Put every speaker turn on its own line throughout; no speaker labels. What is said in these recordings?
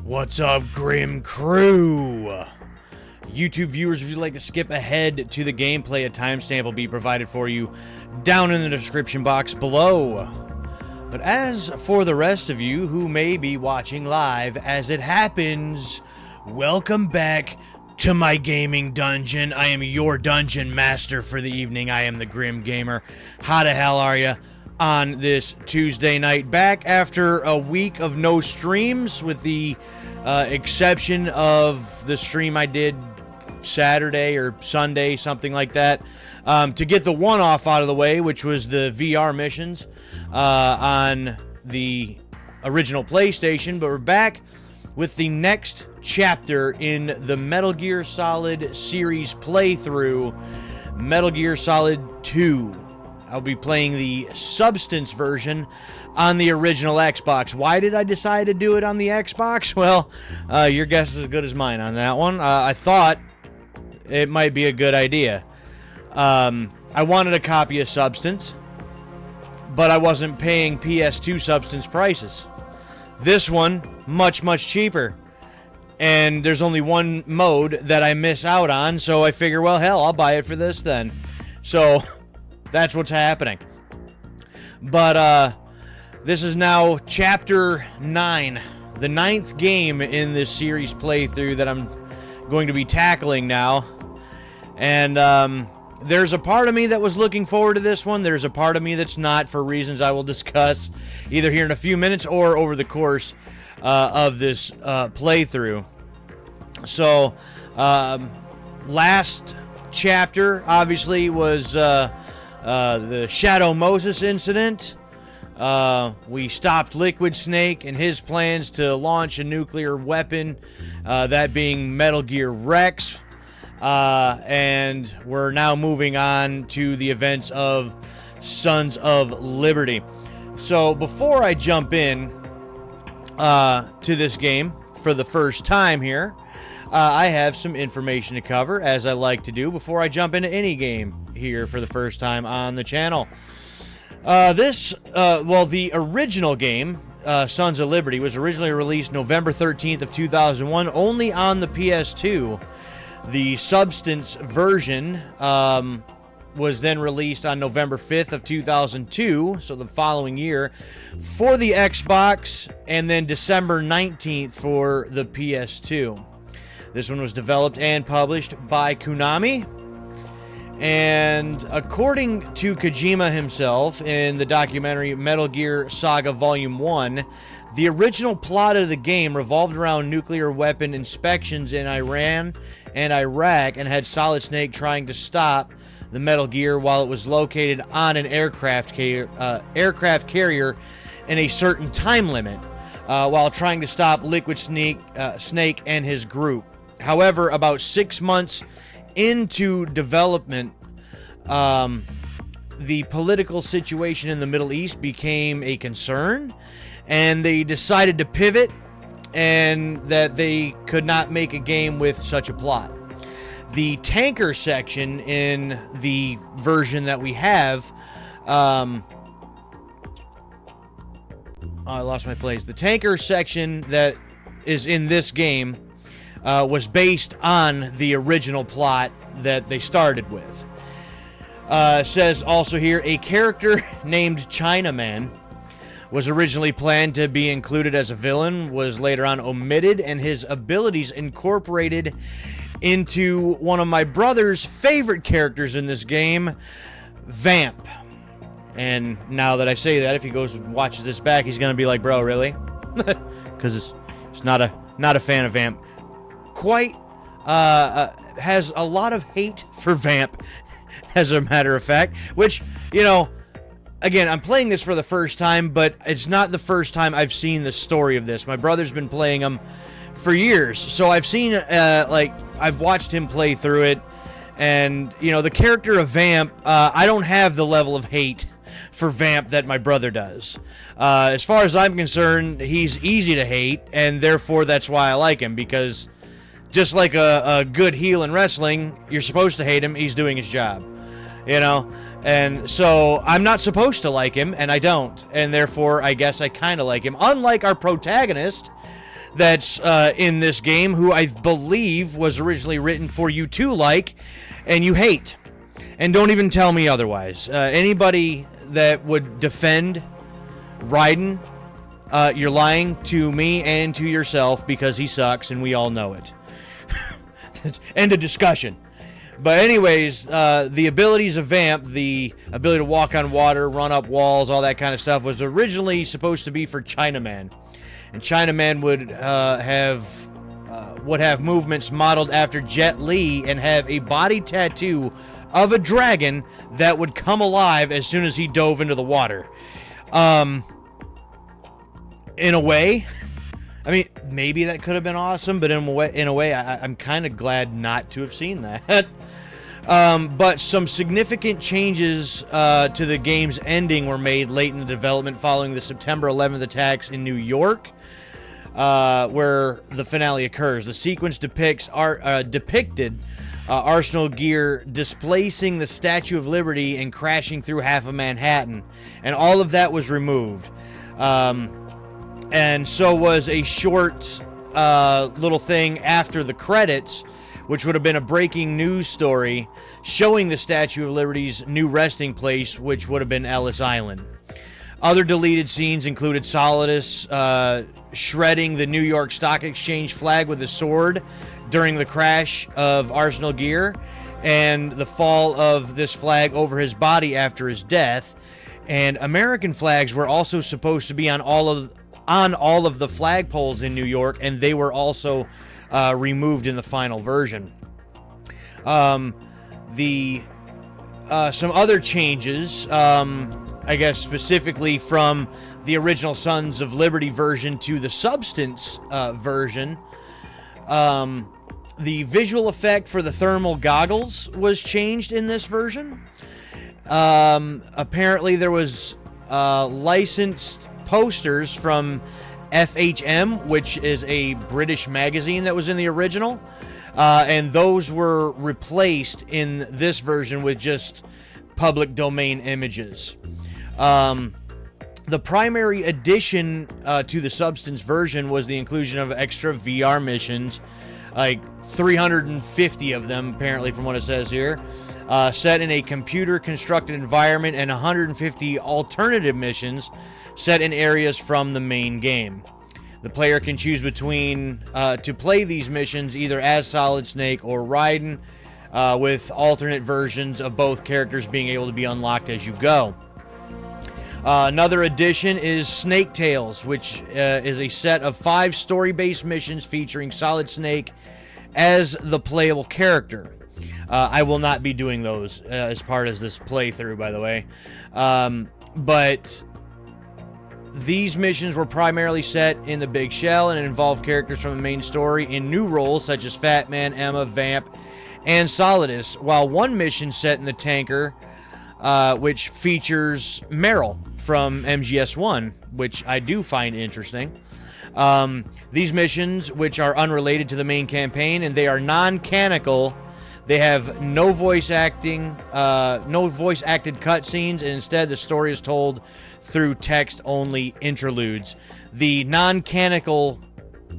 What's up, Grim Crew? YouTube viewers, if you'd like to skip ahead to the gameplay, a timestamp will be provided for you down in the description box below. But as for the rest of you who may be watching live as it happens, welcome back to my gaming dungeon. I am your dungeon master for the evening. I am the Grim Gamer. How the hell are you on this Tuesday night? Back after a week of no streams, with the exception of the stream I did Saturday or Sunday, something like that, to get the one-off out of the way, which was the VR missions on the original PlayStation. But we're back with the next chapter in the Metal Gear Solid series playthrough, Metal Gear Solid 2. I'll be playing the Substance version on the original Xbox. Why did I decide to do it on the Xbox? Well, your guess is as good as mine on that one. I thought it might be a good idea. I wanted a copy of Substance, but I wasn't paying PS2 Substance prices. This one, much, much cheaper. And there's only one mode that I miss out on, so I figure, well, hell, I'll buy it for this then. So that's what's happening. But this is now Chapter 9, the 9th game in this series playthrough that I'm going to be tackling now. And there's a part of me that was looking forward to this one. There's a part of me that's not, for reasons I will discuss either here in a few minutes or over the course of this playthrough. So, last chapter, obviously, was the Shadow Moses incident. We stopped Liquid Snake and his plans to launch a nuclear weapon, that being Metal Gear Rex. And we're now moving on to the events of Sons of Liberty. So before I jump in to this game for the first time here, I have some information to cover, as I like to do before I jump into any game here for the first time on the channel. The original game, Sons of Liberty, was originally released November 13th of 2001, only on the PS2. The Substance version was then released on November 5th of 2002, so the following year, for the Xbox, and then December 19th for the PS2. This one was developed and published by Konami. And according to Kojima himself in the documentary Metal Gear Saga Volume 1, the original plot of the game revolved around nuclear weapon inspections in Iran and Iraq, and had Solid Snake trying to stop the Metal Gear while it was located on an aircraft carrier in a certain time limit, while trying to stop Liquid Snake and his group. However, about 6 months into development, the political situation in the Middle East became a concern, and they decided to pivot, and that they could not make a game with such a plot. The tanker section in the version that we have, I lost my place. The tanker section that is in this game was based on the original plot that they started with. Says also here, a character named Chinaman was originally planned to be included as a villain, was later on omitted, and his abilities incorporated into one of my brother's favorite characters in this game, Vamp. And now that I say that, if he goes and watches this back, he's gonna be like, bro, really? Because he's not a fan of Vamp. Quite has a lot of hate for Vamp, as a matter of fact, which, you know, again, I'm playing this for the first time, but it's not the first time I've seen the story of this. My brother's been playing them for years, so I've seen, I've watched him play through it, and, you know, the character of Vamp, I don't have the level of hate for Vamp that my brother does. As far as I'm concerned, he's easy to hate, and therefore that's why I like him, because just like a good heel in wrestling, you're supposed to hate him, he's doing his job, you know? And so I'm not supposed to like him, and I don't, and therefore I guess I kind of like him. Unlike our protagonist, that's in this game, who I believe was originally written for you to like, and you hate. And don't even tell me otherwise. Anybody that would defend Raiden, you're lying to me and to yourself, because he sucks and we all know it. End of discussion. But anyways, the abilities of Vamp, the ability to walk on water, run up walls, all that kind of stuff, was originally supposed to be for Chinaman. And Chinaman would have movements modeled after Jet Li and have a body tattoo of a dragon that would come alive as soon as he dove into the water. In a way, I mean, maybe that could have been awesome, but in a way, I'm kind of glad not to have seen that. But some significant changes to the game's ending were made late in the development following the September 11th attacks in New York, where the finale occurs. The sequence depicted Arsenal gear displacing the Statue of Liberty and crashing through half of Manhattan, and all of that was removed. And so was a short little thing after the credits, which would have been a breaking news story showing the Statue of Liberty's new resting place, which would have been Ellis Island. Other deleted scenes included Solidus shredding the New York Stock Exchange flag with a sword during the crash of Arsenal gear, and the fall of this flag over his body after his death. And American flags were also supposed to be on all of the flagpoles in New York, and they were also removed in the final version. Some other changes, I guess specifically from the original Sons of Liberty version to the Substance version, the visual effect for the thermal goggles was changed in this version. Apparently there was licensed posters from FHM, which is a British magazine that was in the original, and those were replaced in this version with just public domain images. The primary addition to the Substance version was the inclusion of extra VR missions, like 350 of them, apparently, from what it says here, set in a computer-constructed environment, and 150 alternative missions set in areas from the main game. The player can choose between to play these missions either as Solid Snake or Raiden, with alternate versions of both characters being able to be unlocked as you go. Another addition is Snake Tales, which is a set of 5 story-based missions featuring Solid Snake as the playable character. I will not be doing those as part of this playthrough, by the way. But these missions were primarily set in the Big Shell and involved characters from the main story in new roles such as Fat Man, Emma, Vamp, and Solidus, while one mission set in the tanker, which features Meryl from MGS1, which I do find interesting. These missions, which are unrelated to the main campaign, and they are non-canonical. They have no voice acting, no voice-acted cutscenes, and instead the story is told through text-only interludes. The non-canonical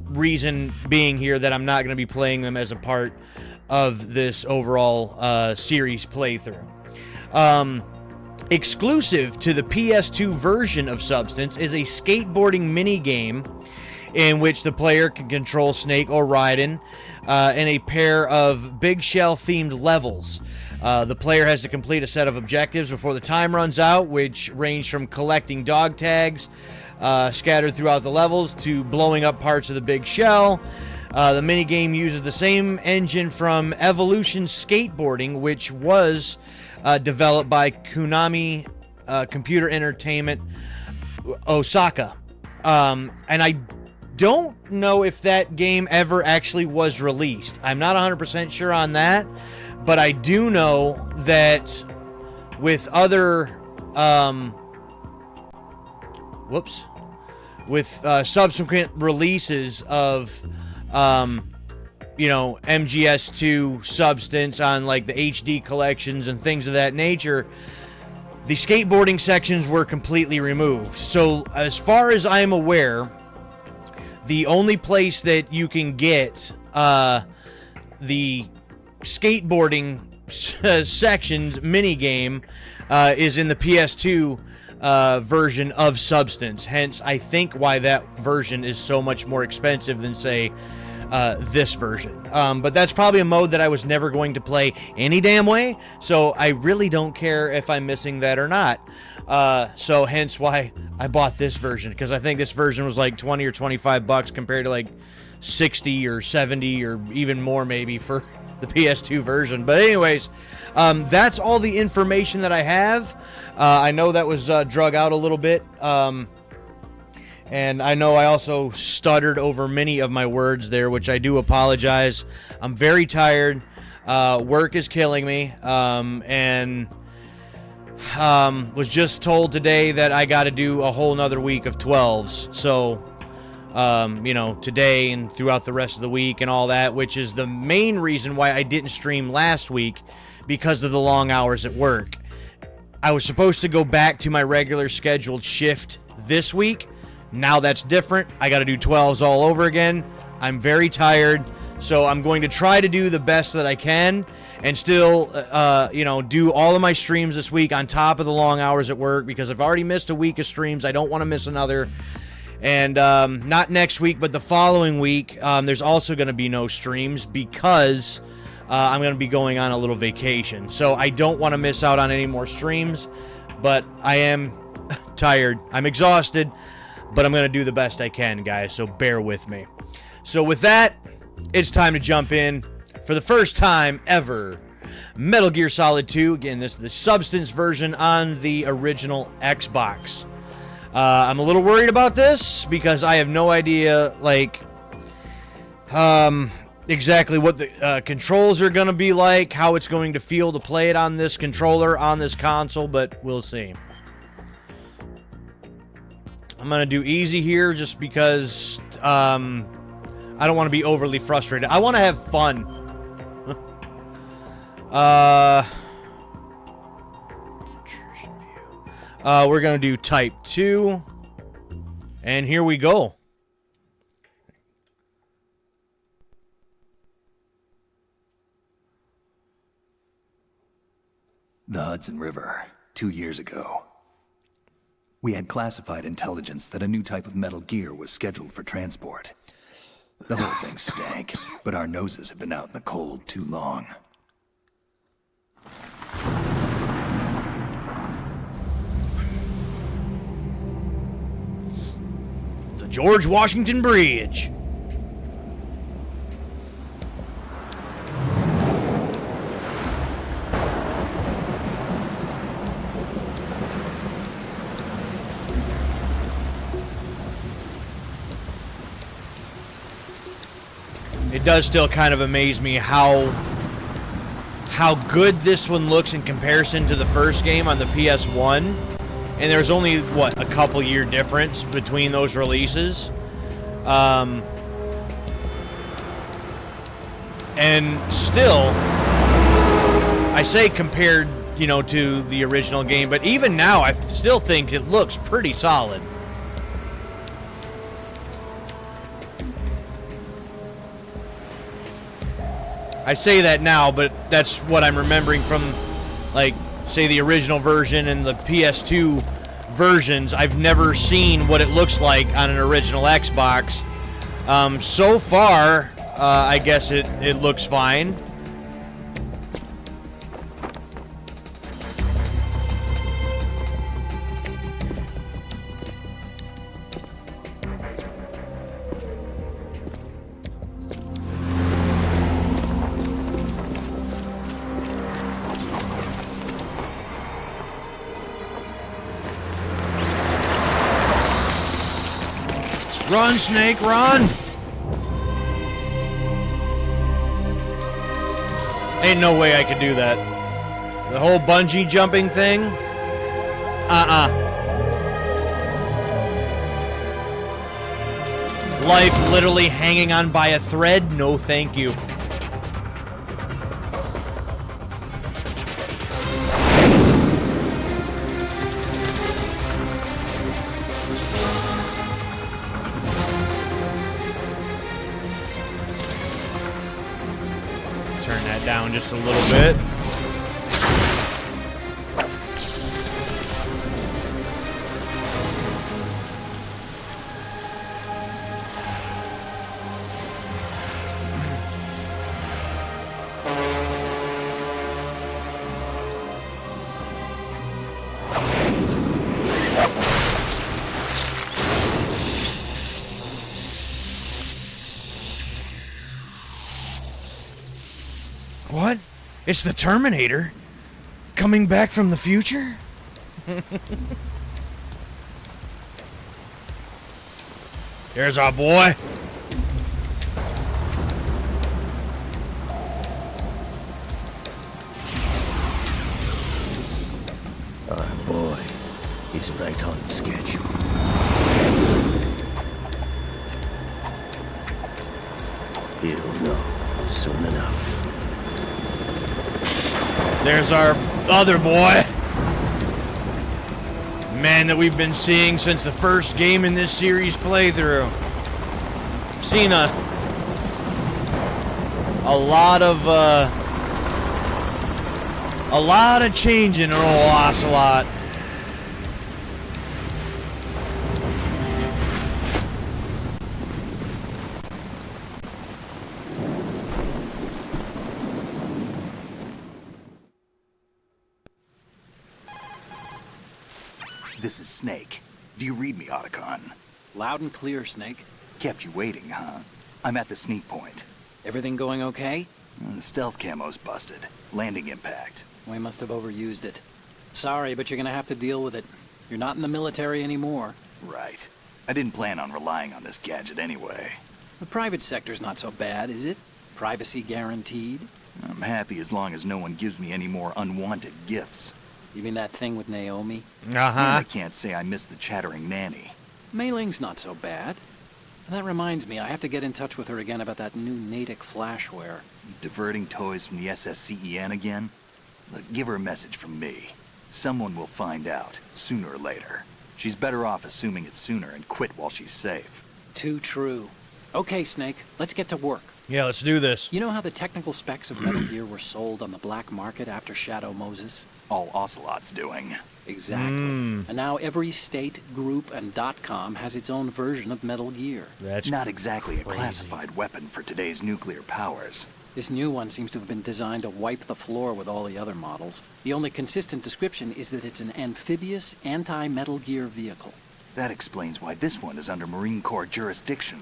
reason being here that I'm not going to be playing them as a part of this overall series playthrough. Exclusive to the PS2 version of Substance is a skateboarding mini-game in which the player can control Snake or Raiden in a pair of Big Shell-themed levels. The player has to complete a set of objectives before the time runs out, which range from collecting dog tags scattered throughout the levels to blowing up parts of the Big Shell. The minigame uses the same engine from Evolution Skateboarding, which was developed by Konami Computer Entertainment Osaka. And I don't know if that game ever actually was released. I'm not 100% sure on that, but I do know that with other subsequent releases of MGS2 Substance on like the HD collections and things of that nature, the skateboarding sections were completely removed. So as far as I'm aware, the only place that you can get the skateboarding sections minigame is in the PS2 version of Substance. Hence, I think why that version is so much more expensive than, say, this version. But that's probably a mode that I was never going to play any damn way, so I really don't care if I'm missing that or not. So hence why I bought this version, because I think this version was like 20 or 25 bucks compared to like 60 or 70 or even more maybe for the PS2 version. But anyways, that's all the information that I have. I know that was drug out a little bit. And I know I also stuttered over many of my words there, which I do apologize. I'm very tired. Work is killing me. And was just told today that I got to do a whole nother week of 12s. So, you know, today and throughout the rest of the week and all that, which is the main reason why I didn't stream last week, because of the long hours at work. I was supposed to go back to my regular scheduled shift this week. Now that's different. I got to do 12s all over again. I'm very tired, so I'm going to try to do the best that I can and still, you know, do all of my streams this week on top of the long hours at work, because I've already missed a week of streams. I don't want to miss another. And not next week, but the following week, there's also going to be no streams because I'm going to be going on a little vacation. So I don't want to miss out on any more streams, but I am tired. I'm exhausted. But I'm going to do the best I can, guys, so bear with me. So with that, it's time to jump in for the first time ever. Metal Gear Solid 2. Again, this is the Substance version on the original Xbox. I'm a little worried about this because I have no idea, like, exactly what the controls are going to be like, how it's going to feel to play it on this controller, on this console, but we'll see. I'm going to do easy here just because I don't want to be overly frustrated. I want to have fun. We're going to do Type 2. And here we go.
The Hudson River, 2 years ago. We had classified intelligence that a new type of Metal Gear was scheduled for transport. The whole thing stank, but our noses had been out in the cold too long.
The George Washington Bridge. It does still kind of amaze me how good this one looks in comparison to the first game on the PS1. And there's only, what, a couple year difference between those releases. And still, I say compared, you know, to the original game, but even now I still think it looks pretty solid. I say that now, but that's what I'm remembering from, like, say the original version and the PS2 versions. I've never seen what it looks like on an original Xbox. So far, I guess it looks fine. Run, Snake, run! Ain't no way I could do that. The whole bungee jumping thing? Life literally hanging on by a thread? No, thank you. that down just a little bit. What? It's the Terminator? Coming back from the future? Here's our boy.
Our boy is right on schedule. He'll know soon enough.
There's our other boy. Man that we've been seeing since the first game in this series playthrough. Seen a lot of change in our old Ocelot.
This is Snake. Do you read me, Otacon?
Loud and clear, Snake.
Kept you waiting, huh? I'm at the sneak point.
Everything going okay?
The stealth camo's busted. Landing impact.
We must have overused it. Sorry, but you're gonna have to deal with it. You're not in the military anymore.
Right. I didn't plan on relying on this gadget anyway.
The private sector's not so bad, is it? Privacy guaranteed?
I'm happy as long as no one gives me any more unwanted gifts.
You mean that thing with Naomi?
And I can't say I miss the chattering nanny.
Mei Ling's not so bad. That reminds me, I have to get in touch with her again about that new Natick flashware.
Diverting toys from the SSCEN again? Look, give her a message from me. Someone will find out, sooner or later. She's better off assuming it sooner and quit while she's safe.
Too true. Okay, Snake, let's get to work.
Yeah, let's do this.
You know how the technical specs of Metal Gear were sold on the black market after Shadow Moses?
All Ocelot's doing.
Exactly. And now every state, group, and .com has its own version of Metal Gear.
That's
Not exactly a
crazy.
classified weapon for today's nuclear powers.
This new one seems to have been designed to wipe the floor with all the other models. The only consistent description is that it's an amphibious, anti-Metal Gear vehicle.
That explains why this one is under Marine Corps jurisdiction.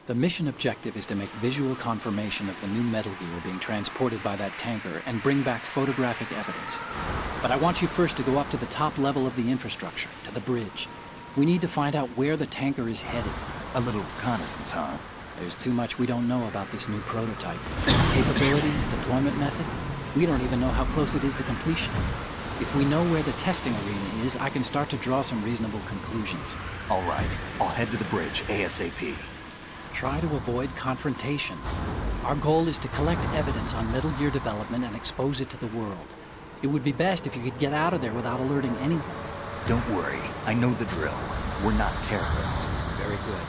The mission objective is to make visual confirmation of the new Metal Gear being transported by that tanker and bring back photographic evidence. But I want you first to go up to the top level of the infrastructure, to the bridge. We need to find out where the tanker is headed.
A little reconnaissance, huh?
There's too much we don't know about this new prototype. Capabilities, deployment method. We don't even know how close it is to completion. If we know where the testing arena is, I can start to draw some reasonable conclusions.
All right, I'll head to the bridge ASAP.
Try to avoid confrontations. Our goal is to collect evidence on Metal Gear development and expose it to the world. It would be best if you could get out of there without alerting anyone.
Don't worry, I know the drill. We're not terrorists.
Very good.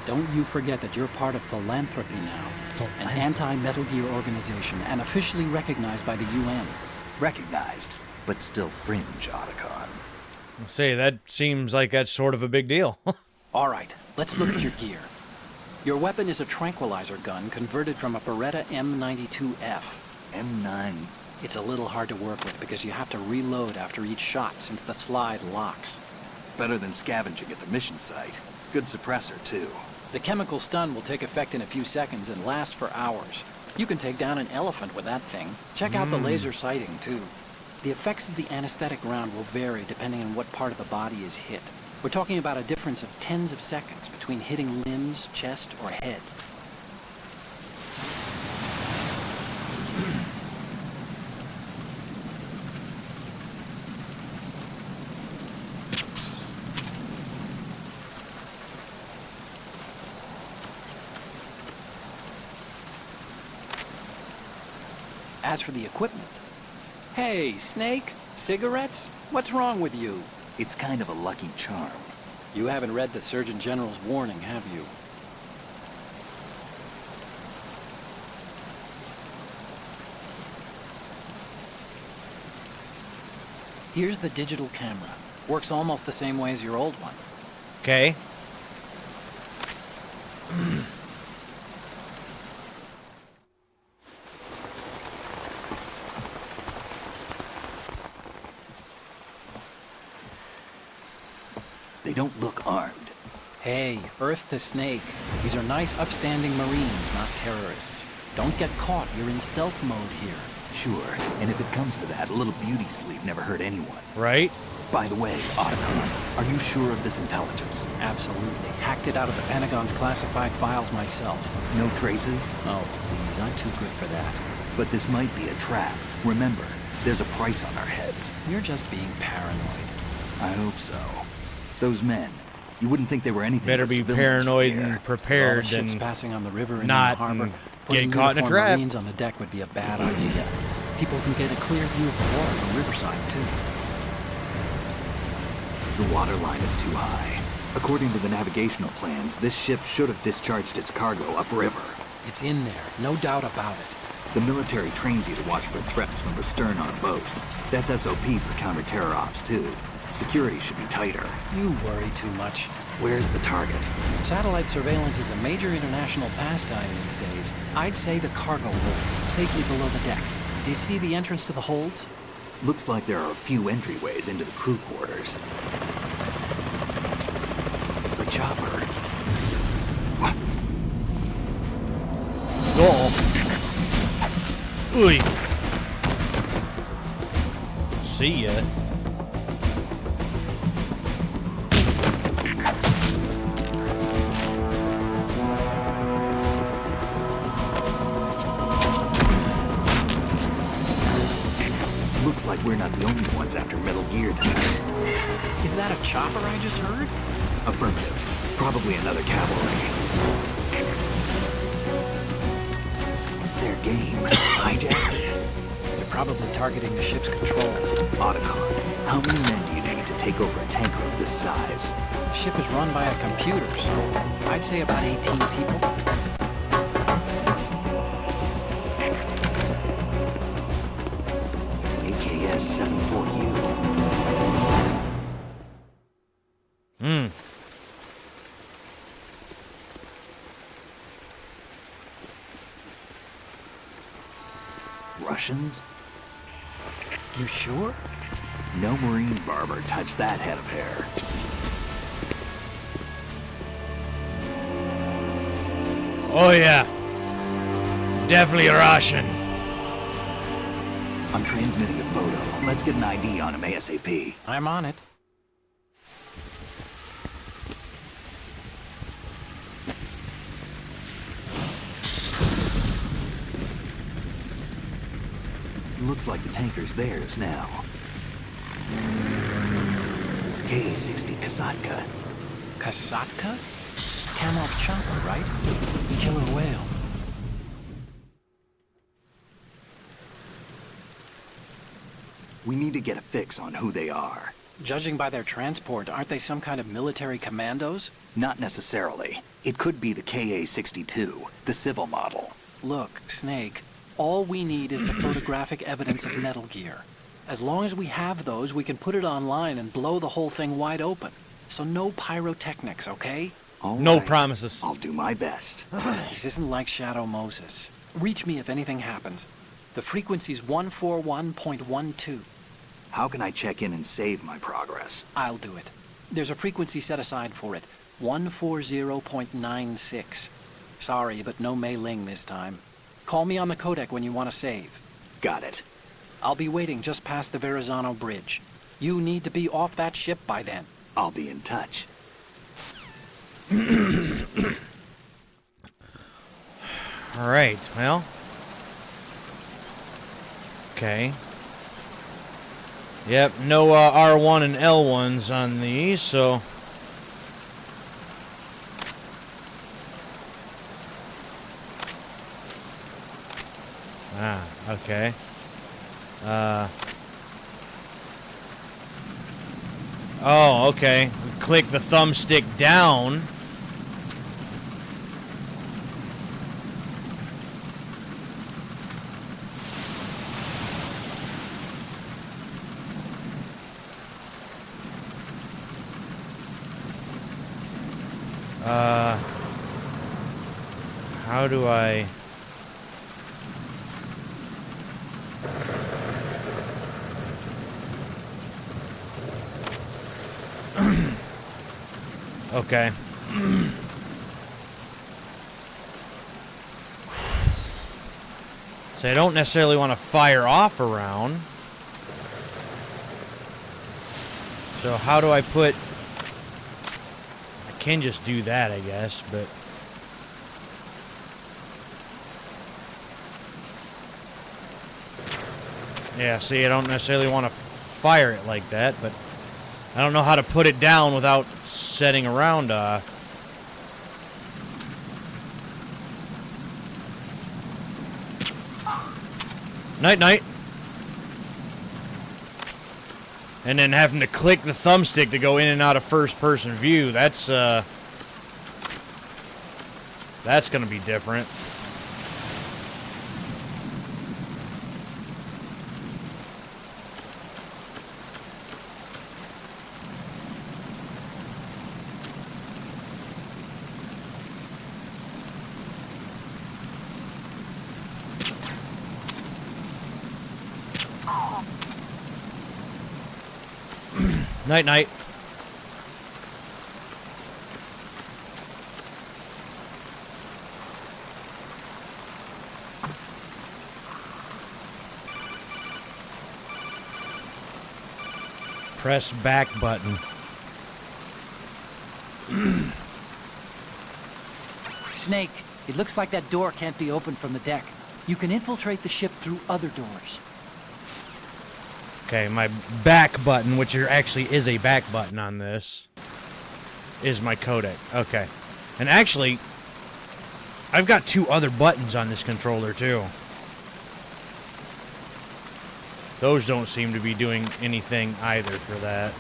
Don't you forget that you're part of Philanthropy now. An anti-Metal Gear organization and officially recognized by the UN.
Recognized, but still fringe, Otacon.
Say, that seems like that's sort of a big deal.
All right, let's look at your gear. Your weapon is a tranquilizer gun converted from a Beretta M92F.
M9.
It's a little hard to work with because you have to reload after each shot since the slide locks.
Better than scavenging at the mission site. Good suppressor, too.
The chemical stun will take effect in a few seconds and last for hours. You can take down an elephant with that thing. Check out the laser sighting, too. The effects of the anesthetic round will vary depending on what part of the body is hit. We're talking about a difference of tens of seconds between hitting limbs, chest, or head. As for the equipment... Hey, Snake, cigarettes? What's wrong with you?
It's kind of a lucky charm.
You haven't read the Surgeon General's warning, have you? Here's the digital camera. Works almost the same way as your old one.
Okay.
They don't look armed.
Hey, Earth to Snake. These are nice, upstanding Marines, not terrorists. Don't get caught. You're in stealth mode here.
Sure, and if it comes to that, a little beauty sleep never hurt anyone.
Right?
By the way, Otacon, are you sure of this intelligence?
Absolutely. Hacked it out of the Pentagon's classified files myself.
No traces?
Oh, please, I'm too good for that.
But this might be a trap. Remember, there's a price on our heads.
You're just being paranoid.
I hope so. Those men, you wouldn't think they were anything
Better
but
be
civilians
paranoid
from here.
and
All
prepared
the ships
and
passing on the river and
not
in the harbor.
and
Putting
get caught in a
uniformed
trap.
Marines on the deck would be a bad idea. People can get a clear view of the water from Riverside, too.
The water line is too high. According to the navigational plans, this ship should have discharged its cargo upriver.
It's in there, no doubt about it.
The military trains you to watch for threats from the stern on a boat. That's SOP for counter-terror ops, too. Security should be tighter.
You worry too much.
Where's the target?
Satellite surveillance is a major international pastime these days. I'd say the cargo holds, safely below the deck. Do you see the entrance to the holds?
Looks like there are a few entryways into the crew quarters. The chopper. What?
Oh. Ooh. See ya.
Looks like we're not the only ones after Metal Gear tonight.
Is that a chopper I just heard?
Affirmative. Probably another cavalry. What's their game? Hijack?
They're probably targeting the ship's controls.
Otacon, how many men do you need to take over a tanker of this size?
The ship is run by a computer, so I'd say about 18 people.
AKS 74U. Russians?
You sure?
No Marine barber touched that head of hair.
Oh yeah. Definitely Russian.
I'm transmitting a photo. Let's get an ID on him ASAP.
I'm on it.
Looks like the tanker's theirs now. KA-60 Kasatka.
Kasatka? Kamov chopper, right? Killer whale.
We need to get a fix on who they are.
Judging by their transport, aren't they some kind of military commandos?
Not necessarily. It could be the KA-62, the civil model.
Look, Snake, all we need is the photographic evidence of Metal Gear. As long as we have those, we can put it online and blow the whole thing wide open. So no pyrotechnics, okay?
All
No
right.
promises.
I'll do my best.
This isn't like Shadow Moses. Reach me if anything happens. The frequency's 141.12.
How can I check in and save my progress?
I'll do it. There's a frequency set aside for it. 140.96. Sorry, but no Mei Ling this time. Call me on the codec when you want to save.
Got it.
I'll be waiting just past the Verrazano Bridge. You need to be off that ship by then.
I'll be in touch.
All right. Well. Okay. Yep. No R1 and L1s on these, so. Ah. Okay. Oh, okay. Click the thumbstick down. How do I... Okay. So I don't necessarily want to fire off a round. So how do I put... I can just do that, I guess, but... Yeah, see, I don't necessarily want to fire it like that, but I don't know how to put it down without setting a round off. Night-night. And then having to click the thumbstick to go in and out of first-person view, that's gonna be different. Night-night. Press back button.
Snake, it looks like that door can't be opened from the deck. You can infiltrate the ship through other doors.
Okay, my back button, which actually is a back button on this, is my codec. Okay. And actually, I've got 2 other buttons on this controller, too. Those don't seem to be doing anything either for that.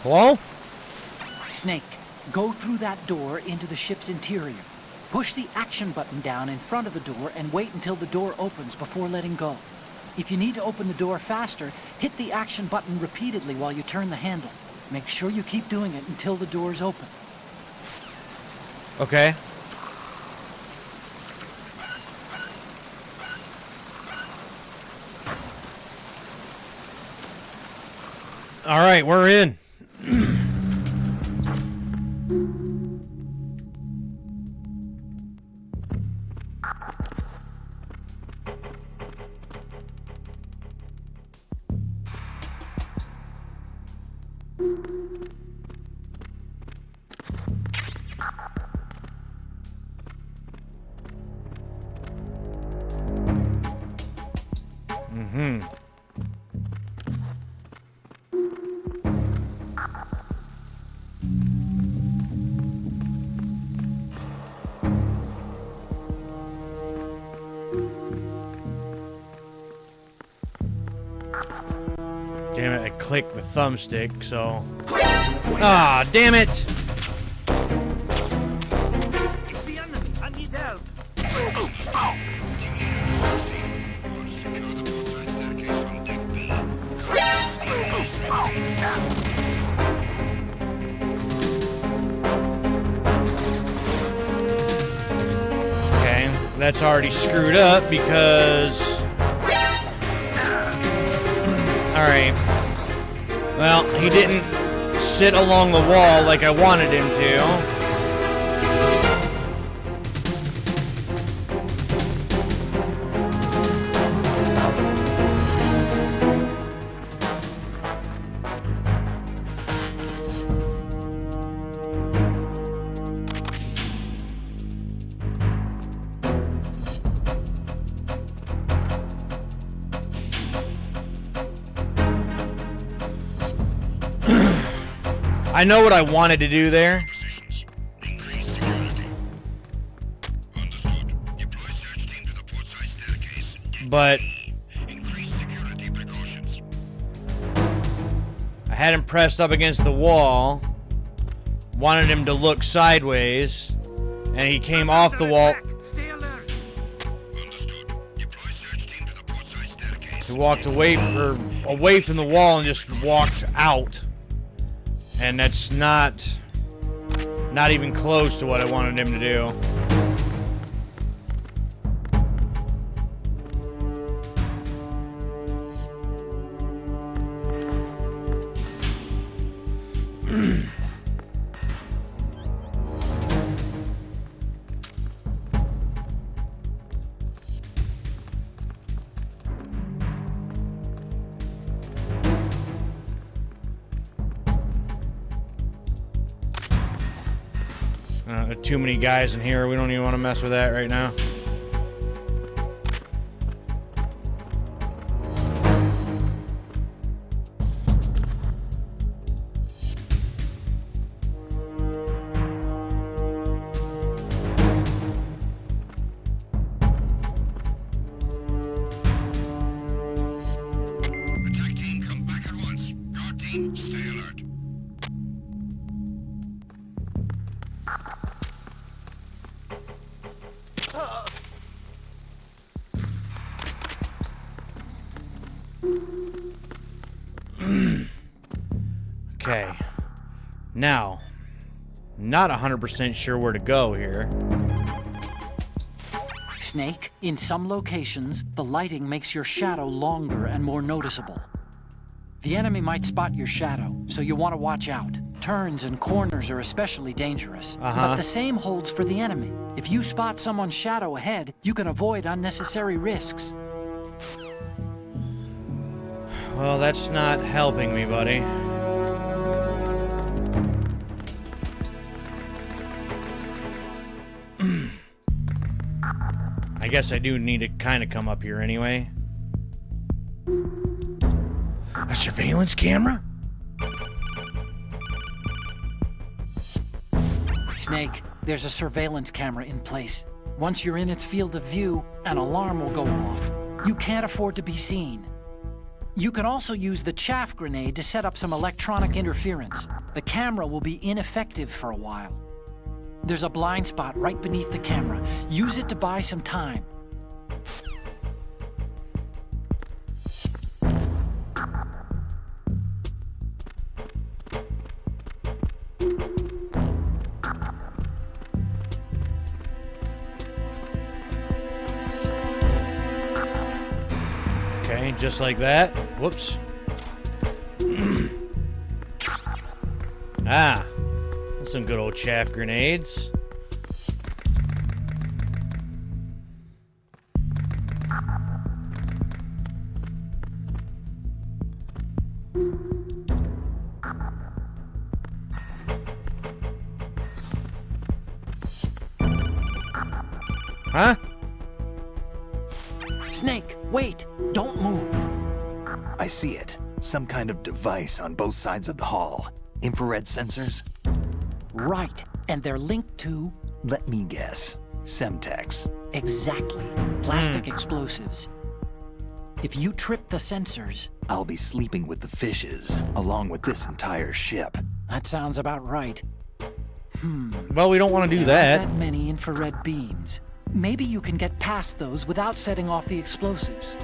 Hello?
Snake, go through that door into the ship's interior. Push the action button down in front of the door and wait until the door opens before letting go. If you need to open the door faster, hit the action button repeatedly while you turn the handle. Make sure you keep doing it until the door's open.
Okay. All right, we're in. Damn it, I clicked the thumbstick, so... Ah, damn it!
It's the enemy. I need help.
Okay, that's already screwed up because... Alright. Well, he didn't sit along the wall like I wanted him to. I know what I wanted to do there. But I had him pressed up against the wall. Wanted him to look sideways. And he came off the wall.
Stay alert.
He walked away from the wall and just walked out. And that's not even close to what I wanted him to do. Too many guys in here. We don't even want to mess with that right now.
Attack team, come back at once. Guard team, stay alert.
Okay. Now, not 100% sure where to go here.
Snake, in some locations, the lighting makes your shadow longer and more noticeable. The enemy might spot your shadow, so you want to watch out. Turns and corners are especially dangerous. But the same holds for the enemy. If you spot someone's shadow ahead, you can avoid unnecessary risks.
Well, that's not helping me, buddy. I guess I do need to kind of come up here anyway. A surveillance camera?
Snake, there's a surveillance camera in place. Once you're in its field of view, an alarm will go off. You can't afford to be seen. You can also use the chaff grenade to set up some electronic interference. The camera will be ineffective for a while. There's a blind spot right beneath the camera. Use it to buy some time.
Okay, just like that. Whoops. Ah, that's some good old chaff grenades. Huh?
Snake, wait! Don't move!
I see it. Some kind of device on both sides of the hall. Infrared sensors?
Right, and they're linked to...
Let me guess. Semtex.
Exactly. Plastic explosives. If you trip the sensors...
I'll be sleeping with the fishes, along with this entire ship.
That sounds about right.
Well, we don't want to do
There aren't
that.
that many infrared beams. Maybe you can get past those without setting off the explosives.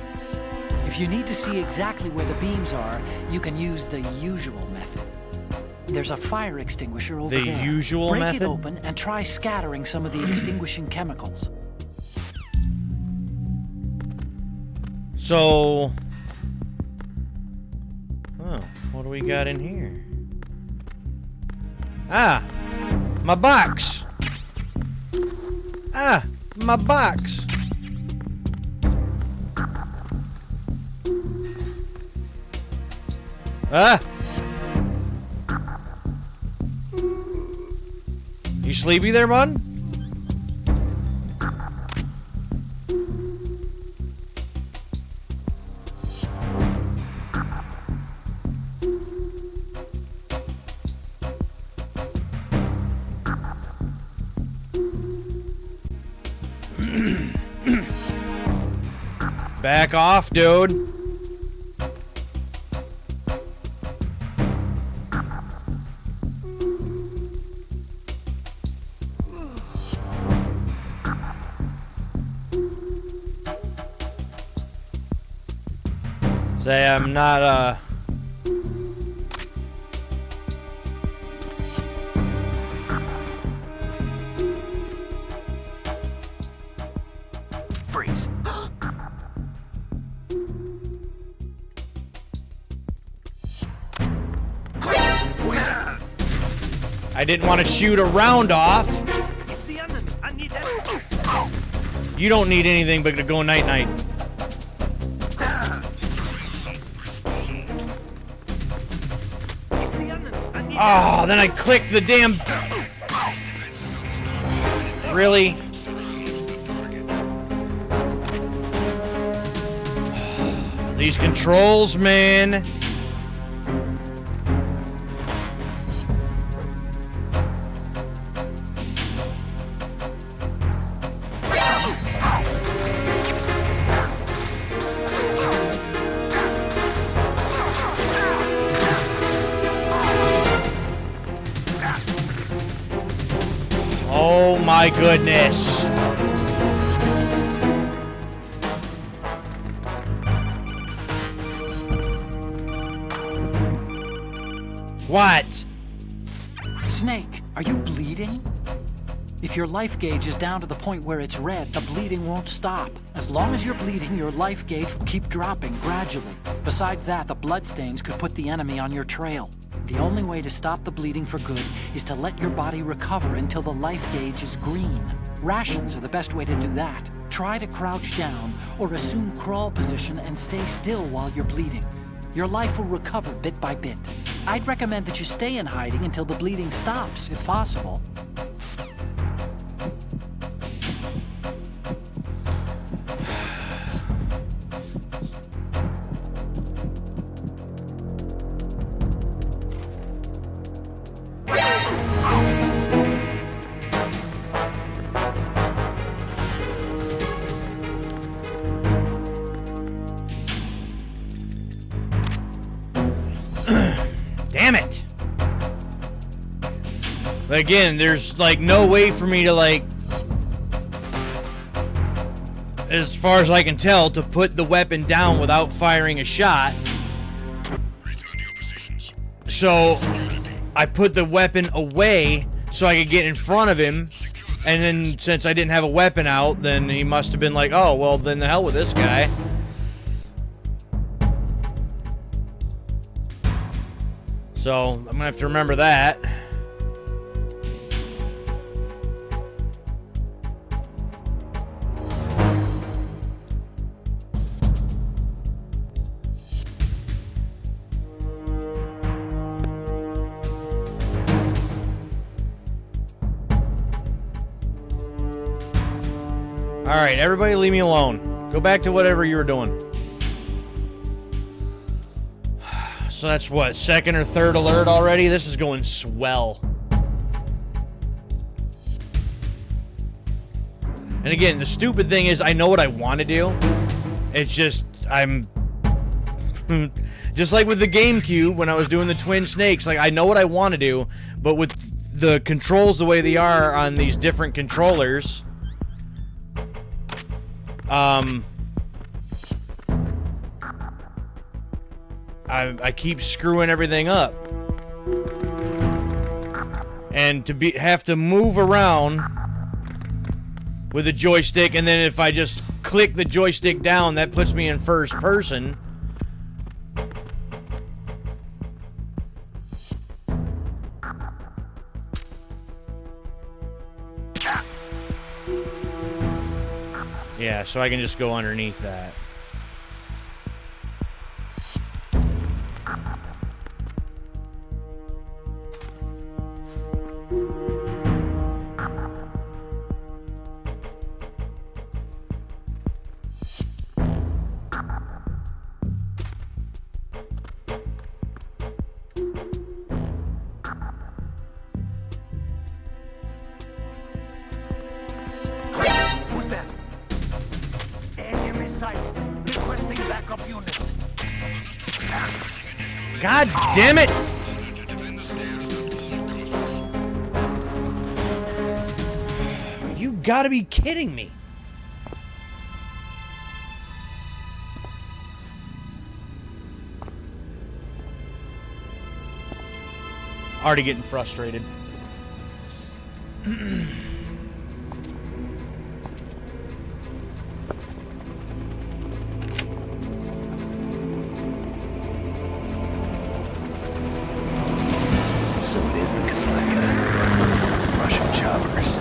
If you need to see exactly where the beams are, you can use the usual method. There's a fire extinguisher over
The
there.
usual
Break
method?
it open and try scattering some of the extinguishing chemicals.
So... Oh, what do we got in here? Ah! My box! Ah! My box! Ah! You sleepy there, bud? Back off, dude. Say I'm not,
Freeze.
I didn't want to shoot a round off.
It's the enemy. I need help.
You don't need anything but to go night-night.
It's the enemy. I need
Oh, then I clicked the damn... Really? These controls, man. Oh my goodness. What?
Snake, are you bleeding? If your life gauge is down to the point where it's red, the bleeding won't stop. As long as you're bleeding, your life gauge will keep dropping gradually. Besides that, the bloodstains could put the enemy on your trail. The only way to stop the bleeding for good is to let your body recover until the life gauge is green. Rations are the best way to do that. Try to crouch down or assume crawl position and stay still while you're bleeding. Your life will recover bit by bit. I'd recommend that you stay in hiding until the bleeding stops, if possible.
Damn it. Again, there's like no way for me to like, as far as I can tell, to put the weapon down without firing a shot.
Return to your positions.
So I put the weapon away so I could get in front of him. And then since I didn't have a weapon out, then he must have been like, oh, well, then the hell with this guy. So I'm gonna have to remember that. Alright, everybody leave me alone. Go back to whatever you were doing. So that's what, second or third alert already? This is going swell. And again, the stupid thing is I know what I want to do. It's just, I'm... just like with the GameCube when I was doing the Twin Snakes, like I know what I want to do, but with the controls the way they are on these different controllers... I keep screwing everything up. And to have to move around with a joystick, and then if I just click the joystick down, that puts me in first person. Yeah, so I can just go underneath that.
Who's that? Enemy sight. Requesting backup unit.
God damn it!
To defend the stairs at all costs.
You gotta be kidding me. Already getting frustrated.
So it is the Kasatka. Russian choppers.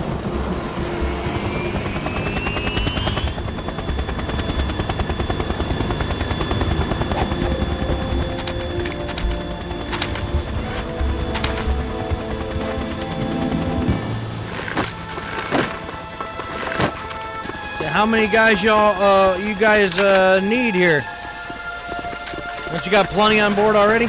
How many guys you guys need here? Don't you got plenty on board already?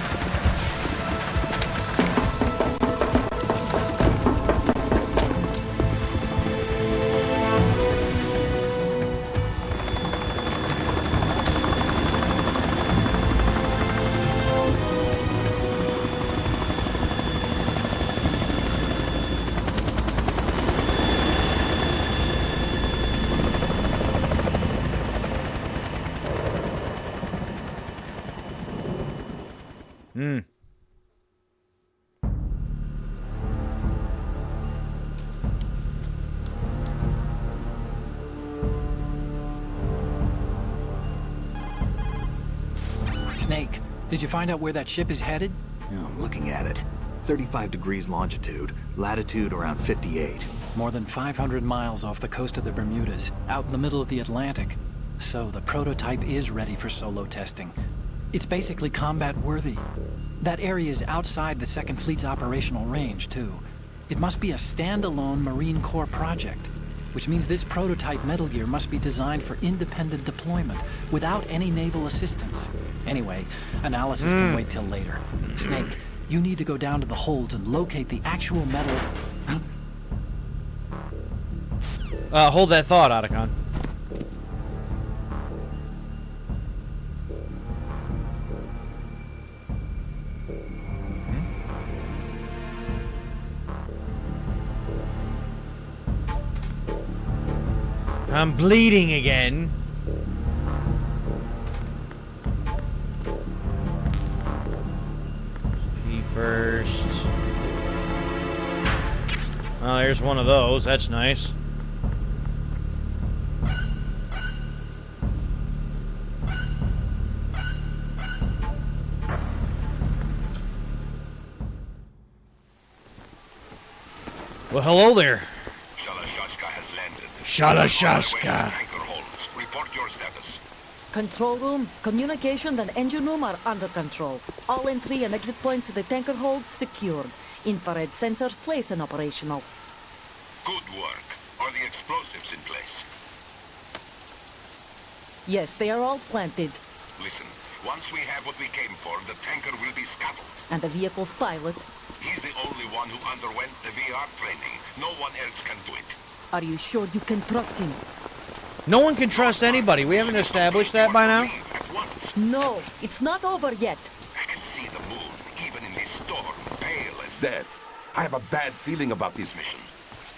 Snake, did you find out where that ship is headed?
Yeah, I'm looking at it. 35 degrees longitude, latitude around 58.
More than 500 miles off the coast of the Bermudas, out in the middle of the Atlantic. So the prototype is ready for solo testing. It's basically combat-worthy. That area is outside the Second Fleet's operational range, too. It must be a standalone Marine Corps project, which means this prototype Metal Gear must be designed for independent deployment, without any naval assistance. Anyway, analysis can wait till later. Snake, you need to go down to the holds and locate the actual metal...
Hold that thought, Otacon. I'm bleeding again. He first. Oh, here's one of those. That's nice. Well, hello there.
Shalashashka has landed.
Shalashashka.
Anchor holds. Report your status.
Control room, communications and engine room are under control. All entry and exit points to the tanker hold secured. Infrared sensors placed and operational.
Good work. Are the explosives in place?
Yes, they are all planted.
Listen, once we have what we came for, the tanker will be scuttled.
And the vehicle's pilot.
He's the only one who underwent the VR training. No one else can do it.
Are you sure you can trust him?
No one can trust anybody. We haven't established that by now.
Leave at once.
No, it's not over yet.
I can see the moon, even in this storm, pale as death. I have a bad feeling about this mission.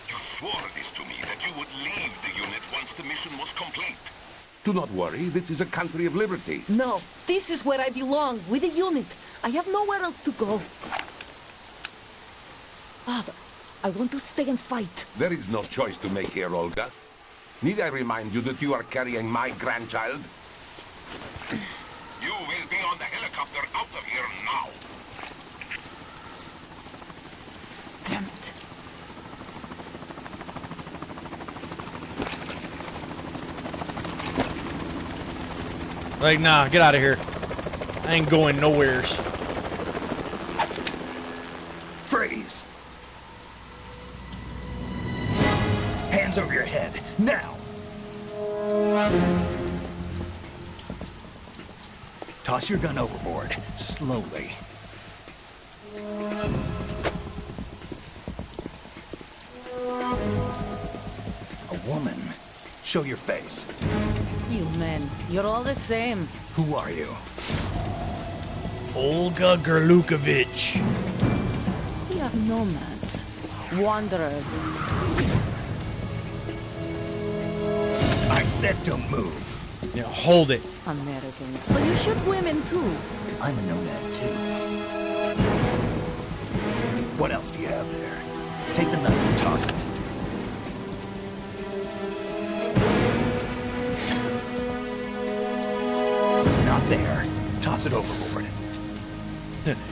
You swore this to me, that you would leave the unit once the mission was complete.
Do not worry, this is a country of liberty.
No, this is where I belong, with the unit. I have nowhere else to go. Father, I want to stay and fight.
There is no choice to make here, Olga. Need I remind you that you are carrying my grandchild?
You will be on the helicopter out of here now.
Damn it.
Like, nah, get out of here. I ain't going nowheres.
Freeze! Hands over your head, now! Toss your gun overboard, slowly. A woman. Show your face.
You men, you're all the same.
Who are you?
Olga Gerlukovich.
We are nomads, wanderers.
I said don't move.
Yeah, hold it.
Americans. So you shoot women too.
I'm a nomad too. What else do you have there? Take the knife and toss it. Not there. Toss it overboard.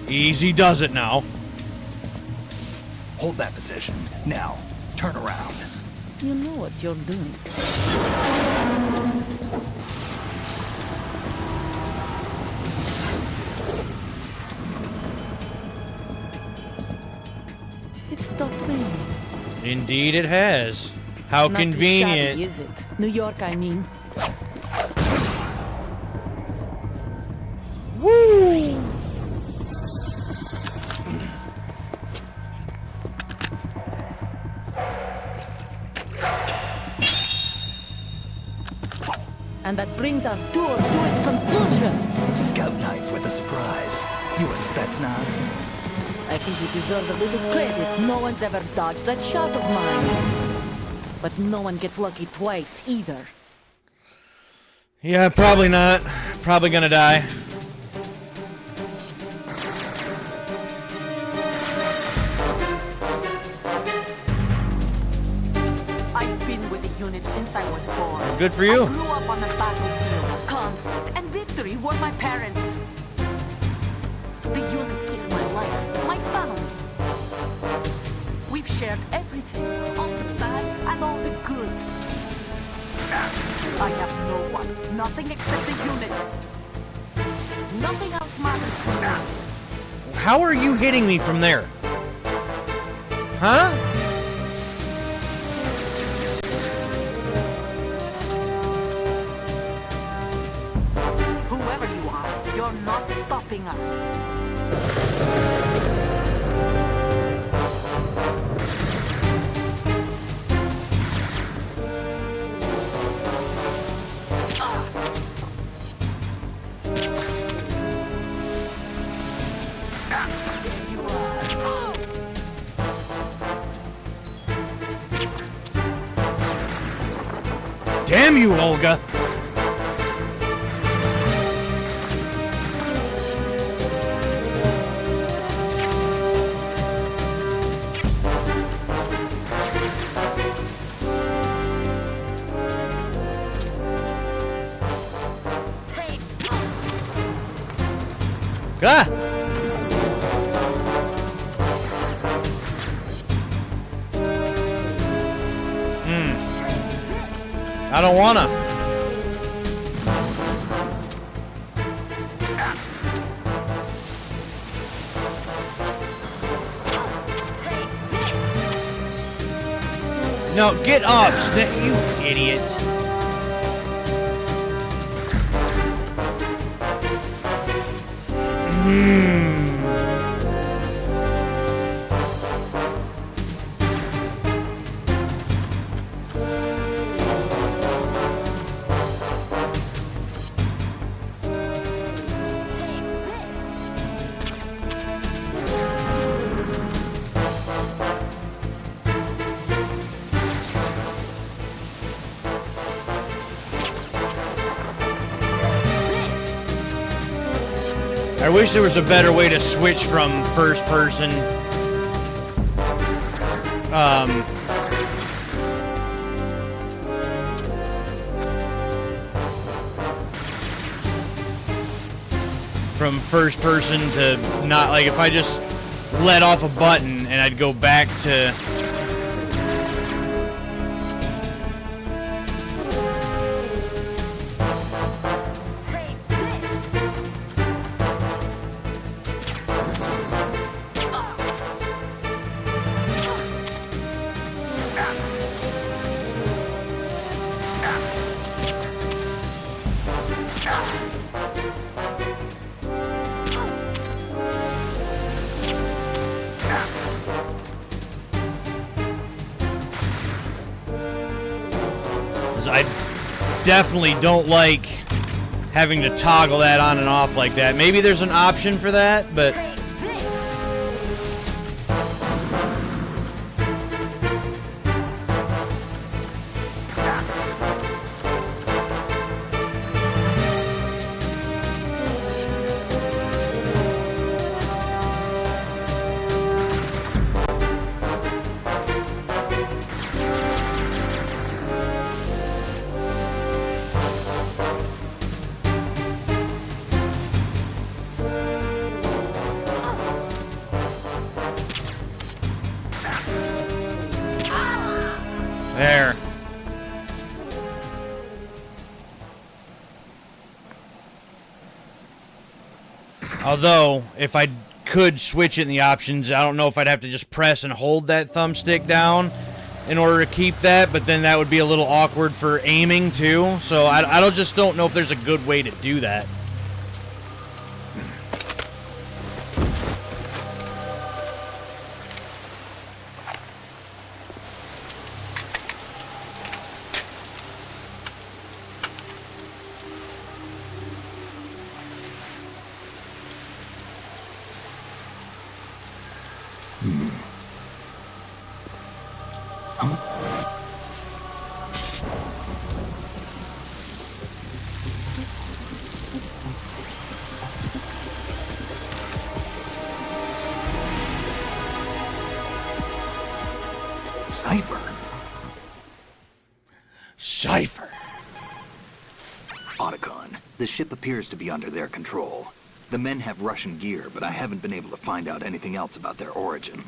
Easy does it now.
Hold that position. Now, turn around.
You know what you're doing. It stopped raining.
Indeed it has. How
Not too
convenient.
shabby, is it? New York, I mean.
Woo!
And that brings our tour to its conclusion.
Scout knife with a surprise. You a Spetsnaz?
I think you deserve a little credit. No one's ever dodged that shot of mine. But no one gets lucky twice, either.
Yeah, probably not. Probably gonna die.
I've been with the unit since I was born.
Good for you.
I grew up on the battlefield. Conflict and victory were my parents. The unit is my life, my family. We've shared everything, all the bad and all the good. I have no one, nothing except the unit. Nothing else matters to me.
How are you hitting me from there? Huh?
Whoever you are, you're not stopping us.
Damn you, Olga! Ah! I don't wanna. No, get up, you idiot. I wish there was a better way to switch from first person. From first person to not, like, if I just let off a button and I'd go back to... I definitely don't like having to toggle that on and off like that. Maybe there's an option for that, but... Although, if I could switch it in the options, I don't know if I'd have to just press and hold that thumbstick down in order to keep that, but then that would be a little awkward for aiming too. So I don't know if there's a good way to do that.
Cypher.
Cypher.
Otacon, the ship appears to be under their control. The men have Russian gear, but I haven't been able to find out anything else about their origin.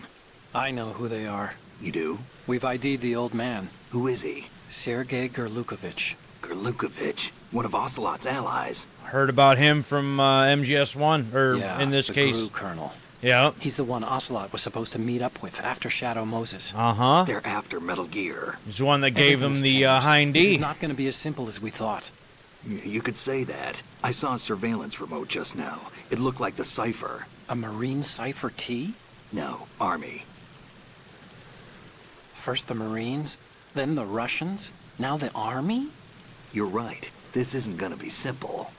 I know who they are.
You do?
We've ID'd the old man,
Who is he?
Sergei Gerlukovich.
Gerlukovich, one of Ocelot's allies.
Heard about him from MGS1, or
Yeah,
in this
the
case.
GRU colonel.
Yeah.
He's the one Ocelot was supposed to meet up with after Shadow Moses.
Uh-huh.
They're after Metal Gear.
He's the one that gave him
Everything's
the
changed.
hind
This
D.
is not going to be as simple as we thought.
You could say that. I saw a surveillance remote just now. It looked like the Cypher.
A Marine Cypher T?
No, Army.
First the Marines, then the Russians, now the Army?
You're right. This isn't gonna be simple.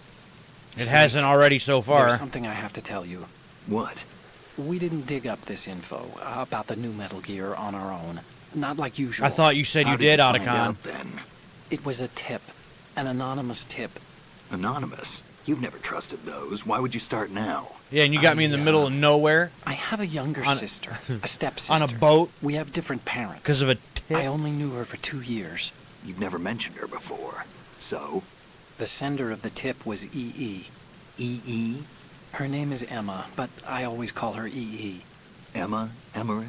It hasn't already so far.
There's something I have to tell you.
What?
We didn't dig up this info about the new Metal Gear on our own. Not like usual.
I thought you said
How
you did,
find
Otacon.
out, then?
It was a tip. An anonymous tip.
Anonymous? You've never trusted those. Why would you start now?
Yeah, and you got me in the middle of nowhere
I have a younger
On-
sister. A stepsister.
on a boat
We have different parents.
because of a tip.
I only knew her for 2 years.
You've never mentioned her before. So?
The sender of the tip was EE.
E.E.?
Her name is Emma, but I always call her EE.
Emma? Emmerich?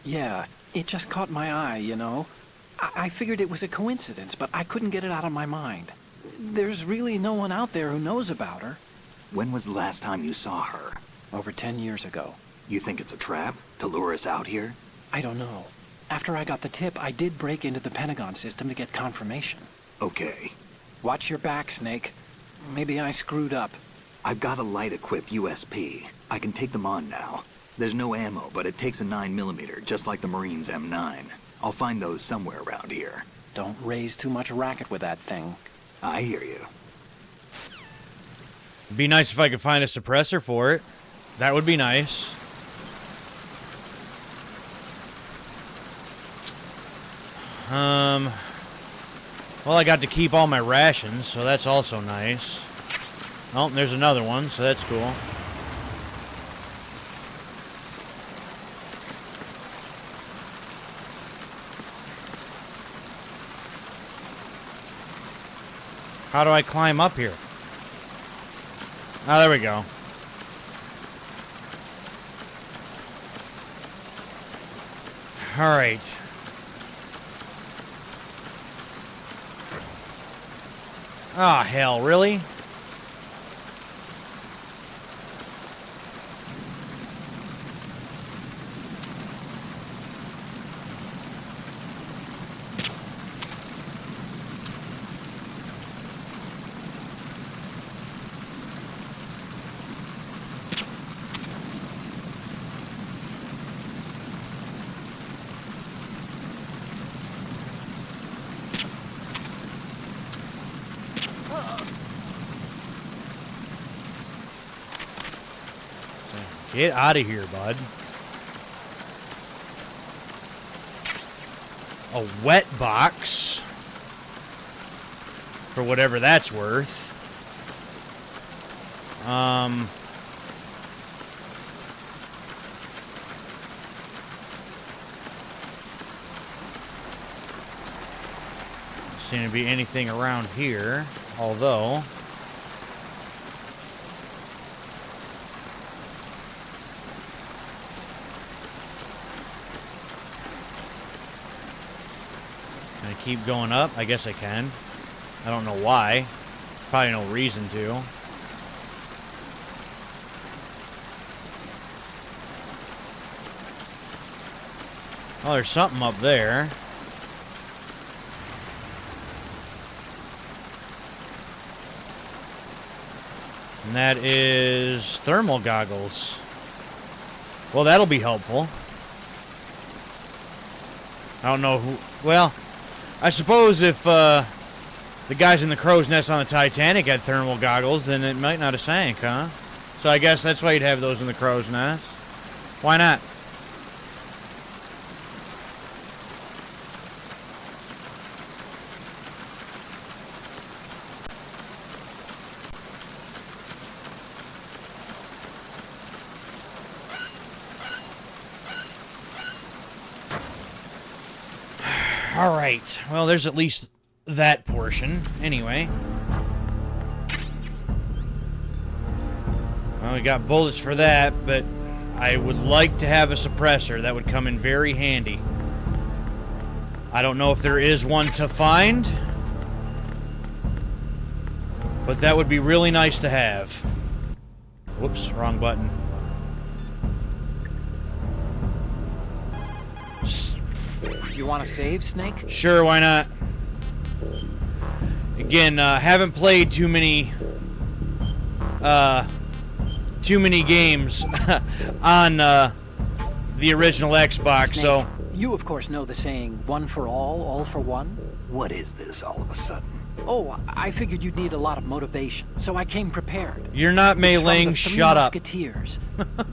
Yeah, it just caught my eye, you know. I figured it was a coincidence, but I couldn't get it out of my mind. There's really no one out there who knows about her.
When was the last time you saw her?
Over 10 years ago.
You think it's a trap? To lure us out here?
I don't know. After I got the tip, I did break into the Pentagon system to get confirmation.
Okay.
Watch your back, Snake. Maybe I screwed up.
I've got a light-equipped USP. I can take them on now. There's no ammo, but it takes a 9mm, just like the Marines' M9. I'll find those somewhere around here.
Don't raise too much racket with that thing.
I hear you.
Be nice if I could find a suppressor for it. That would be nice. Well, I got to keep all my rations, so that's also nice. Oh, there's another one, so that's cool. How do I climb up here? Oh, there we go. All right. Ah, hell, really? Get out of here, bud. A wet box. For whatever that's worth. Doesn't seem to be anything around here, although can I keep going up? I guess I can. I don't know why. Probably no reason to. Oh, there's something up there. And that is thermal goggles. Well, that'll be helpful. I don't know who... Well, I suppose if the guys in the crow's nest on the Titanic had thermal goggles, then it might not have sank, huh? So I guess that's why you'd have those in the crow's nest. Why not? All right. Well, there's at least that portion. Anyway. Well, we got bullets for that, but I would like to have a suppressor. That would come in very handy. I don't know if there is one to find, but that would be really nice to have. Whoops, wrong button.
You want to save, Snake?
Sure, why not? Again, haven't played too many games on the original Xbox,
Snake,
so...
You, of course, know the saying, one for all for one?
What is this all of a sudden?
Oh, I figured you'd need a lot of motivation, so I came prepared.
You're not Mei Ling, shut up.
Musketeers.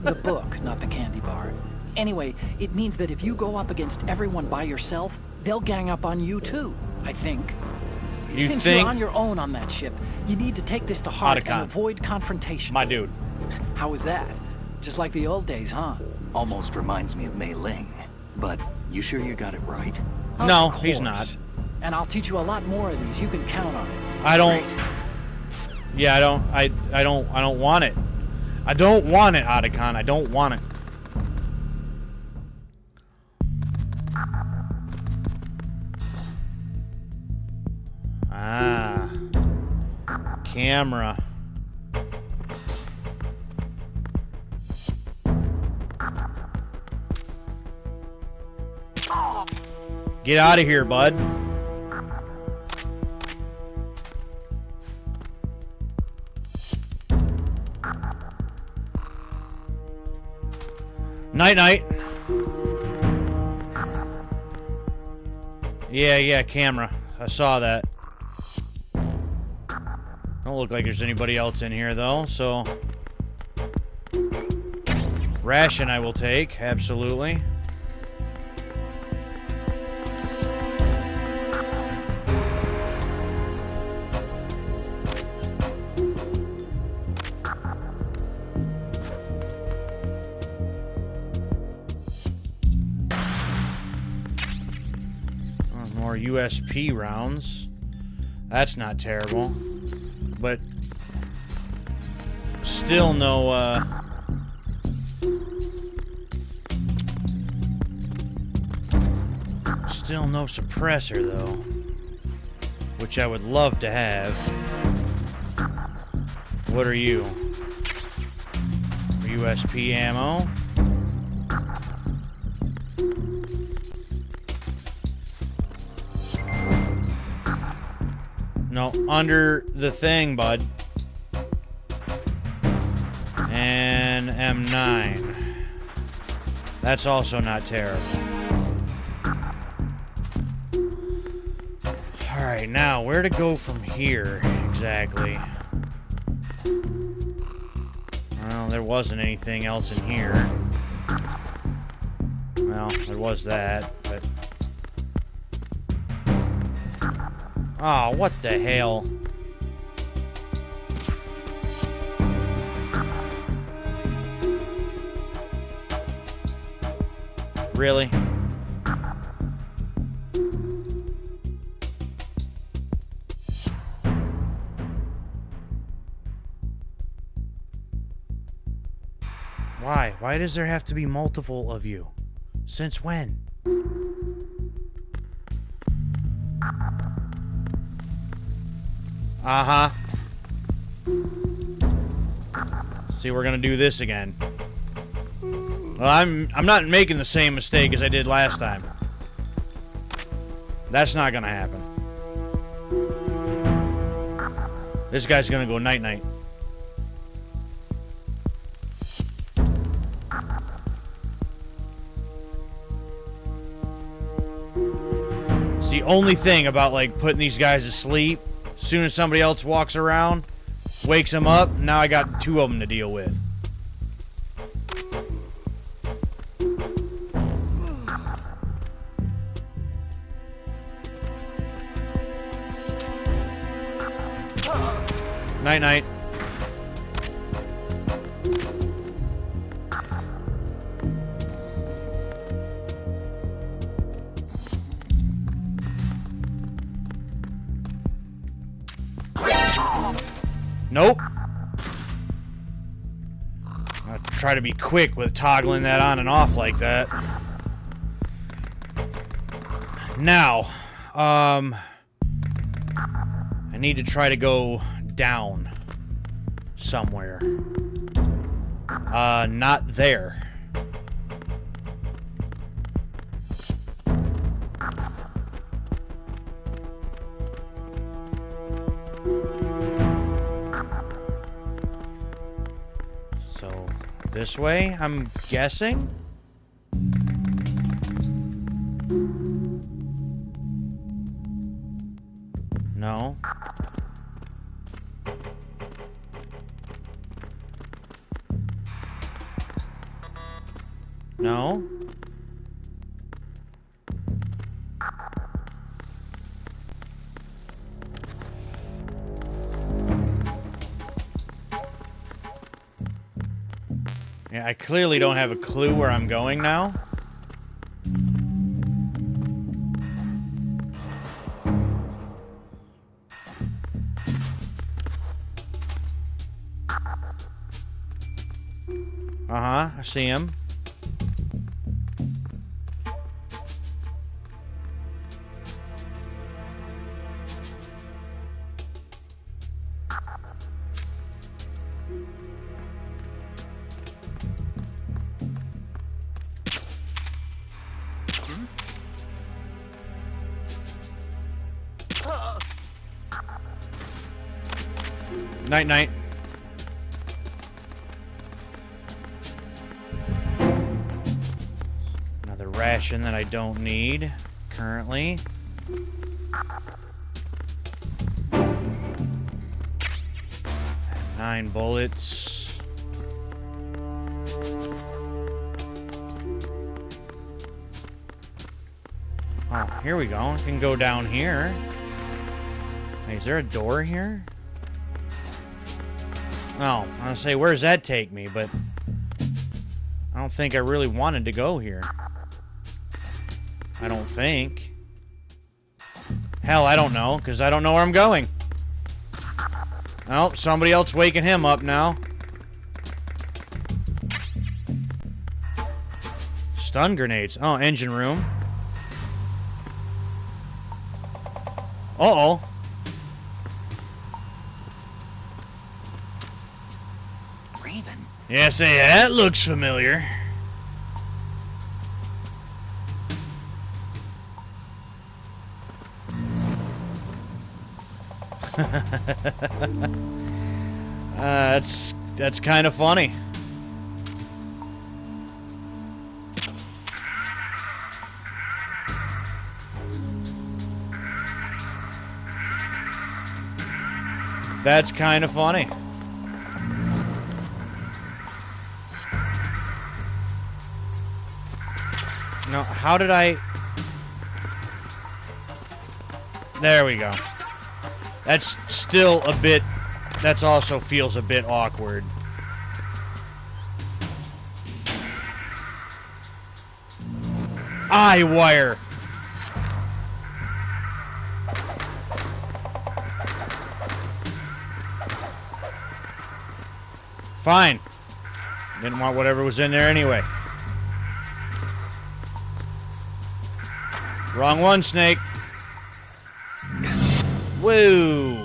The book, not the candy bar. Anyway, it means that if you go up against everyone by yourself, they'll gang up on you too, I think.
You
Since
think?
you're on your own on that ship, you need to take this to heart
Otacon.
and avoid confrontations.
My dude.
How was that? Just like the old days, huh?
Almost reminds me of Mei Ling. But you sure you got it right?
No,
Of
he's
course.
not.
And I'll teach you a lot more of these. You can count on it.
I don't...
Great.
Yeah, I don't want it. I don't want it, Otacon. I don't want it. Ah. Camera. Get out of here, bud. Night-night. Yeah, camera. I saw that. Don't look like there's anybody else in here, though, so... Ration I will take, absolutely. More USP rounds. That's not terrible. But still no, still no suppressor, though. Which I would love to have. What are you? USP ammo. No, under the thing, bud. And M9. That's also not terrible. Alright, now, where to go from here, exactly? Well, there wasn't anything else in here. Well, there was that, but... Oh, what the hell? Really? Why? Why does there have to be multiple of you? Since when? Uh-huh. See, we're gonna do this again. Well, I'm not making the same mistake as I did last time. That's not gonna happen. This guy's gonna go night-night. It's the only thing about, like, putting these guys to sleep. As soon as somebody else walks around, wakes them up, now I got 2 of them to deal with. Night-night. Nope. I'll try to be quick with toggling that on and off like that. Now, I need to try to go down somewhere. Not there. So, this way, I'm guessing? No. No. Yeah, I clearly don't have a clue where I'm going now. Uh-huh, I see him. Night-night. Another ration that I don't need currently. And 9 bullets. Oh, here we go. I can go down here. Hey, is there a door here? Oh, I was gonna say, where does that take me? But I don't think I really wanted to go here. I don't think. Hell, I don't know, because I don't know where I'm going. Oh, somebody else waking him up now. Stun grenades. Oh, engine room. Uh-oh. Yeah, say that looks familiar. That's kind of funny. That's kind of funny. No, how did I... There we go. That's still a bit... That's also feels a bit awkward. Eye wire. Fine. Didn't want whatever was in there anyway. Wrong one, Snake. Woo.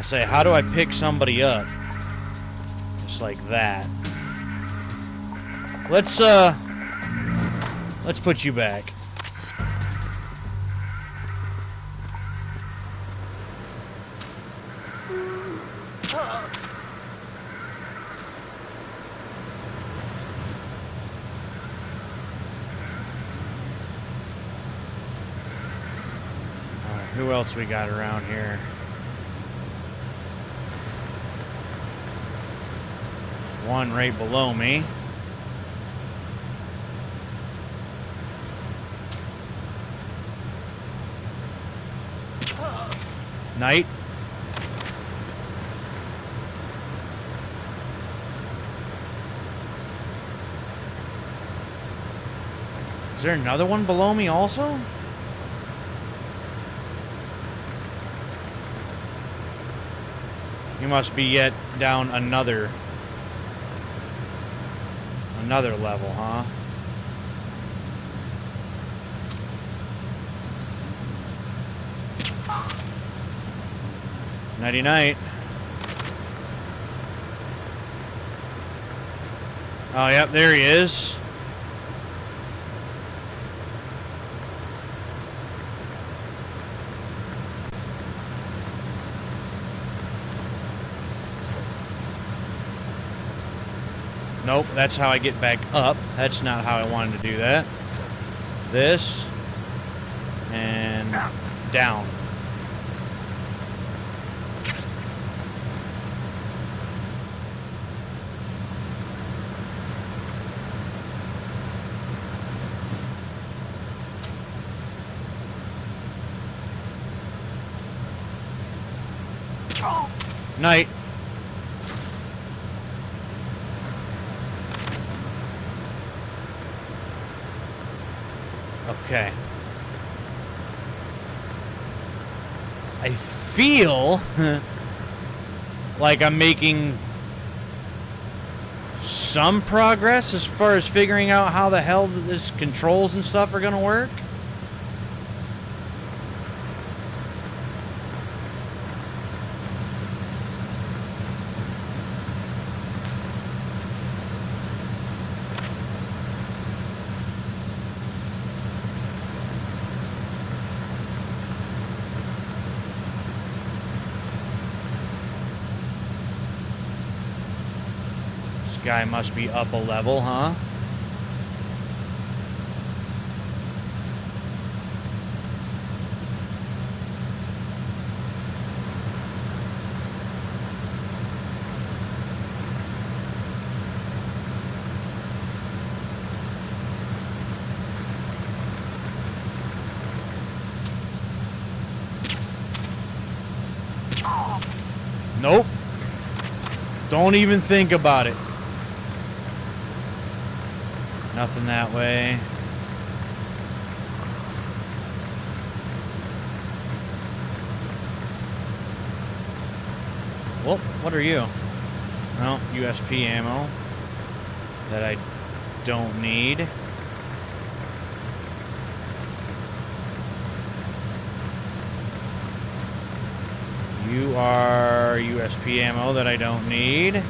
Say, how do I pick somebody up? Just like that. Let's put you back. Who else we got around here? One right below me. Knight. Is there another one below me also? You must be yet down another level, huh? Nighty night. Oh, yep, there he is. Nope, that's how I get back up. That's not how I wanted to do that. This. And down. Night. Okay. I feel like I'm making some progress as far as figuring out how the hell this controls and stuff are gonna work. Guy must be up a level, huh? Nope. Don't even think about it. Nothing that way. Well, what are you? Well, USP ammo that I don't need. You are USP ammo that I don't need.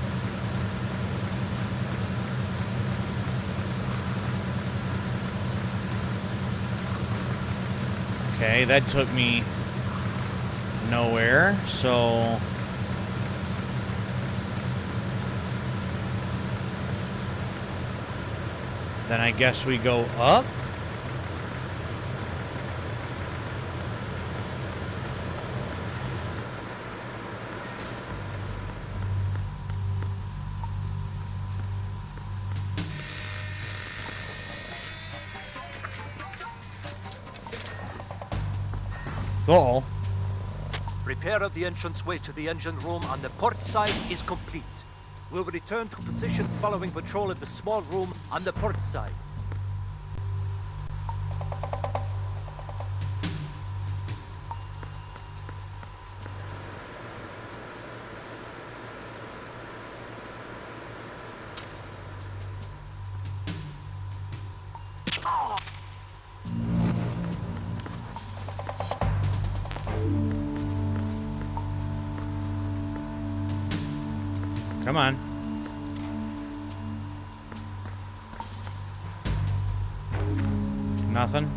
Okay, that took me nowhere, so... Then I guess we go up? Uh-oh.
Repair of the entranceway to the engine room on the port side is complete. We'll return to position following patrol of the small room on the port side.
Come on. Nothing.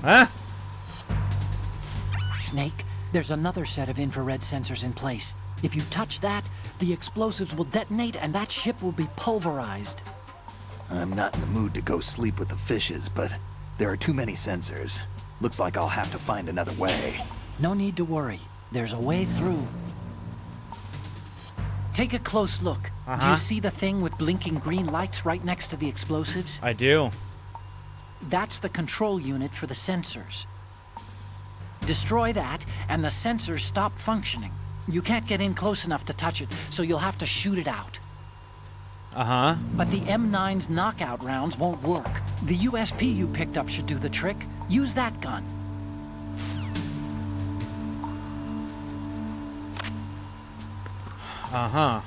Huh?
Snake, there's another set of infrared sensors in place. If you touch that, the explosives will detonate and that ship will be pulverized.
I'm not in the mood to go sleep with the fishes, but there are too many sensors. Looks like I'll have to find another way.
No need to worry. There's a way through. Take a close look. Do you see the thing with blinking green lights right next to the explosives?
I do.
That's the control unit for the sensors. Destroy that, and the sensors stop functioning. You can't get in close enough to touch it, so you'll have to shoot it out.
Uh-huh.
But the M9's knockout rounds won't work. The USP you picked up should do the trick. Use that gun.
Uh-huh.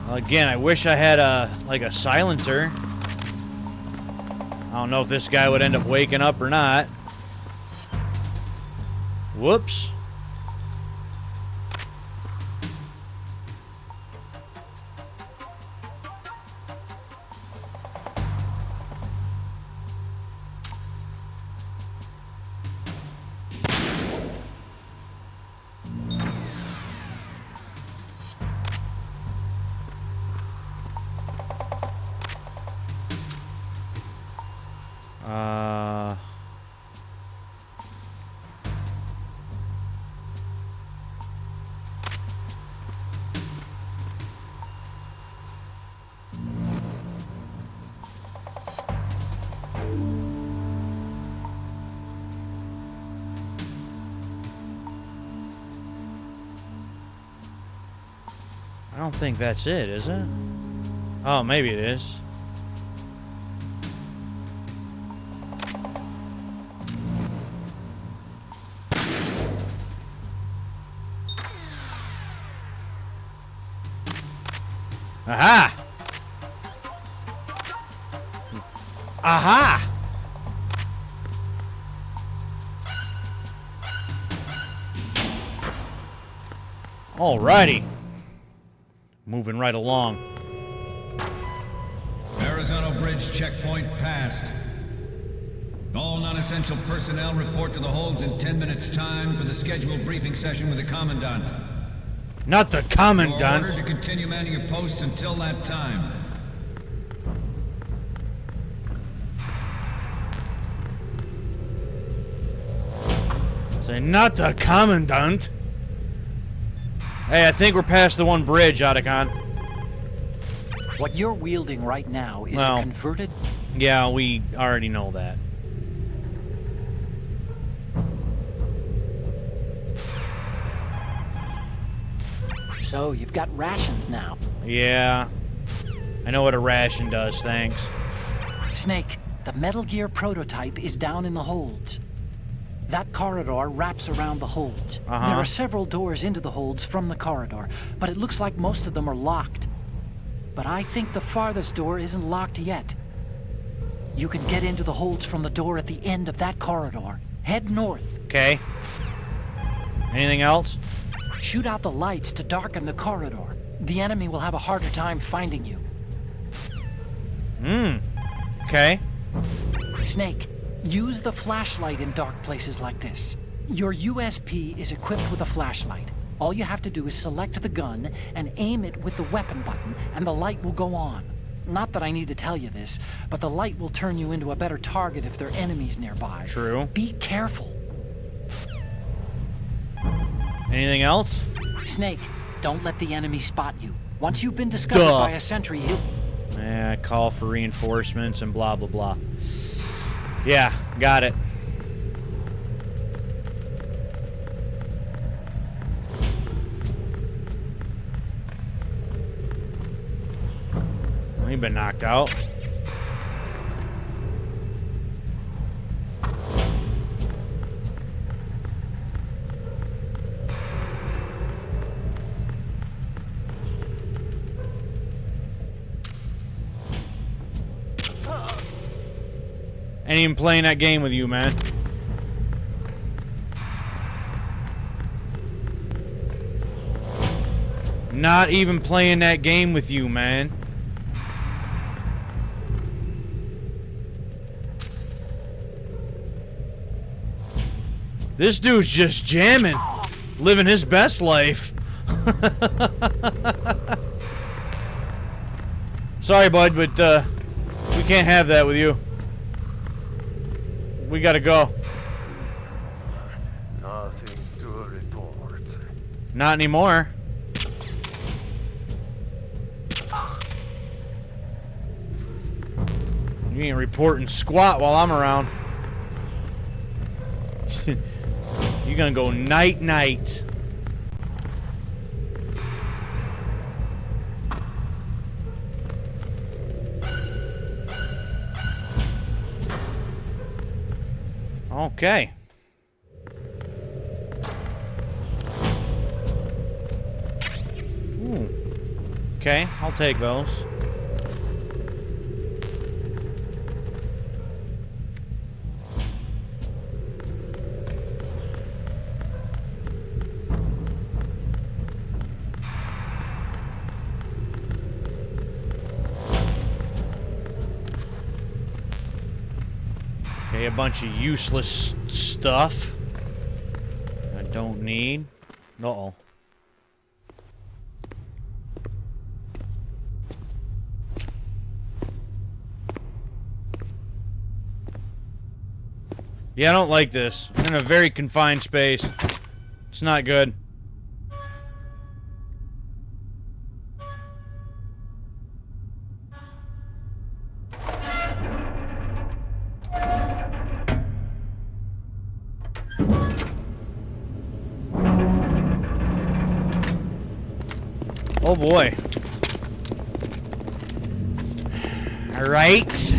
Well, again, I wish I had like a silencer. I don't know if this guy would end up waking up or not. Whoops. I don't think that's it, is it? Oh, maybe it is. Aha! Aha! Alrighty. Moving right along.
Arizona Bridge checkpoint passed. All non-essential personnel report to the holds in 10 minutes' time for the scheduled briefing session with the Commandant.
Not the Commandant.
You're ordered to continue manning your posts until that time.
Say, not the Commandant. Hey, I think we're past the one bridge, Otacon.
What you're wielding right now is a converted...
Yeah, we already know that.
So, you've got rations now.
Yeah. I know what a ration does, thanks.
Snake, the Metal Gear prototype is down in the holds. That corridor wraps around the holds. There are several doors into the holds from the corridor, but it looks like most of them are locked. But I think the farthest door isn't locked yet. You can get into the holds from the door at the end of that corridor. Head north.
Okay. Anything else?
Shoot out the lights to darken the corridor. The enemy will have a harder time finding you.
Okay.
Snake, use the flashlight in dark places like this. Your USP is equipped with a flashlight. All you have to do is select the gun and aim it with the weapon button, and the light will go on. Not that I need to tell you this, but the light will turn you into a better target if there are enemies nearby.
True.
Be careful.
Anything else?
Snake, don't let the enemy spot you. Once you've been discovered by a sentry, he'll...
Yeah, call for reinforcements and blah, blah, blah. Yeah, got it. Well, he's been knocked out. Ain't even playing that game with you, man. Not even playing that game with you, man. This dude's just jamming. Living his best life. Sorry, bud, but we can't have that with you. We gotta go.
Nothing to report.
Not anymore. You ain't reporting squat while I'm around. You're gonna go night-night. Okay. Ooh. Okay, I'll take those. Okay, a bunch of useless stuff I don't need. Uh-oh. Yeah, I don't like this. I'm in a very confined space. It's not good. Oh boy. All right.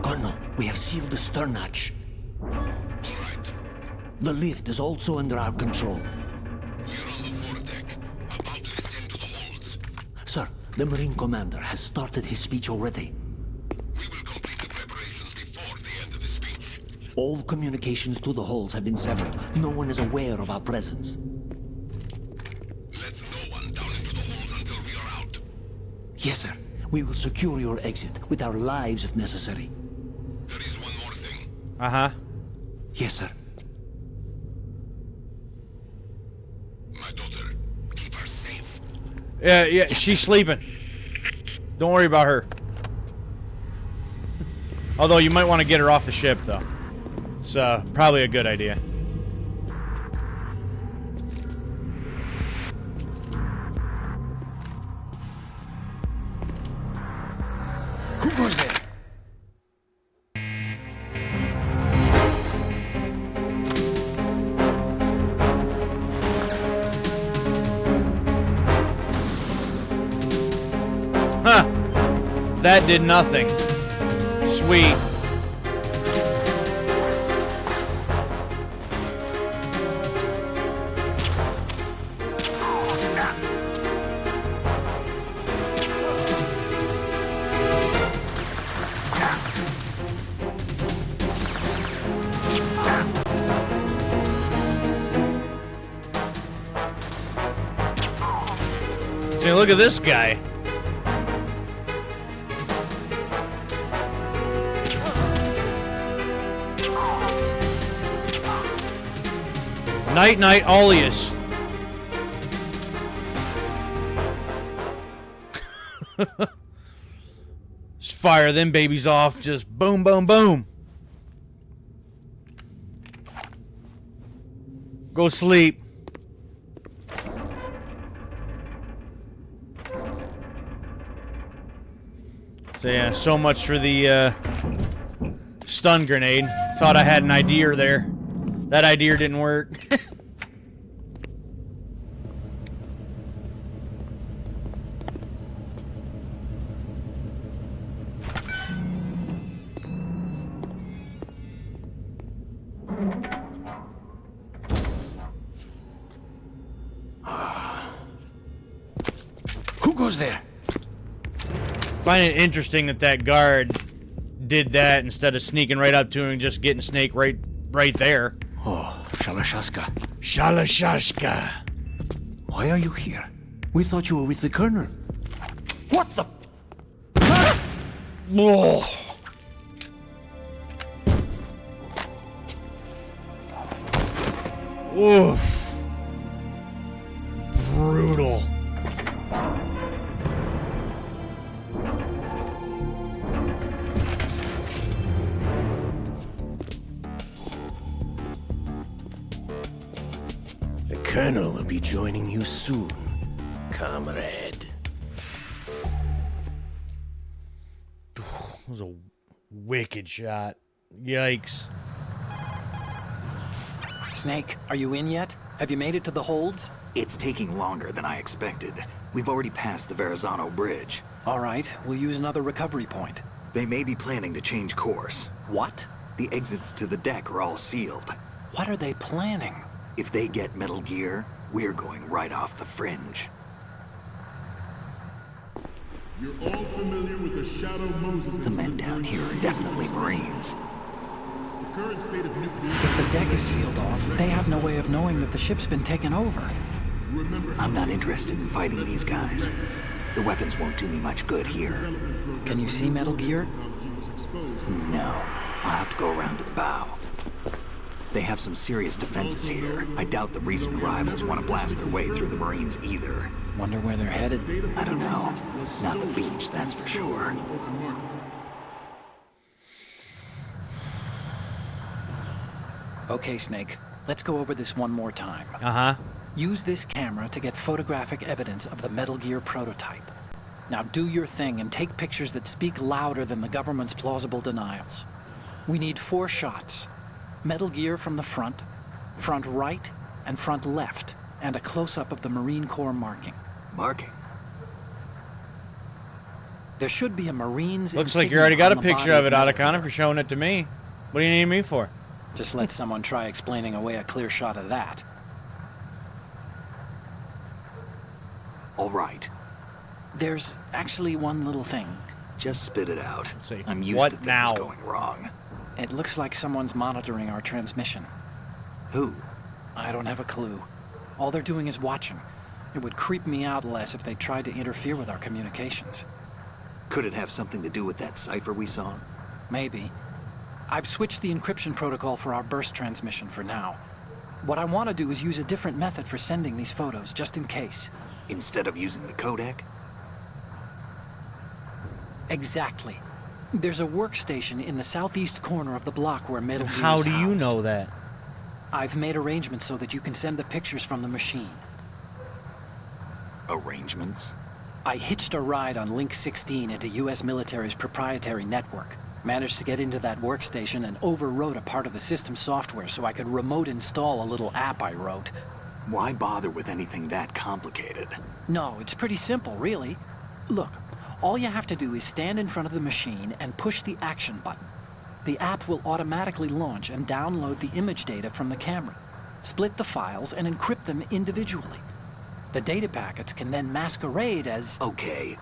Colonel, we have sealed the stern hatch. The lift is also under our control. Sir, the Marine commander has started his speech already. All communications to the halls have been severed. No one is aware of our presence.
Let no one down into the halls until we are out.
Yes, sir. We will secure your exit with our lives if necessary.
There is one more thing.
Uh-huh.
Yes, sir.
My daughter, keep her safe.
Yeah, she's sleeping. Don't worry about her. Although you might want to get her off the ship, though. It's probably a good idea.
Who goes there?
Huh. That did nothing. Sweet. See, look at this guy. Night, Olius. Just fire them babies off. Just boom, boom, boom. Go sleep. So yeah, so much for the stun grenade. Thought I had an idea there. That idea didn't work.
Who goes there?
Find it interesting that that guard did that instead of sneaking right up to him and just getting Snake right there.
Oh, Shalashaska.
Shalashashka.
Why are you here? We thought you were with the Colonel. What the?
Oh. Oof. Brutal.
The Colonel will be joining you soon, comrade.
That was a wicked shot. Yikes.
Snake, are you in yet? Have you made it to the holds?
It's taking longer than I expected. We've already passed the Verrazano Bridge.
All right, we'll use another recovery point.
They may be planning to change course.
What?
The exits to the deck are all sealed.
What are they planning?
If they get Metal Gear, we're going right off the fringe.
You're all familiar with the Shadow Moses.
The men down here are definitely Marines.
The current state of nuclear...
If the deck is sealed off, they have no way of knowing that the ship's been taken over.
I'm not interested in fighting these guys. The weapons won't do me much good here.
Can you see Metal Gear?
No. I'll have to go around to the bow. They have some serious defenses here. I doubt the recent arrivals want to blast their way through the Marines either.
Wonder where they're headed?
I don't know. Not the beach, that's for sure.
Okay, Snake. Let's go over this one more time.
Uh-huh.
Use this camera to get photographic evidence of the Metal Gear prototype. Now do your thing and take pictures that speak louder than the government's plausible denials. We need 4 shots. Metal Gear from the front right, and front left, and a close-up of the Marine Corps marking.
Marking?
There should be a Marine's
Looks like you already got a picture of it, Otacon, for showing it to me. What do you need me for?
Just let someone try explaining away a clear shot of that.
All right.
There's actually one little thing.
Just spit it out.
Let's see.
I'm used
What
to things
now?
going wrong.
It looks like someone's monitoring our transmission.
Who?
I don't have a clue. All they're doing is watching. It would creep me out less if they tried to interfere with our communications.
Could it have something to do with that cipher we saw?
Maybe. I've switched the encryption protocol for our burst transmission for now. What I want to do is use a different method for sending these photos, just in case.
Instead of using the codec?
Exactly. There's a workstation in the southeast corner of the block where Metal Gear is
How do you
housed.
know that?
I've made arrangements so that you can send the pictures from the machine.
Arrangements?
I hitched a ride on Link 16 into U.S. military's proprietary network. Managed to get into that workstation and overwrote a part of the system software so I could remote install a little app I wrote.
Why bother with anything that complicated?
No, it's pretty simple, really. Look, all you have to do is stand in front of the machine and push the action button. The app will automatically launch and download the image data from the camera, split the files, and encrypt them individually. The data packets can then masquerade as...
Okay.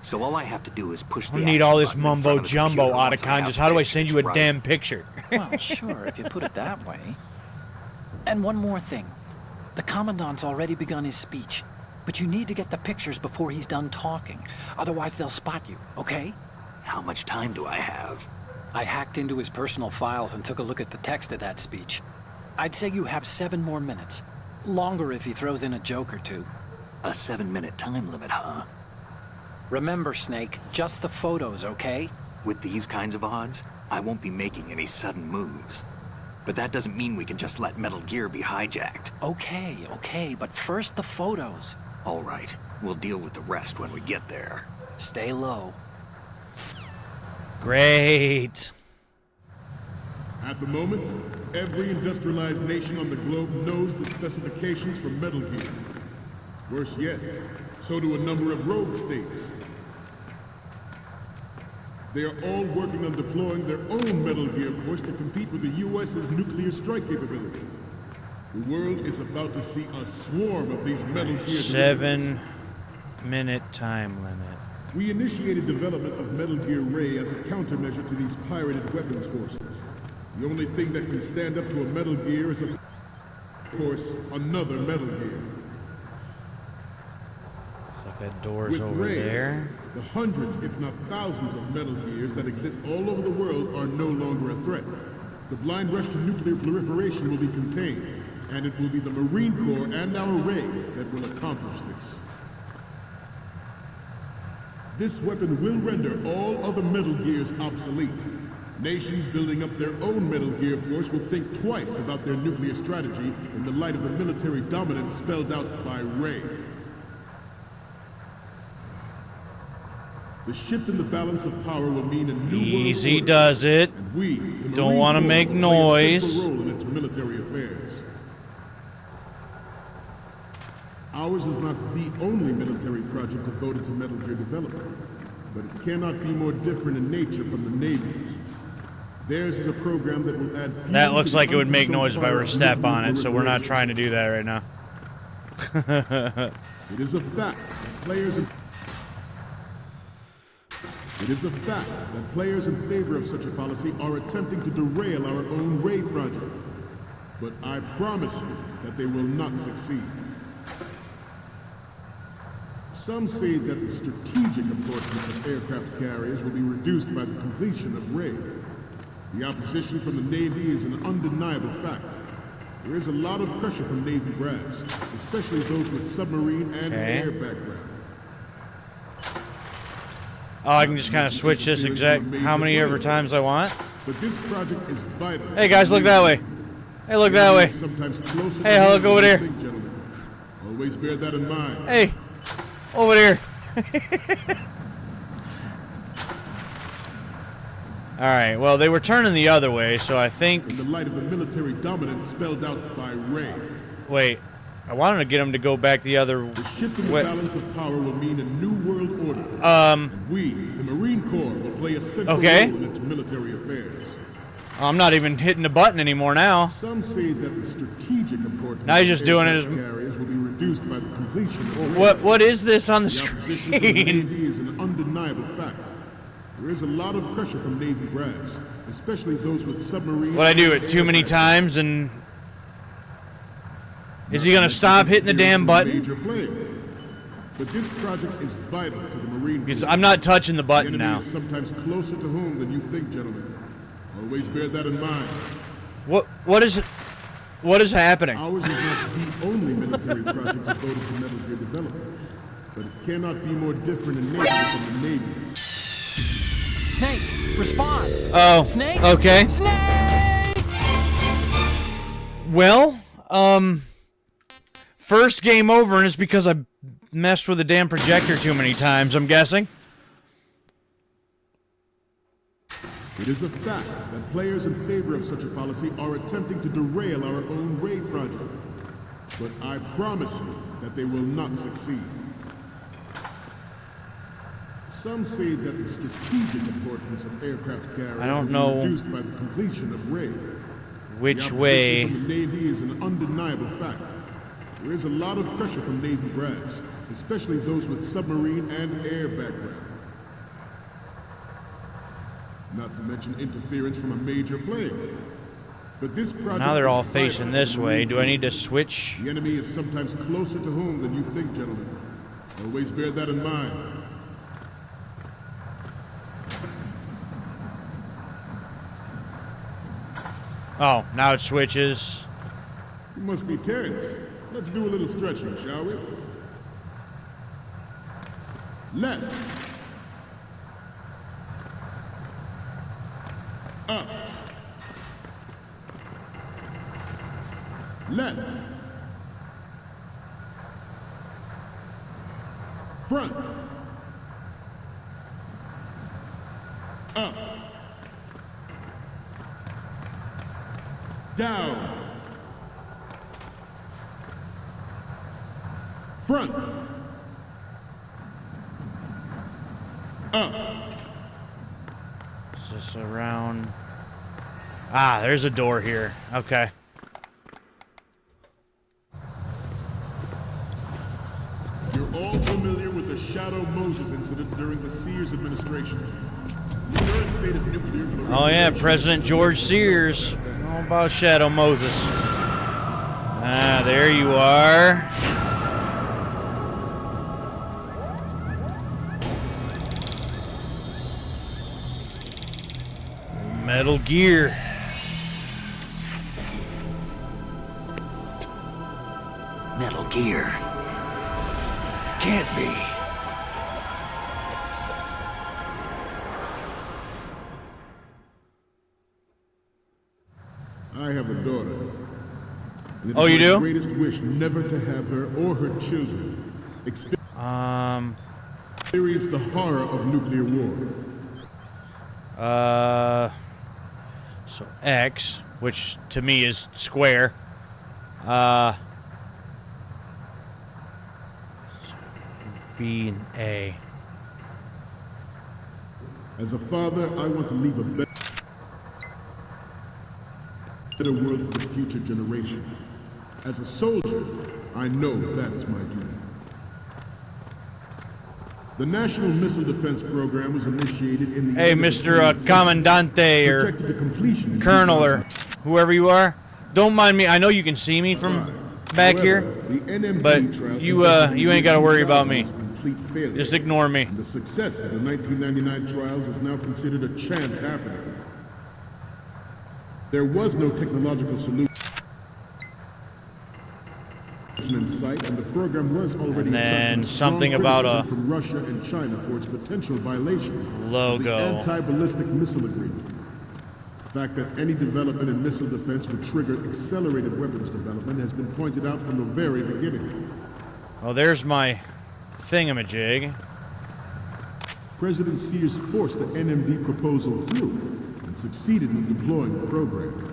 So all I have to do is push the
I need all this
action button in front of the
mumbo-jumbo,
computer once I
Otacon.
have
Just
the
how do I
pictures,
send you a
right?
damn picture?
Well, sure, if you put it that way. And one more thing. The Commandant's already begun his speech, but you need to get the pictures before he's done talking. Otherwise, they'll spot you, okay?
How much time do I have?
I hacked into his personal files and took a look at the text of that speech. I'd say you have 7 more minutes. Longer if he throws in a joke or two.
A 7-minute time limit, huh?
Remember, Snake, just the photos, okay?
With these kinds of odds, I won't be making any sudden moves. But that doesn't mean we can just let Metal Gear be hijacked.
Okay, but first the photos.
All right, we'll deal with the rest when we get there.
Stay low.
Great.
At the moment, every industrialized nation on the globe knows the specifications for Metal Gear. Worse yet, so do a number of rogue states. They are all working on deploying their own Metal Gear force to compete with the U.S.'s nuclear strike capability. The world is about to see a swarm of these Metal Gear...
7-minute time limit.
We initiated development of Metal Gear Ray as a countermeasure to these pirated weapons forces. The only thing that can stand up to a Metal Gear is, of course, another Metal Gear.
Like that door's
With
over
Ray,
there.
the hundreds, if not thousands, of Metal Gears that exist all over the world are no longer a threat. The blind rush to nuclear proliferation will be contained, and it will be the Marine Corps and our Ray that will accomplish this. This weapon will render all other Metal Gears obsolete. Nations building up their own Metal Gear force will think twice about their nuclear strategy in the light of the military dominance spelled out by Ray. The shift in the balance of power will mean a new
Easy
world order,
does it.
and we, the
Don't
Marine
want to
Corps,
make
will play a
noise.
central role in its military affairs. Ours is not the only military project devoted to Metal Gear development, but it cannot be more different in nature from the Navy's. Theirs is a program that will add fuel
That looks
to the
like it would make noise if I
fire
were to
of
step
nuclear
on it, so we're not
proliferation.
trying to do that right now.
It is a fact that players in favor of such a policy are attempting to derail our own Ray project. But I promise you that they will not succeed. Some say that the strategic importance of aircraft carriers will be reduced by the completion of Ray. The opposition from the Navy is an undeniable fact. There is a lot of pressure from Navy brass, especially those with submarine and air background.
Oh, I can just kind of switch this exact how many ever times I want.
But this project is vital.
Hey guys, look that way. Hey, look that way.
Sometimes closer
Hey, look over there.
gentlemen. Always bear that in mind.
Hey, over there. All right. Well, they were turning the other way, so I think.
In the light of the military dominance spelled out by Ray.
Wait, I wanted to get them to go back the other way.
The shift in the balance of power will mean a new world order. And we, the Marine Corps, will play a central role in its military affairs.
I'm not even hitting the button anymore now.
Some say that the strategic importance
Now he's just
of
doing it
aircraft
as.
carriers will be reduced by the completion of Ray.
What is this on the
opposition from the
screen?
Navy is an undeniable fact. There is a lot of pressure from Navy brass, especially those with submarine.
What I do it too many times and. Is he gonna stop hitting the damn button?
Major player. But this project is vital to the Marine Corps.
Because I'm not touching the button
The enemy
now.
is sometimes closer to home than you think, gentlemen. Always bear that in mind.
What is it? What is happening?
Ours is not the only military project devoted to Metal Gear development, but it cannot be more different in nature from the Navy's.
Snake, respond.
Oh,
Snake.
okay.
Snake.
Well, first game over, and it's because I messed with the damn projector too many times, I'm guessing.
It is a fact that players in favor of such a policy are attempting to derail our own Ray project. But I promise you that they will not succeed. Some say that the strategic importance of aircraft carriers
I don't
will
know
be reduced by the completion of Ray.
which
the
way.
opposition from the Navy is an undeniable fact. There is a lot of pressure from Navy brass, especially those with submarine and air background. Not to mention interference from a major player. But this project
Now they're
is
all
vital
facing
to
this
the
way.
Marine
Do I need to
Corps.
switch?
The enemy is sometimes closer to home than you think, gentlemen. Always bear that in mind.
Oh, now it switches.
You must be Terrence. Let's do a little stretching, shall we? Left. Up. Left. Front. Up. Down. Front. Up.
Is this around? Ah, there's a door here. Okay.
You're all familiar with the Shadow Moses incident during the Sears administration. Current state of nuclear.
Oh yeah, President George Sears. How about Shadow Moses? Ah, there you are. Metal Gear.
Metal Gear. Can't be.
I have a daughter. And it
Oh,
is
you
my
do?
greatest wish never to have her or her children experience the horror of nuclear war.
So X, which to me is square. B and A.
As a father, I want to leave a better world for the future generation. As a soldier, I know that is my duty. The National Missile Defense Program was initiated in the
Hey, Mr. Commandante or
projected to completion in
Colonel or whoever you are. Don't mind me. I know you can see me from back here, but you ain't got to worry about me. Just ignore me.
The success of the 1999 trials is now considered a chance happening. There was no technological solution in sight, and the program was already
And then
attracting
something
strong
about
criticism
a
from Russia and China for its potential violation
logo.
of the anti-ballistic missile agreement. The fact that any development in missile defense would trigger accelerated weapons development has been pointed out from the very beginning.
Oh, there's my thingamajig.
President Sears forced the NMD proposal through and succeeded in deploying the program.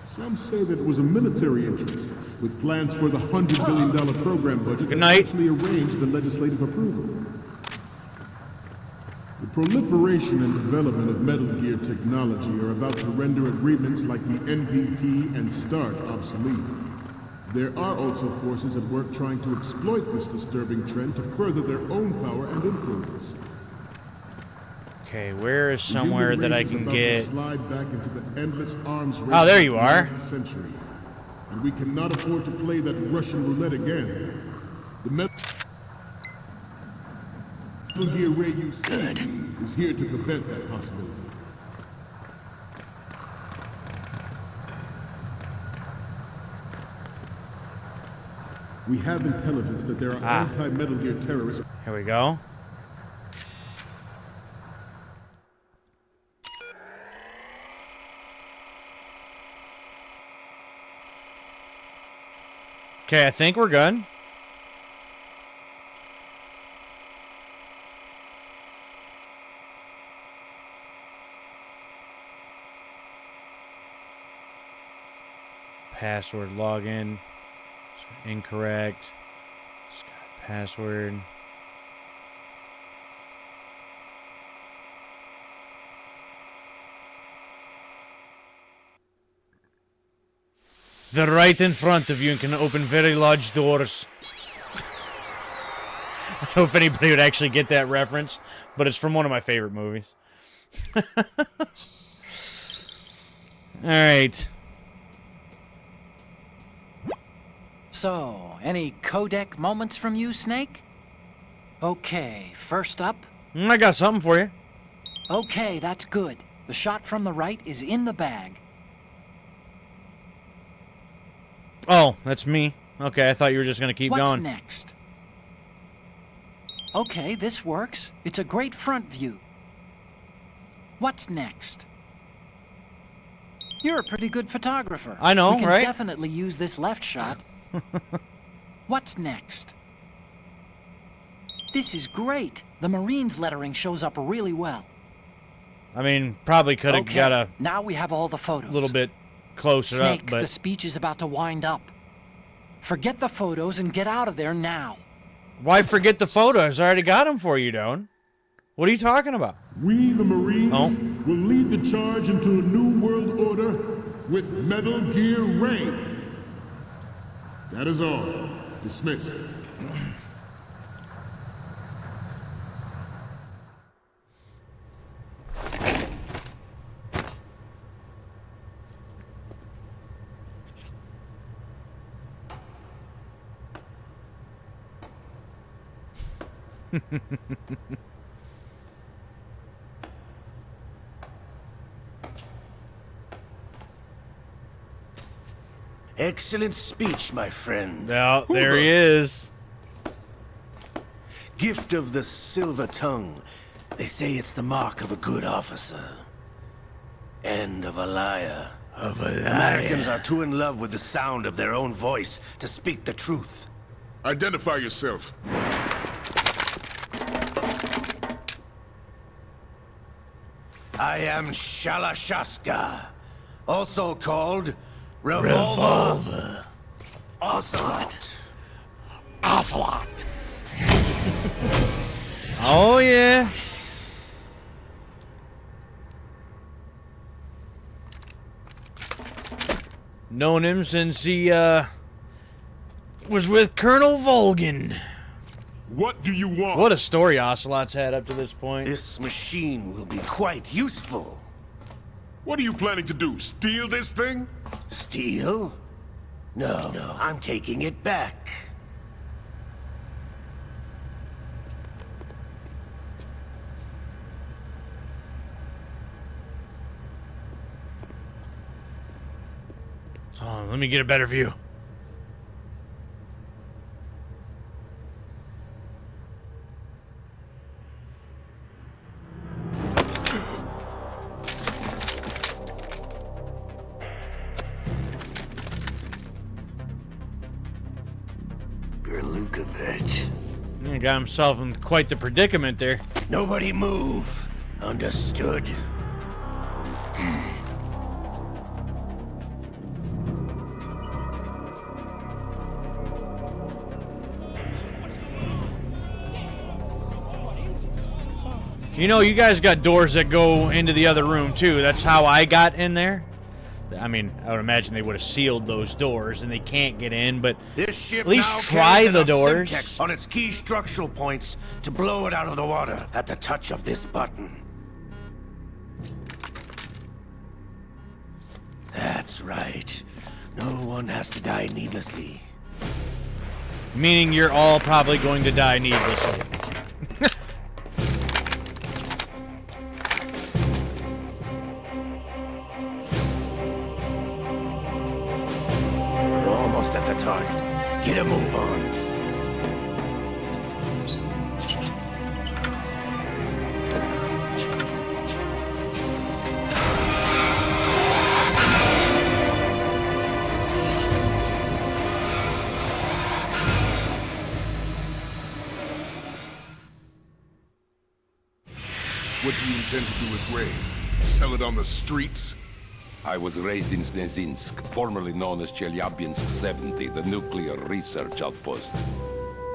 Some say that it was a military interest, with plans for the $100 billion program budget that actually arranged the legislative approval. The proliferation and development of Metal Gear technology are about to render agreements like the NPT and START obsolete. There are also forces at work trying to exploit this disturbing trend to further their own power and influence.
Okay, where is somewhere that I can get...
Slide back into the endless arms race
Oh, there you
of the
are.
last century. And we cannot afford to play that Russian roulette again. The Metal Gear Ray you see is here to prevent that possibility. We have intelligence that there are anti-Metal Gear terrorists.
Here we go. Okay, I think we're good. Password login. Incorrect. Scott password. They're right in front of you and can open very large doors. I don't know if anybody would actually get that reference, but it's from one of my favorite movies. Alright.
So, any codec moments from you, Snake? Okay, first up.
I got something for you.
Okay, that's good. The shot from the right is in the bag.
Oh, that's me. Okay, I thought you were just gonna keep
What's
going.
next? Okay, this works. It's a great front view. What's next? You're a pretty good photographer.
I know,
we can
right?
definitely use this left shot. What's next? This is great. The Marines lettering shows up really well.
I mean, probably could have
Okay,
got a
now we have all the photos.
little bit closer
Snake,
up, but
the speech is about to wind up. Forget the photos and get out of there now.
why forget the photos? I already got them for you, Doan. What are you talking about?
We, the Marines,
Oh.
will lead the charge into a new world order with Metal Gear Ray. That is all. Dismissed.
Excellent speech, my friend.
Yeah, there he is.
Gift of the silver tongue. They say it's the mark of a good officer. And of a liar.
Of a liar.
Americans are too in love with the sound of their own voice to speak the truth.
Identify yourself.
I am Shalashaska, also called Revolver. Ocelot.
Ocelot. Oh, yeah. Known him since he, was with Colonel Volgin.
What do you want?
What a story Ocelot's had up to this point.
This machine will be quite useful.
What are you planning to do? Steal this thing?
Steal? No, I'm taking it back.
So, let me get a better view.
Gerlukovich.
He got himself in quite the predicament there.
Nobody move. Understood?
You know, you guys got doors that go into the other room, too. That's how I got in there. I mean, I would imagine they would have sealed those doors and they can't get in, but
This ship
at least
now
try
carries
the
enough
doors.
Simtex on its key structural points to blow it out of the water at the touch of this button. That's right. No one has to die needlessly.
Meaning you're all probably going to die needlessly.
We're almost at the target. Get a move on.
What do you intend to do with Ray? Sell it on the streets?
I was raised in Snezinsk, formerly known as Chelyabinsk 70, the nuclear research outpost.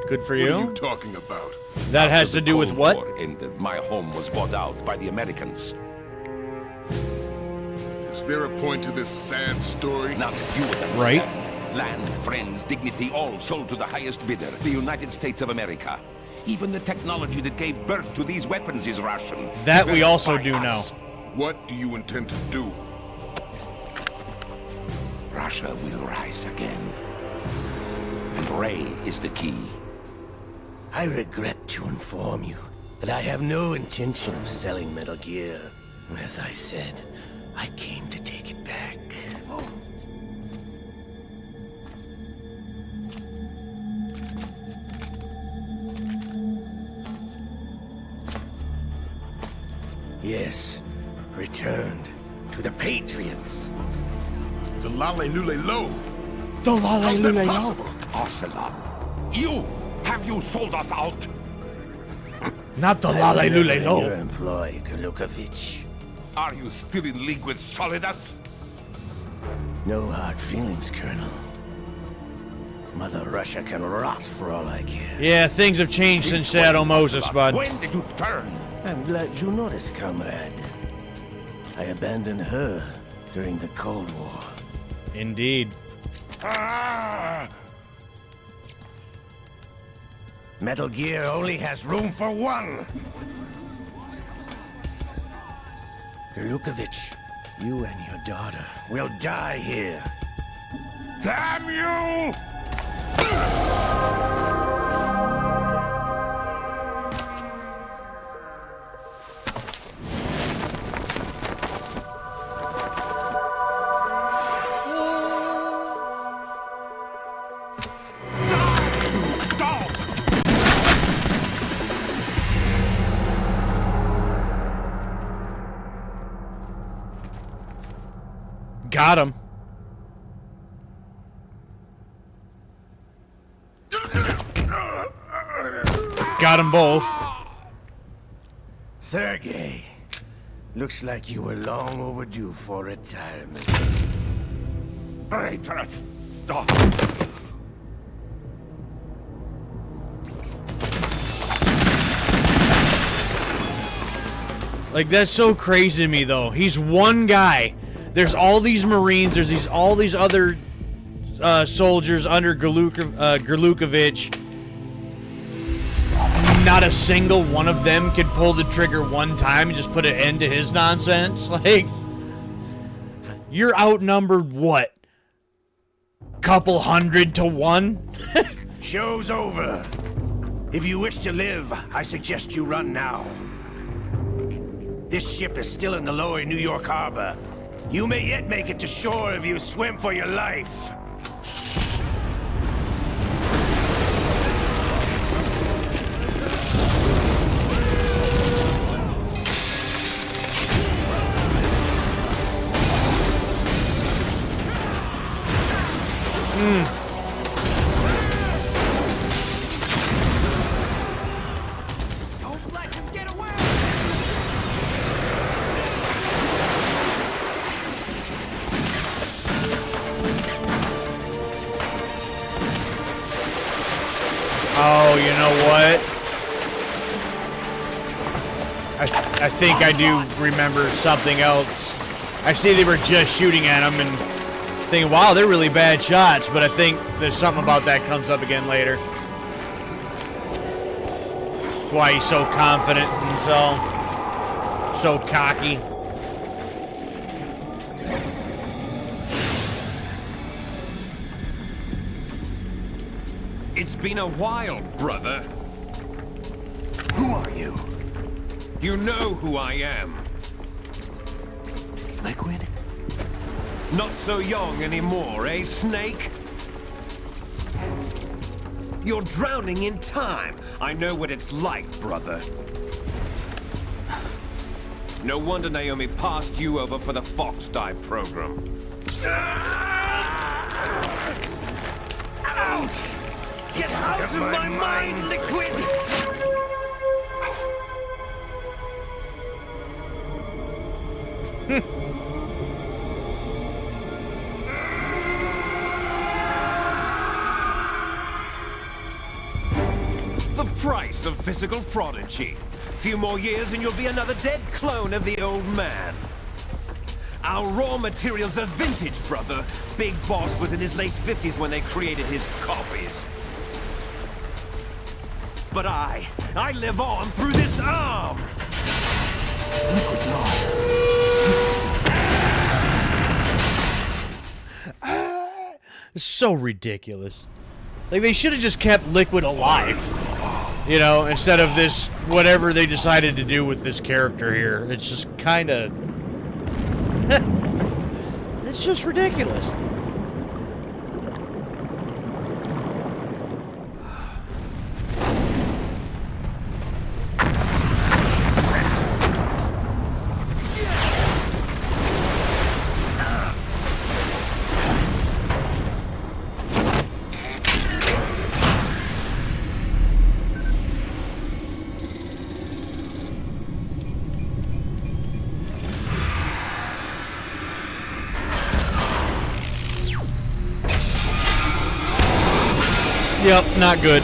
Good for
What
you.
are you talking about?
That has to do with what?
War ended, my home was bought out by the Americans.
Is there a point to this sad story?
Not you would understand.
Right.
Land, friends, dignity, all sold to the highest bidder, the United States of America. Even the technology that gave birth to these weapons is Russian.
That we also
By
do
us.
know.
What do you intend to do?
Russia will rise again. And Ray is the key.
I regret to inform you that I have no intention of selling Metal Gear. As I said, I came to take it back. Yes, returned to the Patriots.
The Lale Lule Lo.
The
How's that possible?
Ocelot, you! Have you sold us out?
Not the
I was
Lale
never
Lule
in
Lo.
your employ, Gerlukovich.
Are you still in league with Solidus?
No hard feelings, Colonel. Mother Russia can rot for all I care.
Yeah, things have changed since Shadow Moses, bud.
When did you turn?
I'm glad you noticed, comrade. I abandoned her during the Cold War.
Indeed.
Metal Gear only has room for one! Gerlukovich, you and your daughter will die here.
Damn you!
Got him. Got them both.
Sergei, looks like you were long overdue for retirement.
Traitorous dog.
Like, that's so crazy to me, though. He's one guy. There's all these Marines. There's all these other soldiers under Gerlukovich. Not a single one of them could pull the trigger one time and just put an end to his nonsense. Like, you're outnumbered, what? Couple 100 to 1?
Show's over. If you wish to live, I suggest you run now. This ship is still in the lower New York harbor. You may yet make it to shore if you swim for your life.
Oh, you know what? I think I do remember something else. I see they were just shooting at him and thinking, wow, they're really bad shots, but I think there's something about that comes up again later. That's why he's so confident and so cocky.
It's been a while, brother.
Who are you?
You know who I am.
Liquid?
Not so young anymore, eh, Snake? You're drowning in time. I know what it's like, brother. No wonder Naomi passed you over for the Fox Dive program.
Ouch! Get out of my mind, Liquid!
The price of physical prodigy. Few more years and you'll be another dead clone of the old man. Our raw materials are vintage, brother. Big Boss was in his late 50s when they created his copies. But I live on through this arm!
Liquid's
It's so ridiculous. Like, they should have just kept Liquid alive. You know, instead of this, whatever they decided to do with this character here. It's just kind of... it's just ridiculous. Yep, not good.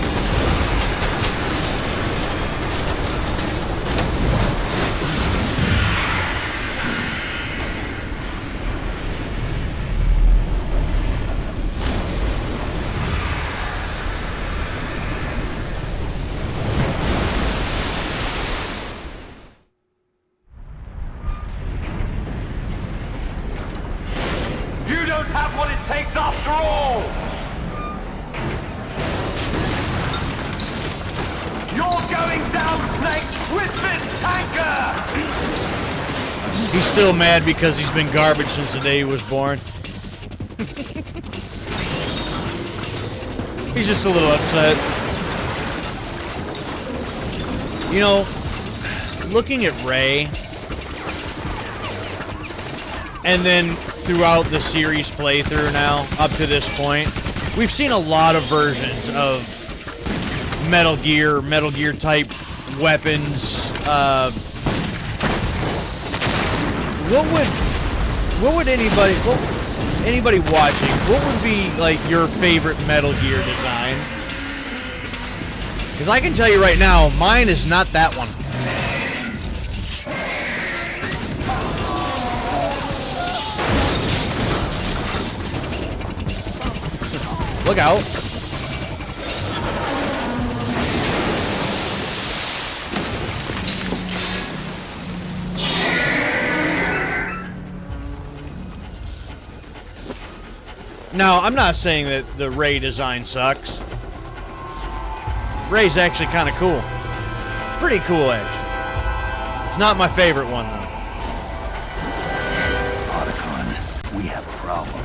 You don't have what it takes after all! You're going down, Snake, with this tanker!
He's still mad because he's been garbage since the day he was born. He's just a little upset. You know, looking at Ray, and then throughout the series playthrough now, up to this point, we've seen a lot of versions of Metal Gear type weapons. What would anybody watching, what would be like your favorite Metal Gear design? Because I can tell you right now, mine is not that one. Look out. Now, I'm not saying that the Ray design sucks. Ray's actually kind of cool. Pretty cool, actually. It's not my favorite one, though.
Otacon, we have a problem.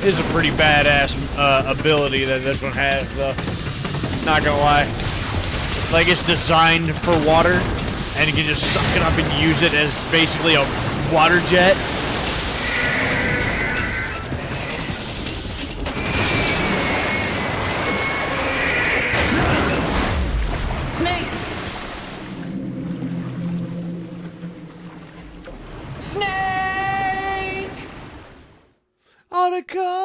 Is a pretty badass ability that this one has, though. Not gonna lie. Like, it's designed for water, and you can just suck it up and use it as basically a water jet.
Snake! Snake!
Otacon!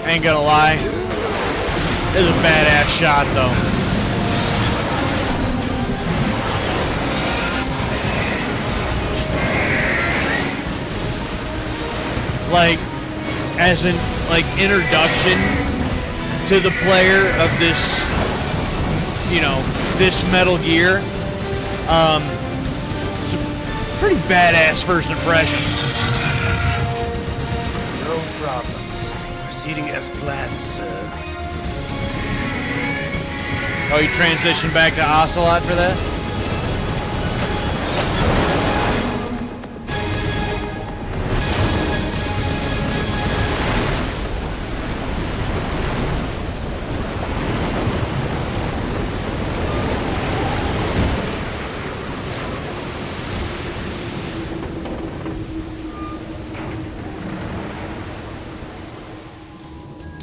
Ain't gonna lie. This is a badass shot, though. Like, as an introduction to the player of this, you know, this Metal Gear, it's a pretty badass first impression.
No problems. Proceeding as planned, sir.
Oh, you transitioned back to Ocelot for that?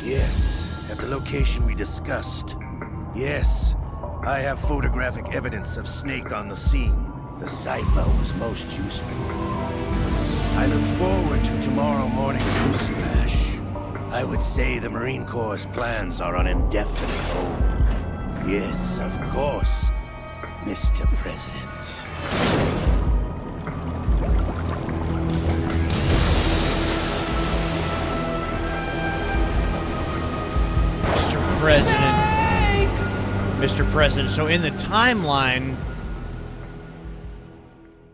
Yes, at the location we discussed. Yes, I have photographic evidence of Snake on the scene. The cipher was most useful. I look forward to tomorrow morning's news flash. I would say the Marine Corps' plans are on indefinite hold. Yes, of course, Mr. President.
Mr. President. So in the timeline,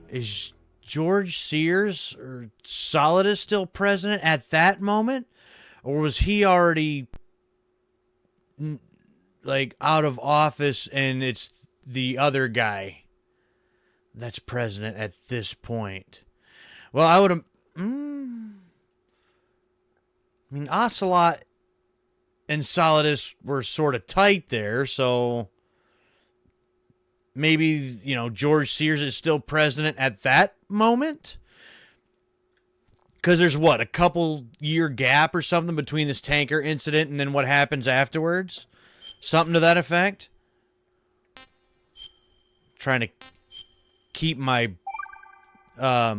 is George Sears or Solidus still president at that moment? Or was he already like out of office and it's the other guy that's president at this point? Well, I would have... I mean, Ocelot and Solidus were sort of tight there, so maybe, you know, George Sears is still president at that moment? Because there's, what, a couple-year gap or something between this tanker incident and then what happens afterwards? Something to that effect? Trying to keep my my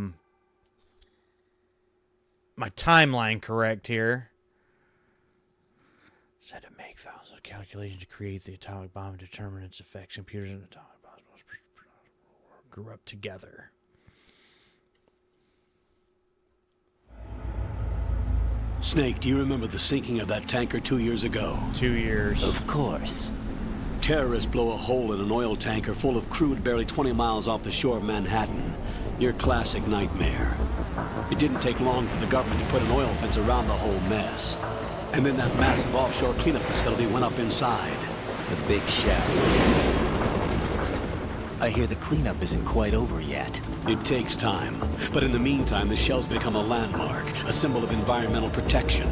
timeline correct here. Said to make thousands of calculations to create the atomic bomb and determine its effects. Computers and atomic bombs grew up together.
Snake, do you remember the sinking of that tanker 2 years ago?
2 years.
Of course.
Terrorists blow a hole in an oil tanker full of crude barely 20 miles off the shore of Manhattan. Your classic nightmare. It didn't take long for the government to put an oil fence around the whole mess. And then that massive offshore cleanup facility went up inside.
The big shell. I hear the cleanup isn't quite over yet.
It takes time. But in the meantime, the shell's become a landmark, a symbol of environmental protection.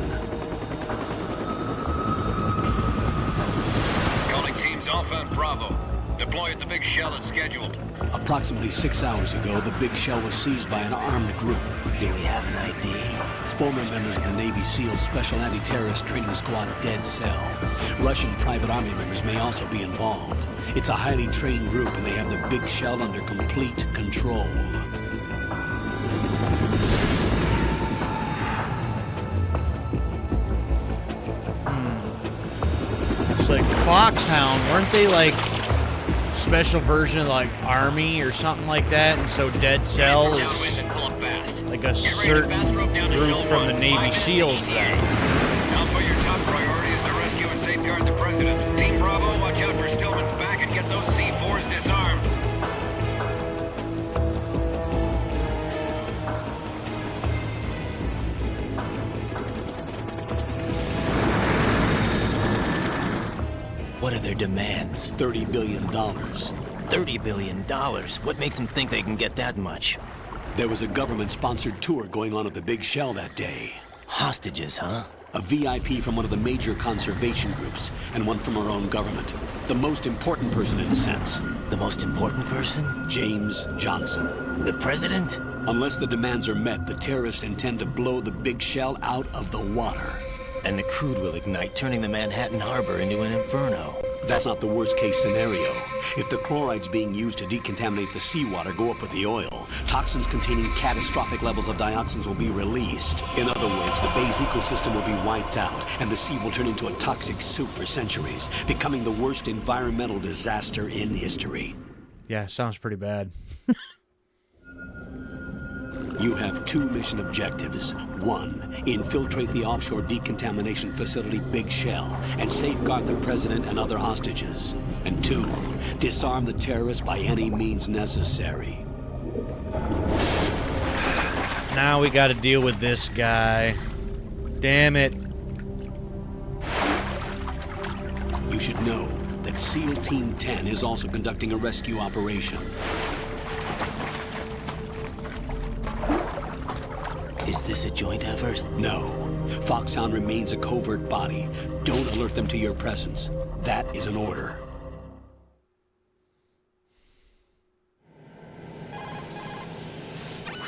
Calling teams Alpha and Bravo. Deploy at the big shell as scheduled.
Approximately 6 hours ago, the big shell was seized by an armed group.
Do we have an ID?
Former members of the Navy SEAL Special Anti-Terrorist Training Squad Dead Cell. Russian private army members may also be involved. It's a highly trained group and they have the big shell under complete control.
It's like Foxhound, weren't they like special version of like Army or something like that? And so Dead Cell is like a certain group from the Navy SEALs then.
Alpha, your top priority is to rescue and safeguard the President. Team Bravo, watch out for Stillman's back and get those C4s disarmed.
What are their demands?
$30 billion.
$30 billion? What makes them think they can get that much?
There was a government-sponsored tour going on at the big shell that day.
Hostages, huh?
A VIP from one of the major conservation groups, and one from our own government. The most important person in a sense.
The most important person?
James Johnson.
The president?
Unless the demands are met, the terrorists intend to blow the big shell out of the water.
And the crude will ignite, turning the Manhattan Harbor into an inferno.
That's not the worst-case scenario. If the chlorides being used to decontaminate the seawater go up with the oil, toxins containing catastrophic levels of dioxins will be released. In other words, the bay's ecosystem will be wiped out, and the sea will turn into a toxic soup for centuries, becoming the worst environmental disaster in history.
Yeah, sounds pretty bad.
You have 2 mission objectives. 1, infiltrate the offshore decontamination facility Big Shell and safeguard the president and other hostages. And 2, disarm the terrorists by any means necessary.
Now we gotta deal with this guy. Damn it.
You should know that SEAL Team 10 is also conducting a rescue operation.
Is this a joint effort?
No. Foxhound remains a covert body. Don't alert them to your presence. That is an order.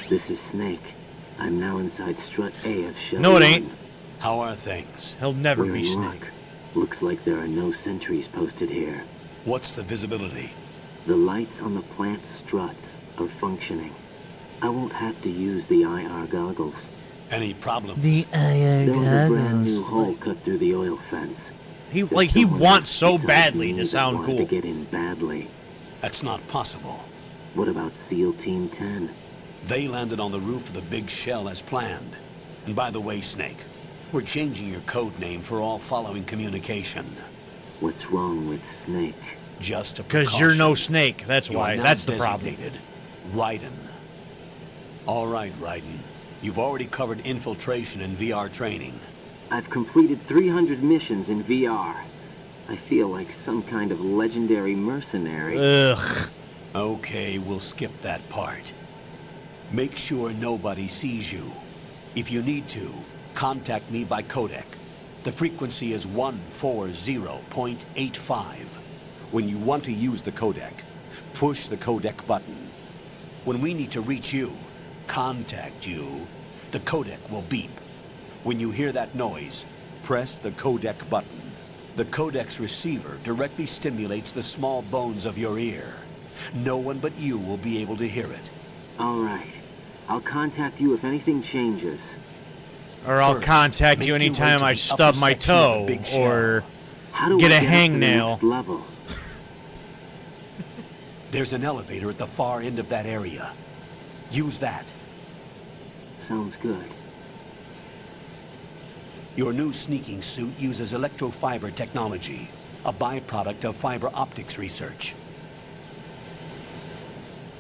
This is Snake. I'm now inside Strut A of Shell.
No, it ain't.
How are things?
He'll never
We're
be
in
Snake.
luck. Looks like there are no sentries posted here.
What's the visibility?
The lights on the plant struts are functioning. I won't have to use the IR goggles.
Any problems?
The IR
There was a brand
goggles.
new hole cut through the oil fence.
He
There's
like he
someone
wants so
beside
badly
me
to
that
sound
wanted
cool.
to get in badly.
That's not possible.
What about SEAL Team 10?
They landed on the roof of the Big Shell as planned. And by the way, Snake, we're changing your code name for all following communication.
What's wrong with Snake?
Just a
Because
precaution.
you're no Snake. That's
You
why.
are now
That's the problem.
designated Raiden. All right, Raiden. You've already covered infiltration and VR training.
I've completed 300 missions in VR. I feel like some kind of legendary mercenary.
Ugh.
Okay, we'll skip that part. Make sure nobody sees you. If you need to, contact me by codec. The frequency is 140.85. When you want to use the codec, push the codec button. When we need to reach you, contact you, the codec will beep. When you hear that noise, press the codec button. The codec's receiver directly stimulates the small bones of your ear. No one but you will be able to hear it.
All right. I'll contact you if anything changes.
Or I'll
First,
contact
make
you
your way
anytime
to
I
the
stub
upper
my
section of the
toe
big shell.
or
How do
get
I
a
get up to the
hangnail.
next level?
There's an elevator at the far end of that area. Use that.
Sounds good.
Your new sneaking suit uses electrofiber technology, a byproduct of fiber optics research.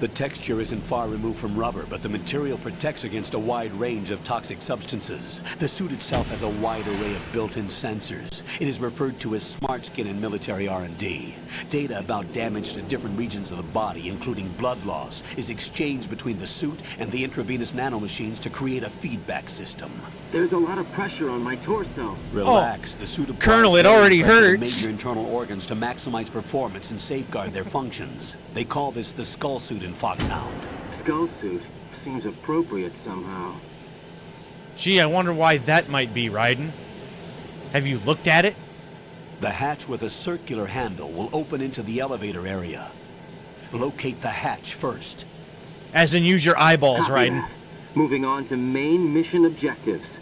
The texture isn't far removed from rubber, but the material protects against a wide range of toxic substances. The suit itself has a wide array of built-in sensors. It is referred to as smart skin in military R&D. Data about damage to different regions of the body, including blood loss, is exchanged between the suit and the intravenous nanomachines to create a feedback system.
There's a lot of pressure on my torso.
Relax. The suit applies
Colonel, it already
pressure to
hurts.
major internal organs to maximize performance and safeguard their functions. They call this the skull suit in Foxhound.
Skull suit seems appropriate somehow.
Gee, I wonder why that might be, Raiden. Have you looked at it?
The hatch with a circular handle will open into the elevator area. Locate the hatch first.
As in use your eyeballs,
Copy
Raiden.
that. Moving on to main mission objectives.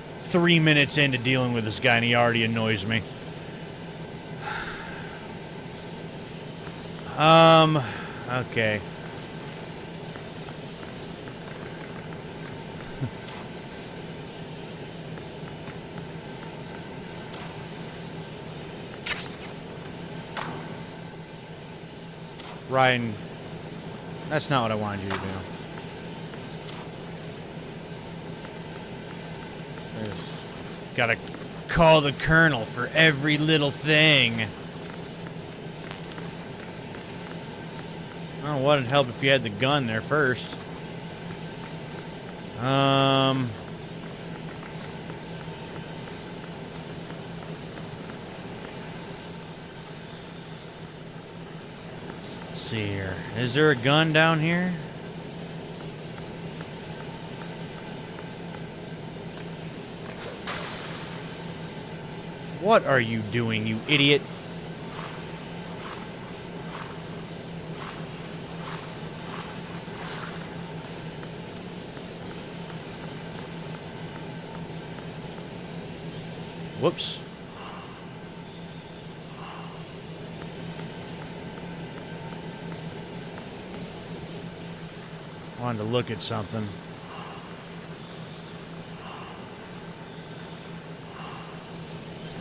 Three minutes into dealing with this guy and he already annoys me. Okay. Ryan, that's not what I wanted you to do. Gotta call the colonel for every little thing. Oh, wouldn't help if you had the gun there first. Let's see here. Is there a gun down here? What are you doing, you idiot? Whoops. Wanted to look at something.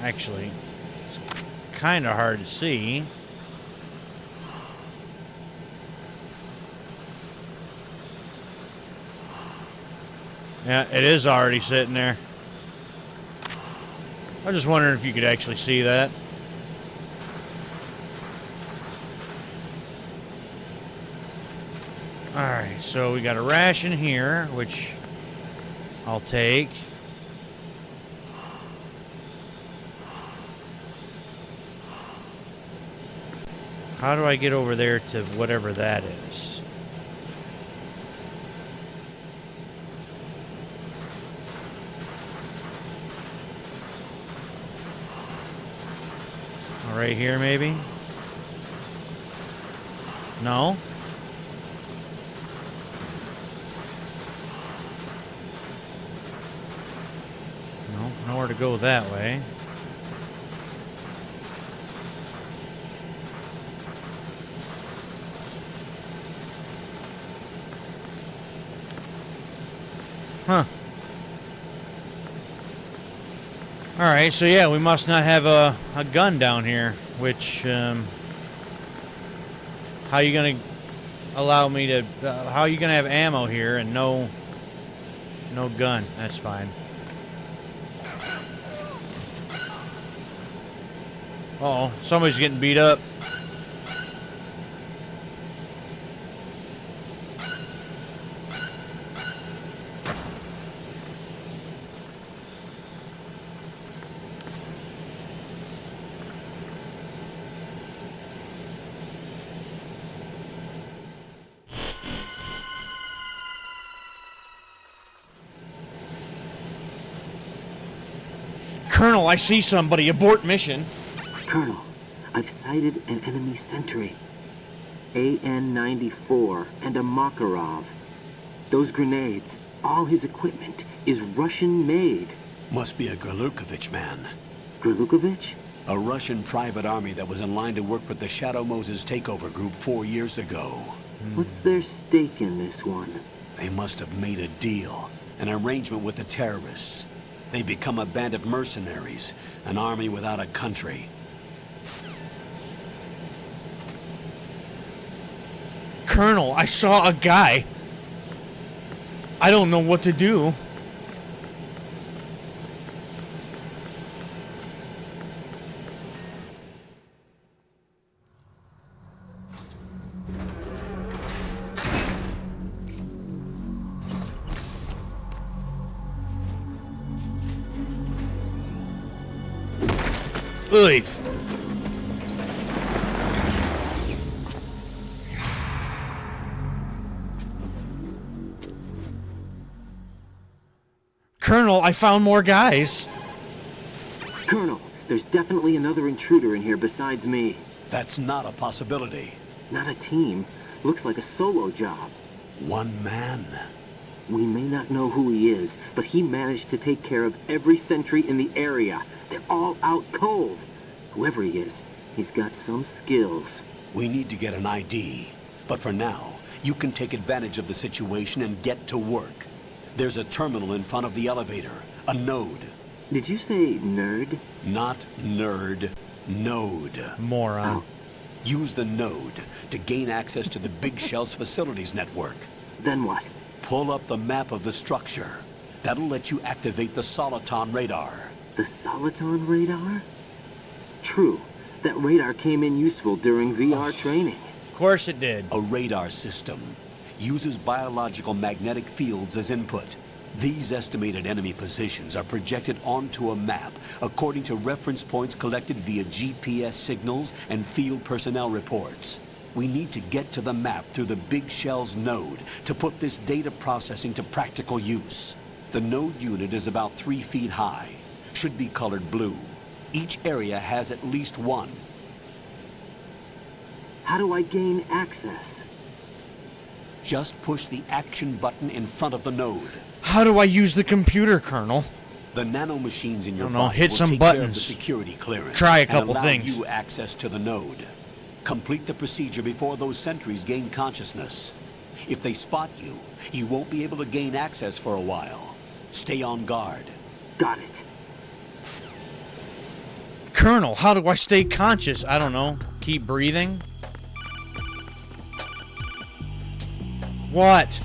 Actually, it's kind of hard to see. Yeah, it is already sitting there. I was just wondering if you could actually see that. Alright, so we got a ration here, which I'll take. How do I get over there to whatever that is? Right here, maybe? No? No, nowhere to go that way. Huh. Alright, so yeah, we must not have a gun down here, which, how you gonna allow me to, how are you gonna have ammo here and no gun? That's fine. Uh-oh, somebody's getting beat up. Colonel, I see somebody. Abort mission.
Colonel, I've sighted an enemy sentry. AN-94 and a Makarov. Those grenades, all his equipment, is Russian-made.
Must be a Grlukovich man.
Grlukovich?
A Russian private army that was in line to work with the Shadow Moses takeover group 4 years ago.
What's their stake in this one?
They must have made a deal, an arrangement with the terrorists. They become a band of mercenaries, an army without a country.
Colonel, I saw a guy. I don't know what to do. Ugh. Colonel, I found more guys.
Colonel, there's definitely another intruder in here besides me.
That's not a possibility.
Not a team. Looks like a solo job.
One man.
We may not know who he is, but he managed to take care of every sentry in the area. They're all out cold. Whoever he is, he's got some skills.
We need to get an ID. But for now, you can take advantage of the situation and get to work. There's a terminal in front of the elevator. A node.
Did you say nerd?
Not nerd. Node.
Moron.
Use the node to gain access to the Big Shell's facilities network.
Then what?
Pull up the map of the structure. That'll let you activate the Soliton radar.
The Soliton radar? True. That radar came in useful during VR training.
Of course it did.
A radar system uses biological magnetic fields as input. These estimated enemy positions are projected onto a map according to reference points collected via GPS signals and field personnel reports. We need to get to the map through the Big Shell's node to put this data processing to practical use. The node unit is about 3 feet high, should be colored blue. Each area has at least one.
How do I gain access?
Just push the action button in front of the node.
How do I use the computer, Colonel?
The nanomachines in your
I don't know,
body
hit
will
some
take care of the
buttons.
security clearance.
Try a couple
and allow
things.
you access to the node. Complete the procedure before those sentries gain consciousness. If they spot you, you won't be able to gain access for a while. Stay on guard.
Got it.
Colonel, how do I stay conscious? I don't know. Keep breathing? What?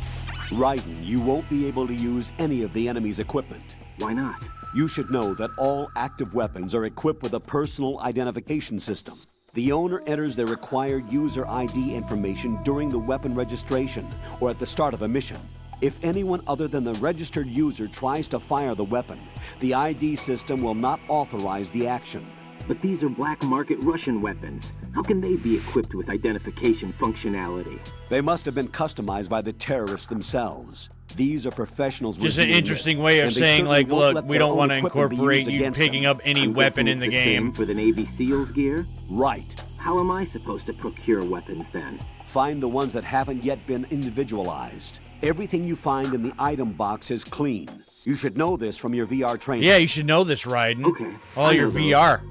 Raiden, you won't be able to use any of the enemy's equipment.
Why not?
You should know that all active weapons are equipped with a personal identification system. The owner enters their required user ID information during the weapon registration or at the start of a mission. If anyone other than the registered user tries to fire the weapon, the ID system will not authorize the action.
But these are black market Russian weapons. How can they be equipped with identification functionality?
They must have been customized by the terrorists themselves. These are professionals.
Just an interesting way of saying, like, look, we don't want to incorporate you picking up any weapon in the game.
For the Navy SEALs gear?
Right.
How am I supposed to procure weapons then?
Find the ones that haven't yet been individualized. Everything you find in the item box is clean. You should know this from your VR training.
Yeah, you should know this, Raiden.
Okay.
All your VR.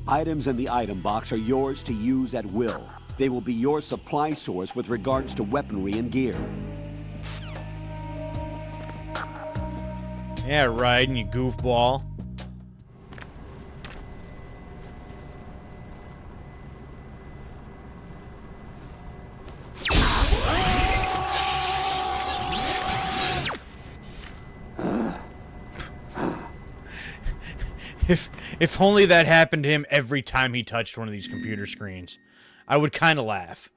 Items in the item box are yours to use at will. They will be your supply source with regards to weaponry and gear.
Yeah, Raiden, you goofball. If only that happened to him every time he touched one of these computer screens, I would kind of laugh.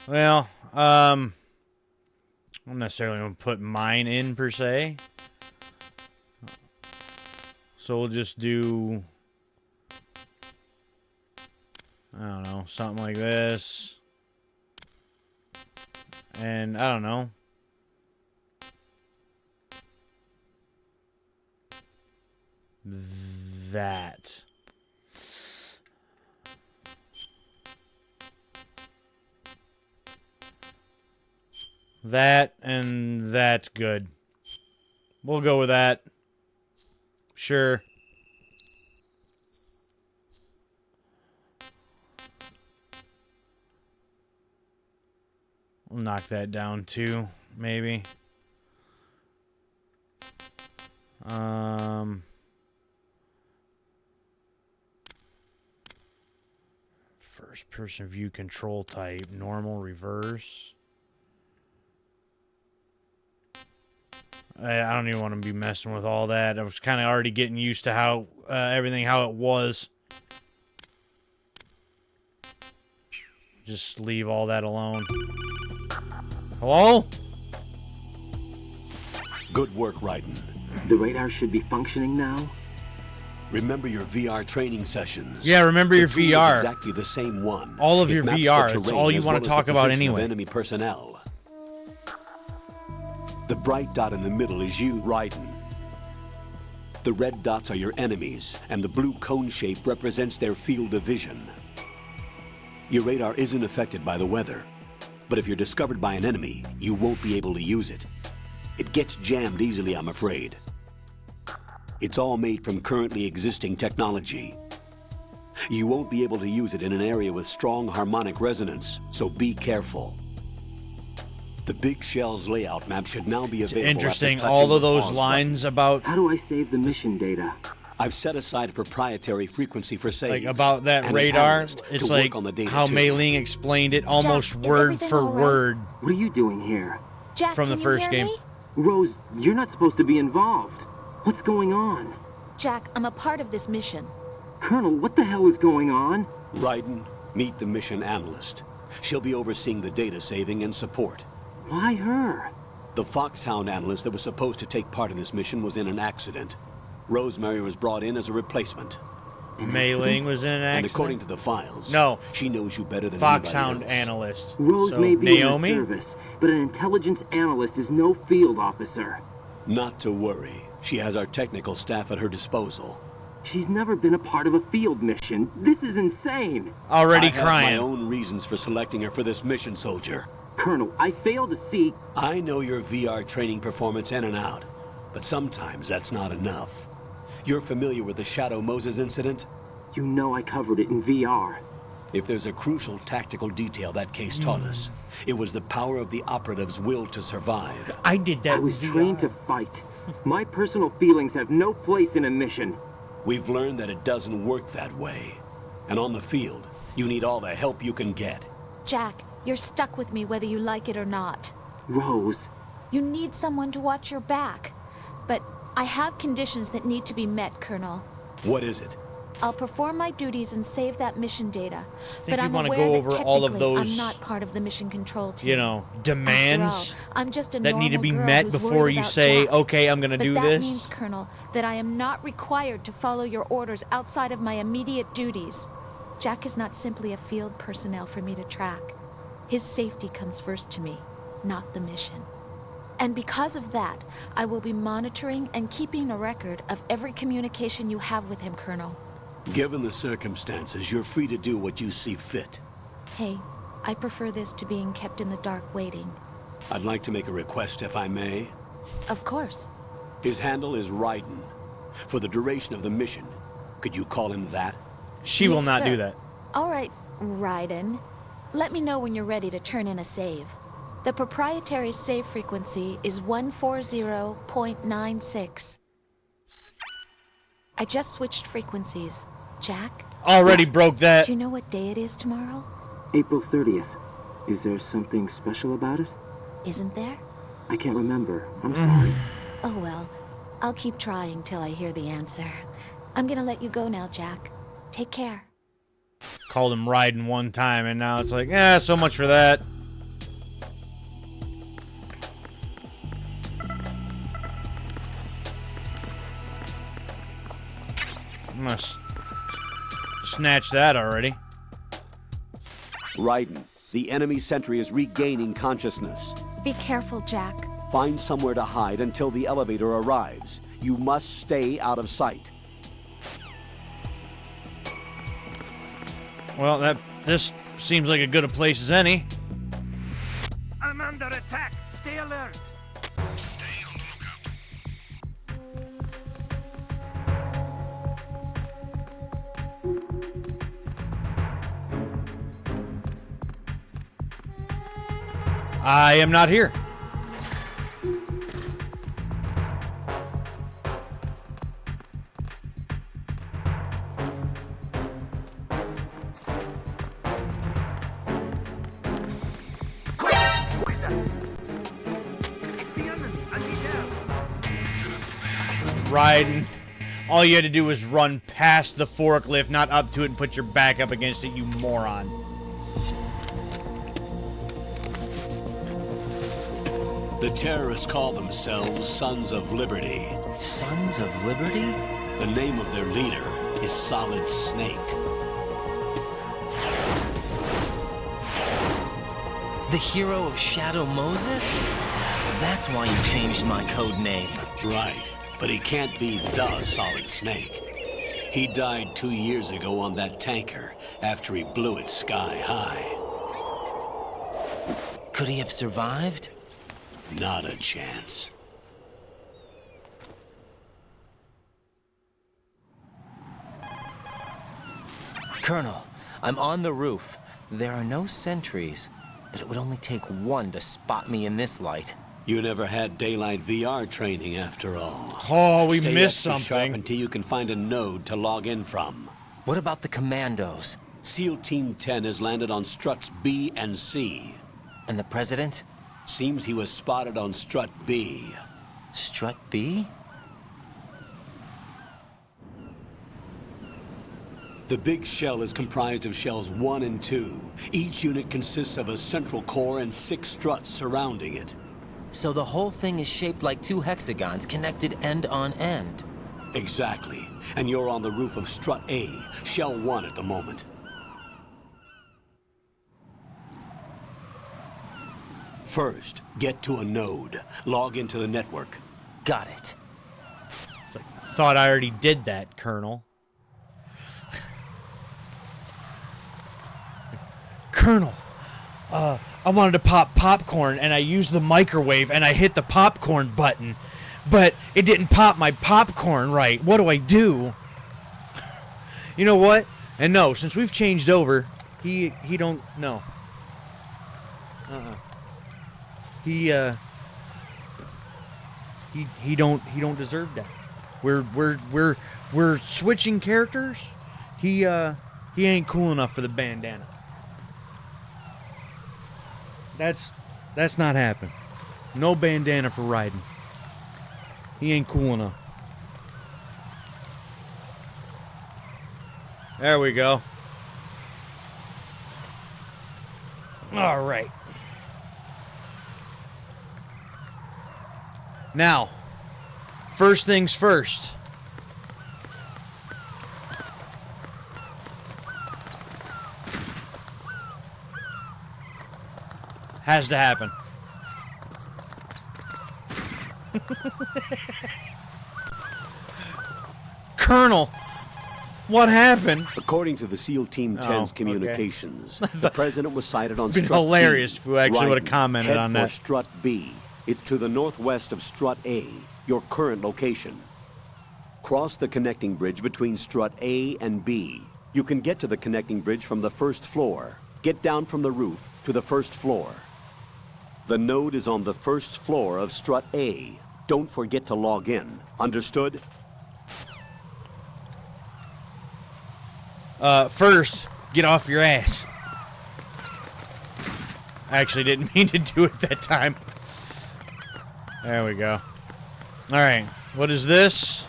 Well, I'm not necessarily going to put mine in, per se. So we'll just do, I don't know, something like this. And, I don't know. that. That and that's good. We'll go with that. Sure. We'll knock that down too, maybe. First person view control type, normal, reverse. I don't even want to be messing with all that. I was kind of already getting used to how everything how it was. Just leave all that alone. Hello?
Good work, Raiden.
The radar should be functioning now?
Remember your VR training sessions.
Yeah, remember your
The tool is
VR.
exactly the same one.
All of
It
your
maps the
VR. It's
terrain
all you
as
want
well
to
as
talk
the
about
position of
anyway.
enemy personnel. The bright dot in the middle is you, Raiden. The red dots are your enemies, and the blue cone shape represents their field of vision. Your radar isn't affected by the weather, but if you're discovered by an enemy, you won't be able to use it. It gets jammed easily, I'm afraid. It's all made from currently existing technology. You won't be able to use it in an area with strong harmonic resonance, so be careful. The Big Shell's layout map should now be available.
Interesting.
after
All
touching
of
the
those
pause
lines about
How do I save the mission data?
I've set aside a proprietary frequency for saves.
like about that
and an
radar.
analyst
It's
to
like
work on the data
how
too.
Mei Ling explained it almost
is
word
everything
for
all right?
word
What are you doing here?
Jack,
from the
can you
first
hear
game.
me?
Rose, you're not supposed to be involved. What's going on?
Jack, I'm a part of this mission.
Colonel, what the hell is going on?
Raiden, meet the mission analyst. She'll be overseeing the data saving and support.
Why her?
The Foxhound analyst that was supposed to take part in this mission was in an accident. Rosemary was brought in as a replacement.
Mei Ling was in an
And
accident.
according to the files,
No.
she knows you better than
Foxhound
anybody else.
analyst.
Rose
So,
may be
Naomi?
in the service, but an intelligence analyst is no field officer.
Not to worry. She has our technical staff at her disposal.
She's never been a part of a field mission. This is insane.
Already
I have
crying.
my own reasons for selecting her for this mission, soldier.
Colonel, I fail to see...
I know your VR training performance in and out, but sometimes that's not enough. You're familiar with the Shadow Moses incident?
You know I covered it in VR.
If there's a crucial tactical detail that case taught us, it was the power of the operative's will to survive.
I did that
I was
with
trained
VR.
to fight. My personal feelings have no place in a mission.
We've learned that it doesn't work that way. And on the field, you need all the help you can get.
Jack, you're stuck with me whether you like it or not.
Rose,
You need someone to watch your back. But I have conditions that need to be met, Colonel.
What is it?
I'll perform my duties and save that mission data.
think
But
you
I'm
wanna
aware
go
that
over all of
technically
those,
I'm not part of the mission control team.
You know, demands
After all, I'm just a
that need to
normal
be
girl
met
who's
before
worried
you
about
say,
Jack.
okay, I'm gonna
But
do
that
this.
means, Colonel, that I am not required to follow your orders outside of my immediate duties. Jack is not simply a field personnel for me to track. His safety comes first to me, not the mission. And because of that, I will be monitoring and keeping a record of every communication you have with him, Colonel.
Given the circumstances, you're free to do what you see fit.
Hey, I prefer this to being kept in the dark waiting.
I'd like to make a request, if I may.
Of course.
His handle is Raiden. For the duration of the mission, could you call him that?
She will
Yes,
not
sir.
do that.
All right, Raiden. Let me know when you're ready to turn in a save. The proprietary save frequency is 140.96. I just switched frequencies. Jack?
Already broke that.
Do you know what day it is tomorrow?
April 30th. Is there something special about it?
Isn't there?
I can't remember. I'm sorry.
Oh well. I'll keep trying till I hear the answer. I'm gonna let you go now, Jack. Take care.
Called him riding one time, and now it's like, so much for that. I'm gonna snatch that already.
Raiden, the enemy sentry is regaining consciousness.
Be careful, Jack.
Find somewhere to hide until the elevator arrives. You must stay out of sight.
Well, this seems like a good a place as any.
I'm under attack. Stay alert.
I am not here. Riding. All you had to do was run past the forklift, not up to it, and put your back up against it, you moron.
The terrorists call themselves Sons of Liberty.
Sons of Liberty?
The name of their leader is Solid Snake.
The hero of Shadow Moses? So that's why you changed my code name.
Right, but he can't be the Solid Snake. He died 2 years ago on that tanker after he blew it sky high.
Could he have survived?
Not a chance.
Colonel, I'm on the roof. There are no sentries, but it would only take one to spot me in this light.
You never had daylight VR training after all.
Oh, we
Stay
missed
extra sharp
something.
until you can find a node to log in from.
What about the commandos?
SEAL Team 10 has landed on struts B and C.
And the president?
Seems he was spotted on strut B.
Strut B?
The big shell is comprised of shells 1 and 2. Each unit consists of a central core and 6 struts surrounding it.
So the whole thing is shaped like 2 hexagons connected end on end.
Exactly. And you're on the roof of strut A, shell 1 at the moment. First, get to a node. Log into the network.
Got it.
Thought I already did that, Colonel. Colonel, I wanted to pop popcorn, and I used the microwave, and I hit the popcorn button, but it didn't pop my popcorn right. What do I do? You know what? And no, since we've changed over, he don't know. He don't deserve that. We're switching characters. He ain't cool enough for the bandana. That's not happening. No bandana for Raiden. He ain't cool enough. There we go. All right. Now, first things first. Has to happen. Colonel, what happened?
According to the SEAL Team 10's communications, the president was sighted on
It'd
strut
been hilarious
B.
if we actually would have
Raiden,
commented
head
on
for
that.
strut B. It's to the northwest of strut A, your current location. Cross the connecting bridge between strut A and B. You can get to the connecting bridge from the first floor. Get down from the roof to the first floor. The node is on the first floor of strut A. Don't forget to log in. Understood?
First, get off your ass. I actually didn't mean to do it that time. There we go. Alright, what is this?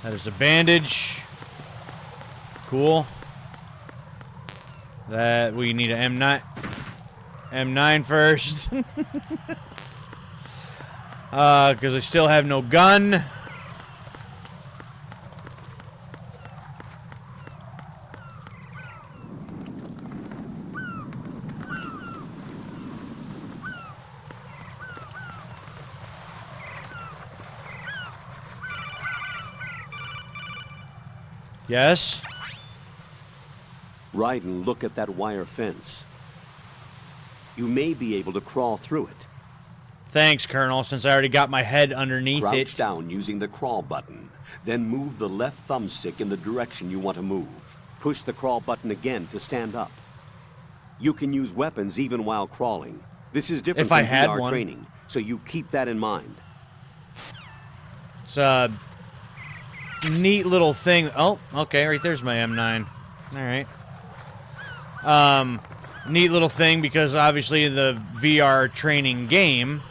That is a bandage. Cool. That we need an M9. M9 first. Because I still have no gun. Yes.
Raiden, look at that wire fence. You may be able to crawl through it.
Thanks, Colonel, since I already got my head underneath
Crouch
it.
down using the crawl button. Then move the left thumbstick in the direction you want to move. Push the crawl button again to stand up. You can use weapons even while crawling. This is different
If I
from
had
VR
one.
training, so you keep that in mind.
It's a neat little thing. Oh, okay, right there's my M9. All right. Neat little thing because obviously in the VR training game,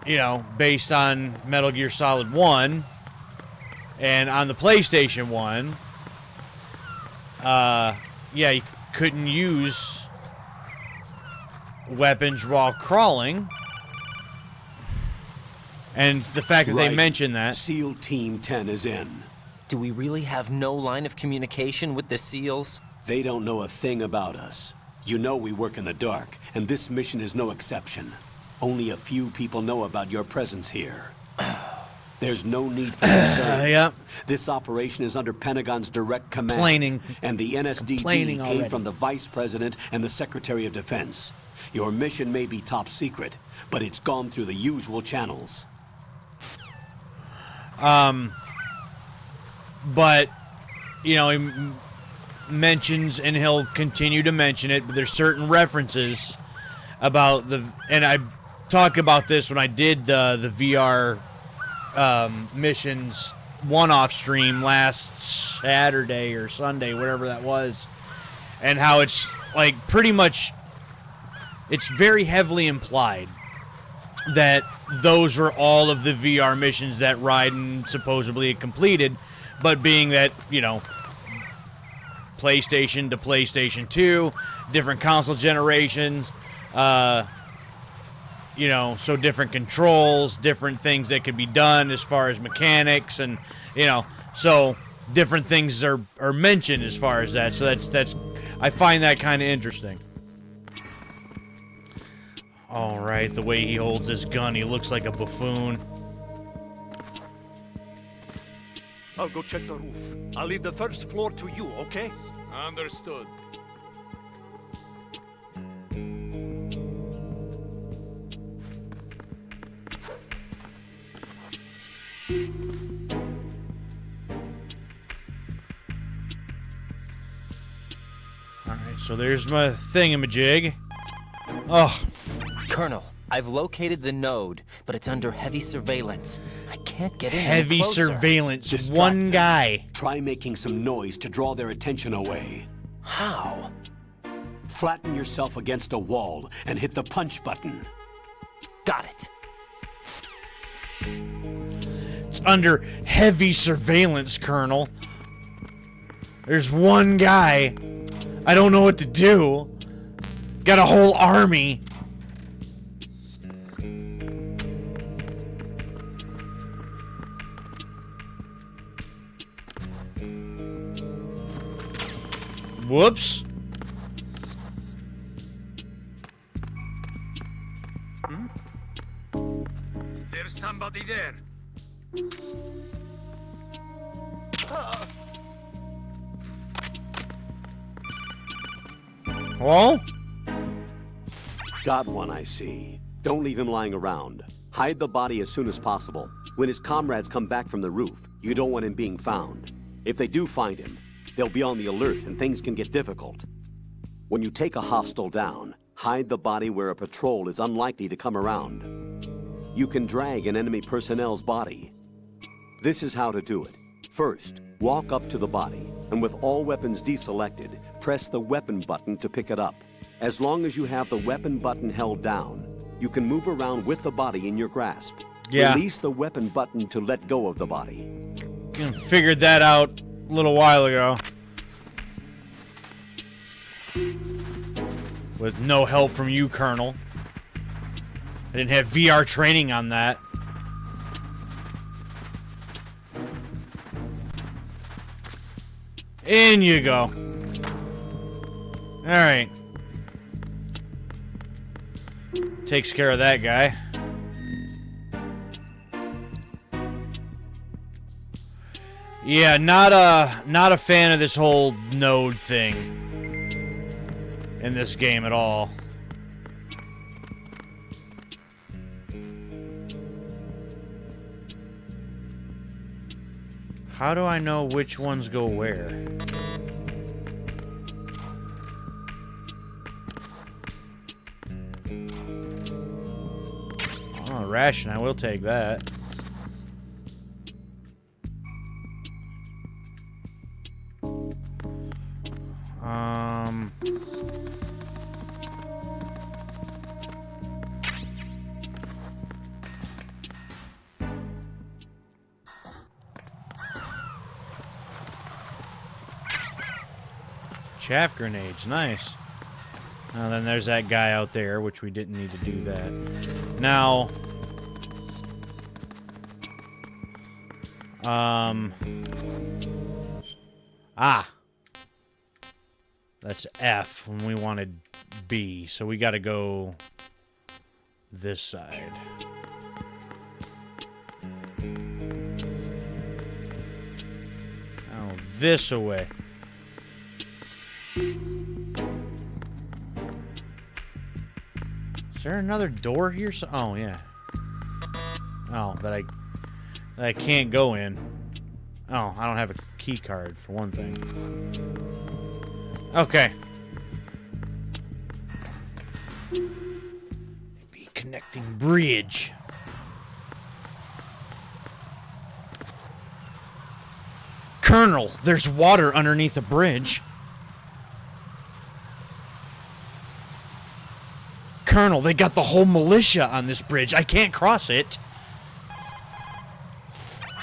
you know, based on Metal Gear Solid 1 and on the PlayStation 1, yeah, you couldn't use weapons while crawling. And the fact that they mentioned that.
SEAL Team 10 is in.
Do we really have no line of communication with the SEALs?
They don't know a thing about us. You know we work in the dark, and this mission is no exception. Only a few people know about your presence here. There's no need for concern.
Yep.
This operation is under Pentagon's direct command. And the NSDD came from the Vice President and the Secretary of Defense. Your mission may be top secret, but it's gone through the usual channels.
But, you know, he mentions, and he'll continue to mention it, but there's certain references about the, and I talked about this when I did the VR missions one-off stream last Saturday or Sunday, whatever that was, and how it's, like, pretty much, it's very heavily implied that those were all of the VR missions that Raiden supposedly had completed, but being that, you know, PlayStation to PlayStation 2, different console generations, you know, so different controls, different things that could be done as far as mechanics, and, you know, so different things are mentioned as far as that. So that's I find that kind of interesting. All right, the way he holds his gun, he looks like a buffoon.
I'll go check the roof. I'll leave the first floor to you, okay?
Understood.
All right, so there's my thingamajig. Oh.
Colonel, I've located the node, but it's under heavy surveillance. I can't get in any
Heavy
closer.
surveillance.
Distract
One
them.
guy.
Try making some noise to draw their attention away.
How?
Flatten yourself against a wall and hit the punch button.
Got it.
It's under heavy surveillance, Colonel. There's one guy. I don't know what to do. Got a whole army. Whoops.
There's somebody there.
Hello?
Got one, I see. Don't leave him lying around. Hide the body as soon as possible. When his comrades come back from the roof, you don't want him being found. If they do find him, they'll be on the alert and things can get difficult. When you take a hostile down, hide the body where a patrol is unlikely to come around. You can drag an enemy personnel's body. This is how to do it. First, walk up to the body, and with all weapons deselected, press the weapon button to pick it up. As long as you have the weapon button held down, you can move around with the body in your grasp.
Yeah.
Release the weapon button to let go of the body.
Figured that out a little while ago. With no help from you, Colonel. I didn't have VR training on that. In you go. Alright. Takes care of that guy. Yeah, not a fan of this whole node thing in this game at all. How do I know which ones go where? Oh, ration, I will take that. Chaff grenades, nice. Now then there's that guy out there, which we didn't need to do that. Now, that's F when we wanted B, so we gotta go this side. Oh, this away. Is there another door here? Oh, yeah. Oh, that I can't go in. Oh, I don't have a key card, for one thing. Okay. Maybe connecting bridge. Colonel, there's water underneath the bridge. Colonel, they got the whole militia on this bridge. I can't cross it.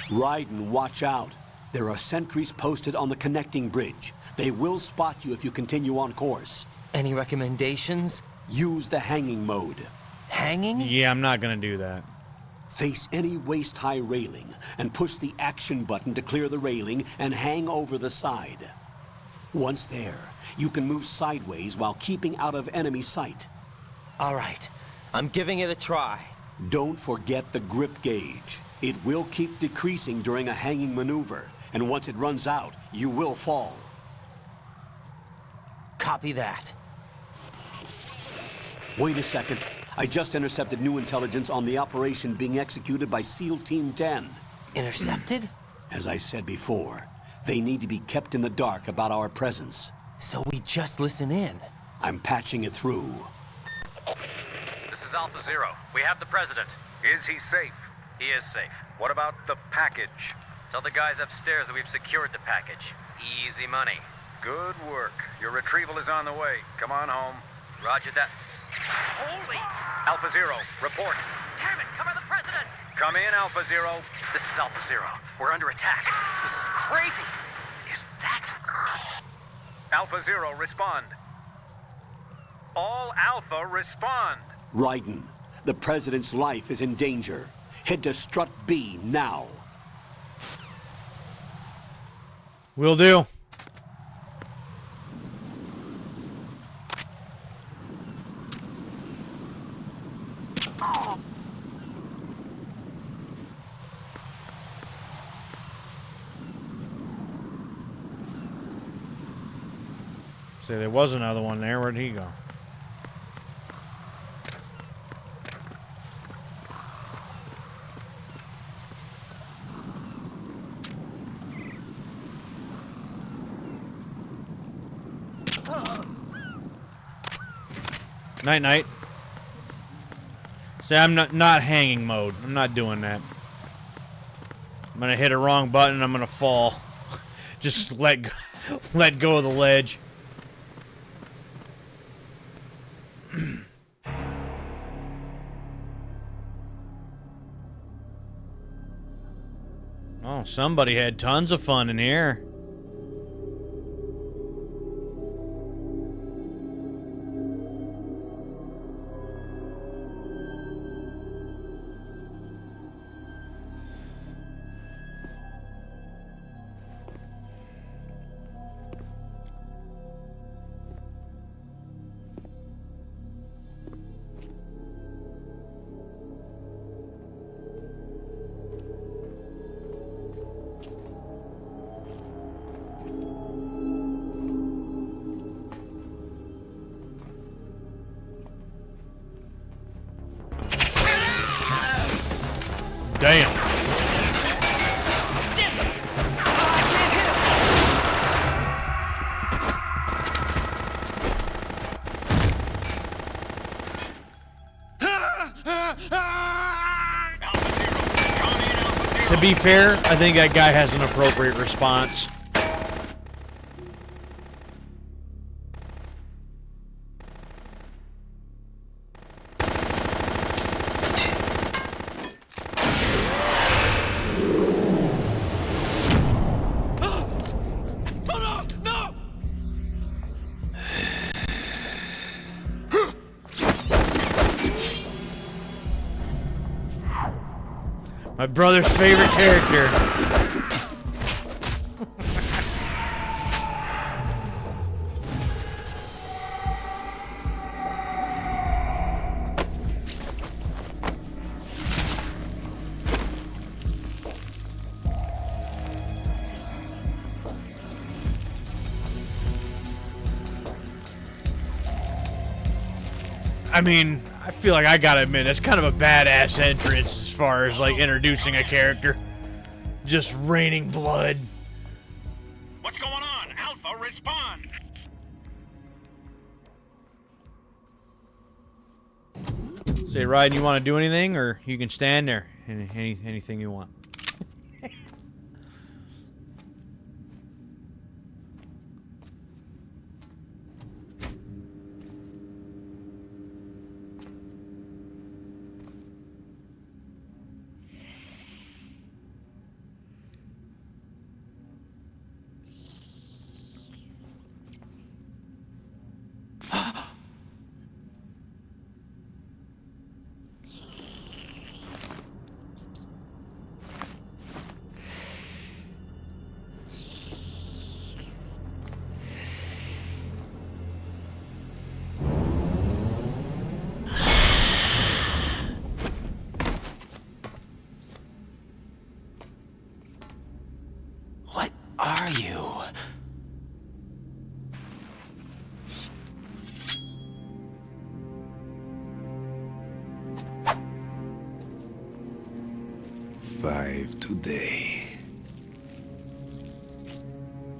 Raiden, watch out. There are sentries posted on the connecting bridge. They will spot you if you continue on course.
Any recommendations?
Use the hanging mode.
Hanging?
Yeah, I'm not gonna do that.
Face any waist-high railing and push the action button to clear the railing and hang over the side. Once there, you can move sideways while keeping out of enemy sight.
All right, I'm giving it a try.
Don't forget the grip gauge. It will keep decreasing during a hanging maneuver, and once it runs out, you will fall.
Copy that.
Wait a second. I just intercepted new intelligence on the operation being executed by SEAL Team 10.
Intercepted?
As I said before, they need to be kept in the dark about our presence.
So we just listen in.
I'm patching it through.
This is Alpha Zero. We have the president. Is he safe? He is safe. What about the package? Tell the guys upstairs that we've secured the package. Easy money. Good work. Your retrieval is on the way. Come on home. Roger that. Holy! Alpha Zero, report. Damn it, cover the president! Come in, Alpha Zero. This is Alpha Zero. We're under attack. This is crazy. Is that... Alpha Zero, respond. All Alpha, respond.
Raiden, the president's life is in danger. Head to Strut B now.
Will do. See, there was another one there. Where'd he go? Night, night. See, I'm not hanging mode. I'm not doing that. I'm gonna hit a wrong button. I'm gonna fall. Just let go of the ledge. Oh, somebody had tons of fun in here. Bam. To be fair, I think that guy has an appropriate response. My brother's favorite character. I mean, I feel like I gotta admit, it's kind of a badass entrance as far as, like, introducing a character. Just raining blood.
What's going on? Alpha, respond!
Say, Ryan, you want to do anything, or you can stand there? Anything you want.
What are you?
Five today.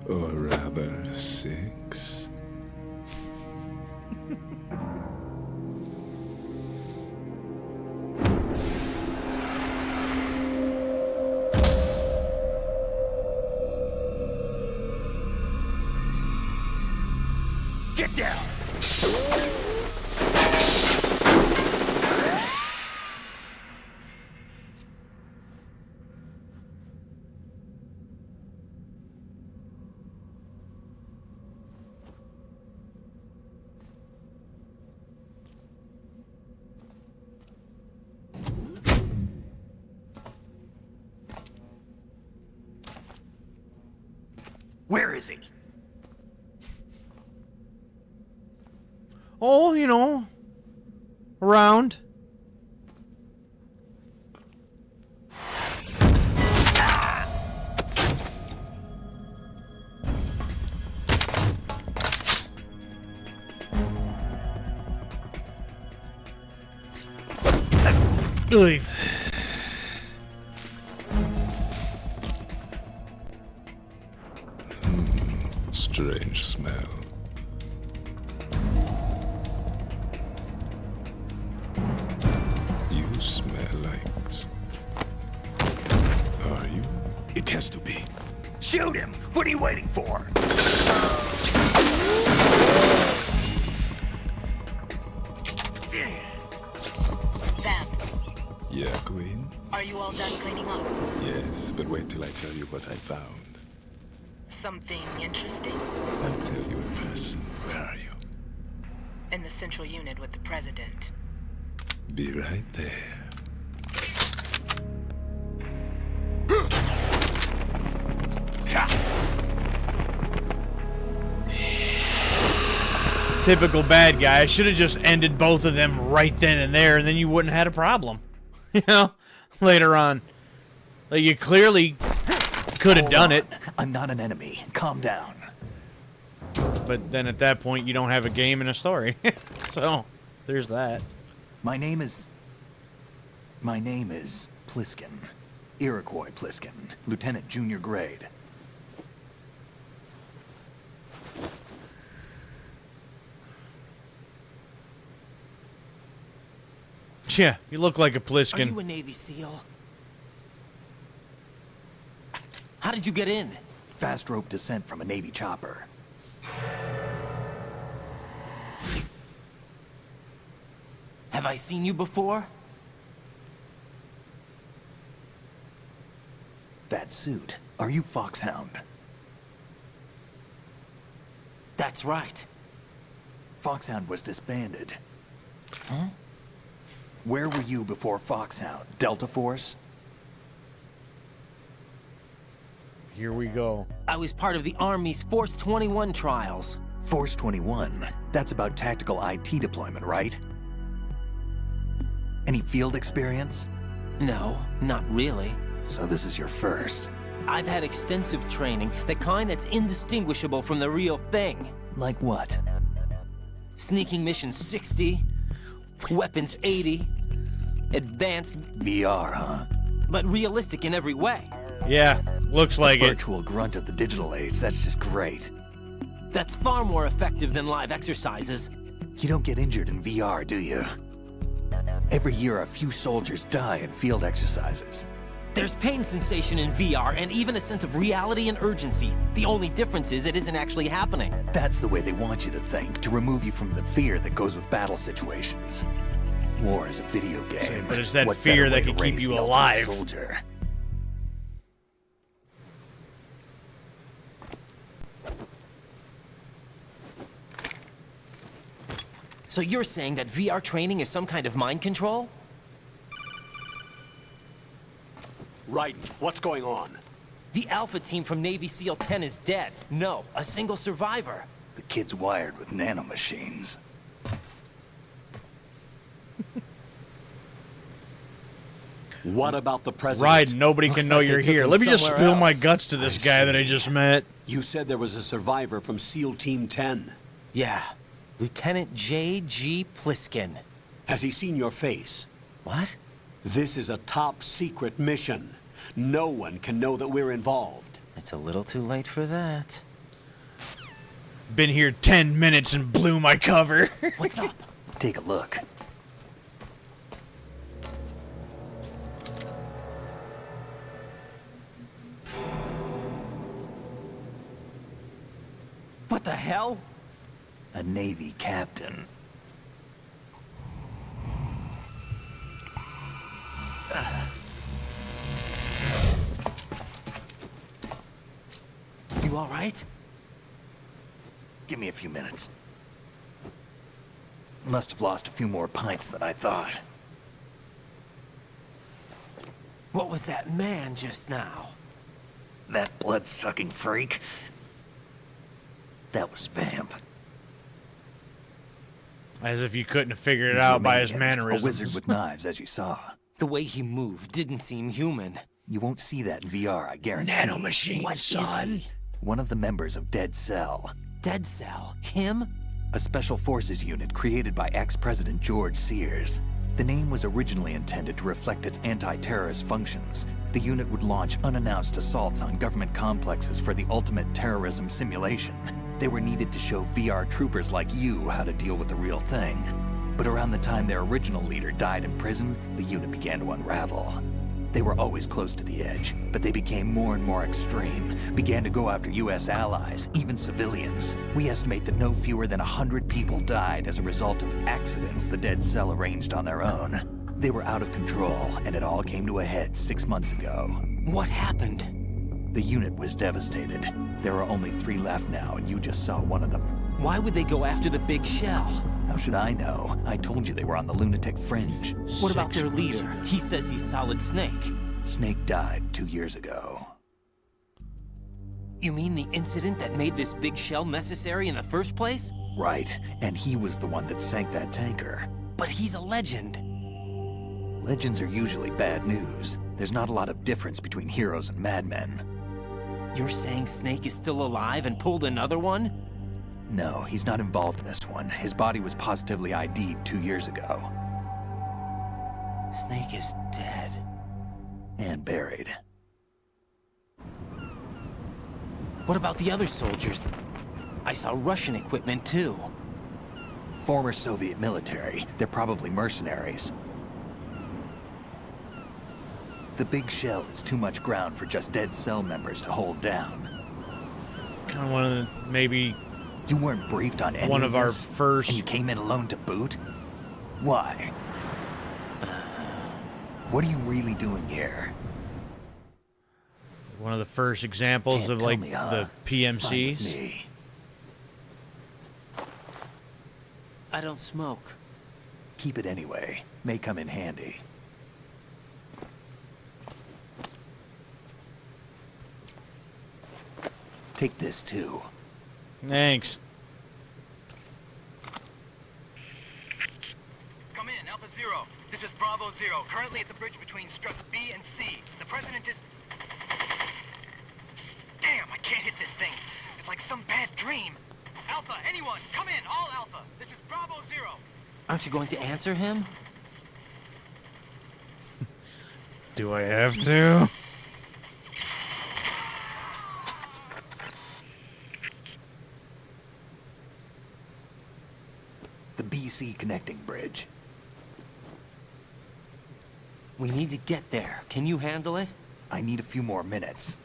Or rather, 6.
Get down! Where is he?
Oh, you know, around. Ugh.
Strange smell. You smell like... Are you?
It has to be. Shoot him! What are you waiting for?
Vamp,
Yeah, Queen?
are you all done cleaning up?
Yes, but wait till I tell you what I found.
Something interesting?
I'll tell you in person. Where are you?
In the central unit with the president.
Be right there.
Typical bad guy. I should have just ended both of them right then and there, and then you wouldn't have had a problem. You know, later on. Like, you clearly could have done it.
I'm not an enemy. Calm down.
But then at that point, you don't have a game and a story. So, there's that.
My name is Pliskin. Iroquois Pliskin, Lieutenant Junior Grade.
Yeah, you look like a
Are
Pliskin.
you a Navy SEAL? How did you get in?
Fast rope descent from a Navy chopper.
Have I seen you before?
That suit. Are you Foxhound?
That's right.
Foxhound was disbanded.
Huh?
Where were you before Foxhound? Delta Force?
Here we go.
I was part of the Army's Force 21 trials.
Force 21? That's about tactical IT deployment, right? Any field experience?
No, not really.
So this is your first.
I've had extensive training, the kind that's indistinguishable from the real thing.
Like what?
Sneaking mission 60, weapons 80, advanced...
VR, huh?
But realistic in every way.
Yeah, looks like
a
it.
Virtual grunt of the digital age, that's just great.
That's far more effective than live exercises.
You don't get injured in VR, do you? Every year, a few soldiers die in field exercises.
There's pain sensation in VR, and even a sense of reality and urgency. The only difference is it isn't actually happening.
That's the way they want you to think, to remove you from the fear that goes with battle situations. War is a video game.
But it's that
What
fear
better
that
way
can
to
keep
raise
you
the ultimate
alive.
Soldier?
So you're saying that VR training is some kind of mind control?
Raiden, what's going on?
The Alpha team from Navy SEAL 10 is dead. No, a single survivor.
The kid's wired with nanomachines.
What about the president?
Right, nobody can know you're here. Let me just spill my guts to this guy that I just met.
You said there was a survivor from SEAL Team 10.
Yeah, Lieutenant J.G. Pliskin.
Has he seen your face?
What?
This is a top secret mission. No one can know that we're involved.
It's a little too late for that.
Been here 10 minutes and blew my cover.
What's up?
Take a look.
What the hell?
A Navy captain.
You all right?
Give me a few minutes. Must have lost a few more pints than I thought.
What was that man just now?
That blood-sucking freak? That was Vamp.
As if you couldn't have figured it
He's
out by his
Romanian,
mannerisms.
A wizard with knives, as you saw.
The way he moved didn't seem human.
You won't see that in VR, I guarantee.
Nanomachine, what son?
Is he? One of the members of Dead Cell.
Dead Cell? Him?
A special forces unit created by ex-President George Sears. The name was originally intended to reflect its anti-terrorist functions. The unit would launch unannounced assaults on government complexes for the ultimate terrorism simulation. They were needed to show VR troopers like you how to deal with the real thing. But around the time their original leader died in prison, the unit began to unravel. They were always close to the edge, but they became more and more extreme, began to go after US allies, even civilians. We estimate that no fewer than 100 people died as a result of accidents the Dead Cell arranged on their own. They were out of control, and it all came to a head 6 months ago.
What happened?
The unit was devastated. There are only 3 left now, and you just saw one of them.
Why would they go after the big shell?
How should I know? I told you they were on the lunatic fringe.
What about their leader? He says he's Solid Snake.
Snake died 2 years ago.
You mean the incident that made this big shell necessary in the first place?
Right, and he was the one that sank that tanker.
But he's a legend.
Legends are usually bad news. There's not a lot of difference between heroes and madmen.
You're saying Snake is still alive and pulled another one?
No, he's not involved in this one. His body was positively ID'd 2 years ago.
Snake is dead.
and buried.
What about the other soldiers? I saw Russian equipment too.
Former Soviet military. They're probably mercenaries. The big shell is too much ground for just Dead Cell members to hold down.
Kind of one of the, maybe...
You weren't briefed on any
one of our
this,
first...
And you came in alone to boot? Why? What are you really doing here?
One of the first examples of, like, the PMCs.
I don't smoke.
Keep it anyway. May come in handy. Take this too.
Thanks.
Come in, Alpha Zero. This is Bravo Zero, currently at the bridge between struts B and C. The President is... Damn, I can't hit this thing. It's like some bad dream. Alpha, anyone, come in, all Alpha. This is Bravo Zero.
Aren't you going to answer him?
Do I have to?
The BC connecting bridge.
We need to get there. Can you handle it?
I need a few more minutes.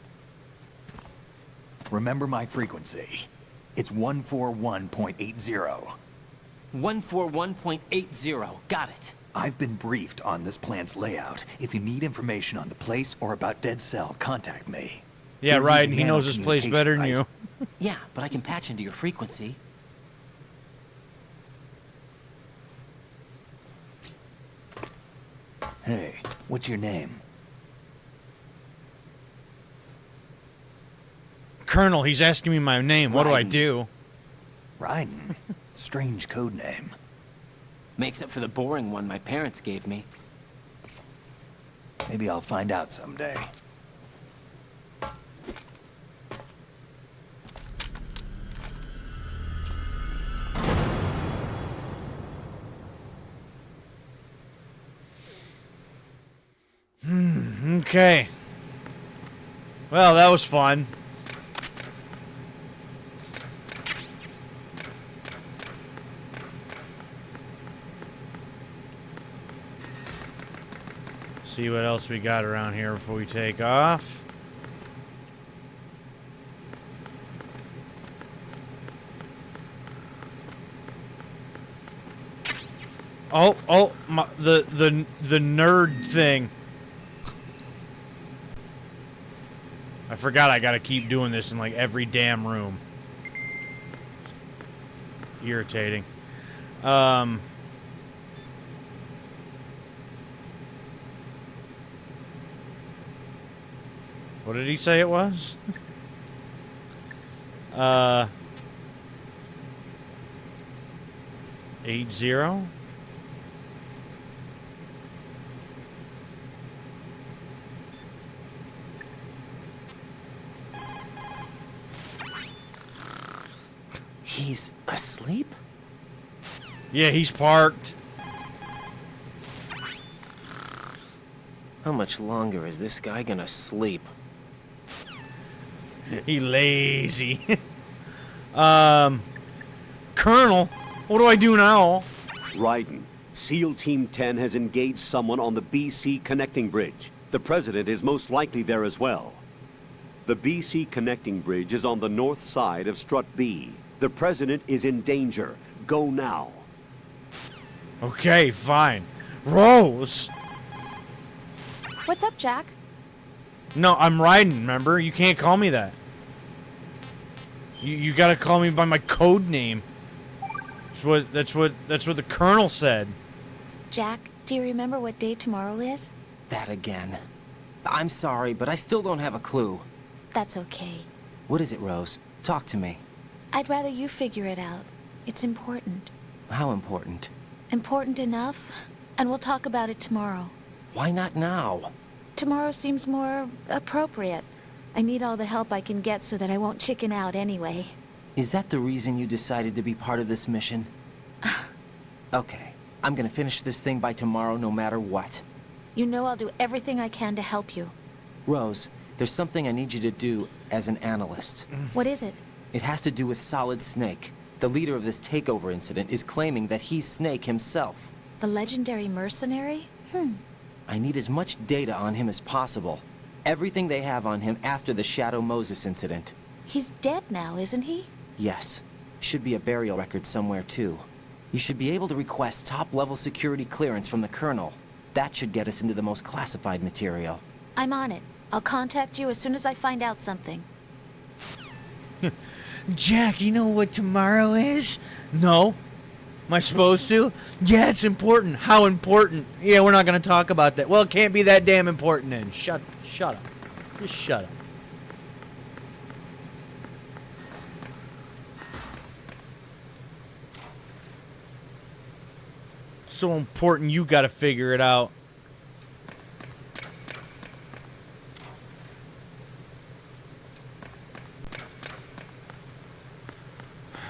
Remember my frequency. It's 141.80.
141.80. Got it.
I've been briefed on this plant's layout. If you need information on the place or about Dead Cell, contact me.
Yeah, right, he knows this place better than you.
Yeah, but I can patch into your frequency.
Hey, what's your name?
Colonel, he's asking me my name. What do I do?
Raiden. Strange code name.
Makes up for the boring one my parents gave me.
Maybe I'll find out someday.
Okay. Well, that was fun. See what else we got around here before we take off. Oh, the nerd thing. I forgot I gotta keep doing this in like every damn room. Irritating. What did he say it was? 80?
He's asleep?
Yeah, he's parked.
How much longer is this guy gonna sleep?
He lazy. Colonel, what do I do now?
Raiden, SEAL Team 10 has engaged someone on the BC connecting bridge. The President is most likely there as well. The BC connecting bridge is on the north side of Strut B. The President is in danger. Go now.
Okay, fine. Rose!
What's up, Jack?
No, I'm Raiden, remember? You can't call me that. You gotta call me by my code name. That's what the Colonel said.
Jack, do you remember what day tomorrow is?
That again. I'm sorry, but I still don't have a clue.
That's okay.
What is it, Rose? Talk to me.
I'd rather you figure it out. It's important.
How important?
Important enough, and we'll talk about it tomorrow.
Why not now?
Tomorrow seems more appropriate. I need all the help I can get so that I won't chicken out anyway.
Is that the reason you decided to be part of this mission? Okay, I'm gonna finish this thing by tomorrow no matter what.
You know I'll do everything I can to help you.
Rose, there's something I need you to do as an analyst.
What is it?
It has to do with Solid Snake. The leader of this takeover incident is claiming that he's Snake himself.
The legendary mercenary?
I need as much data on him as possible. Everything they have on him after the Shadow Moses incident.
He's dead now, isn't he?
Yes. Should be a burial record somewhere, too. You should be able to request top-level security clearance from the Colonel. That should get us into the most classified material.
I'm on it. I'll contact you as soon as I find out something.
Jack, you know what tomorrow is? No. Am I supposed to? Yeah, it's important. How important? Yeah, we're not going to talk about that. Well, it can't be that damn important then. Shut up. Just shut up. So important, you got to figure it out.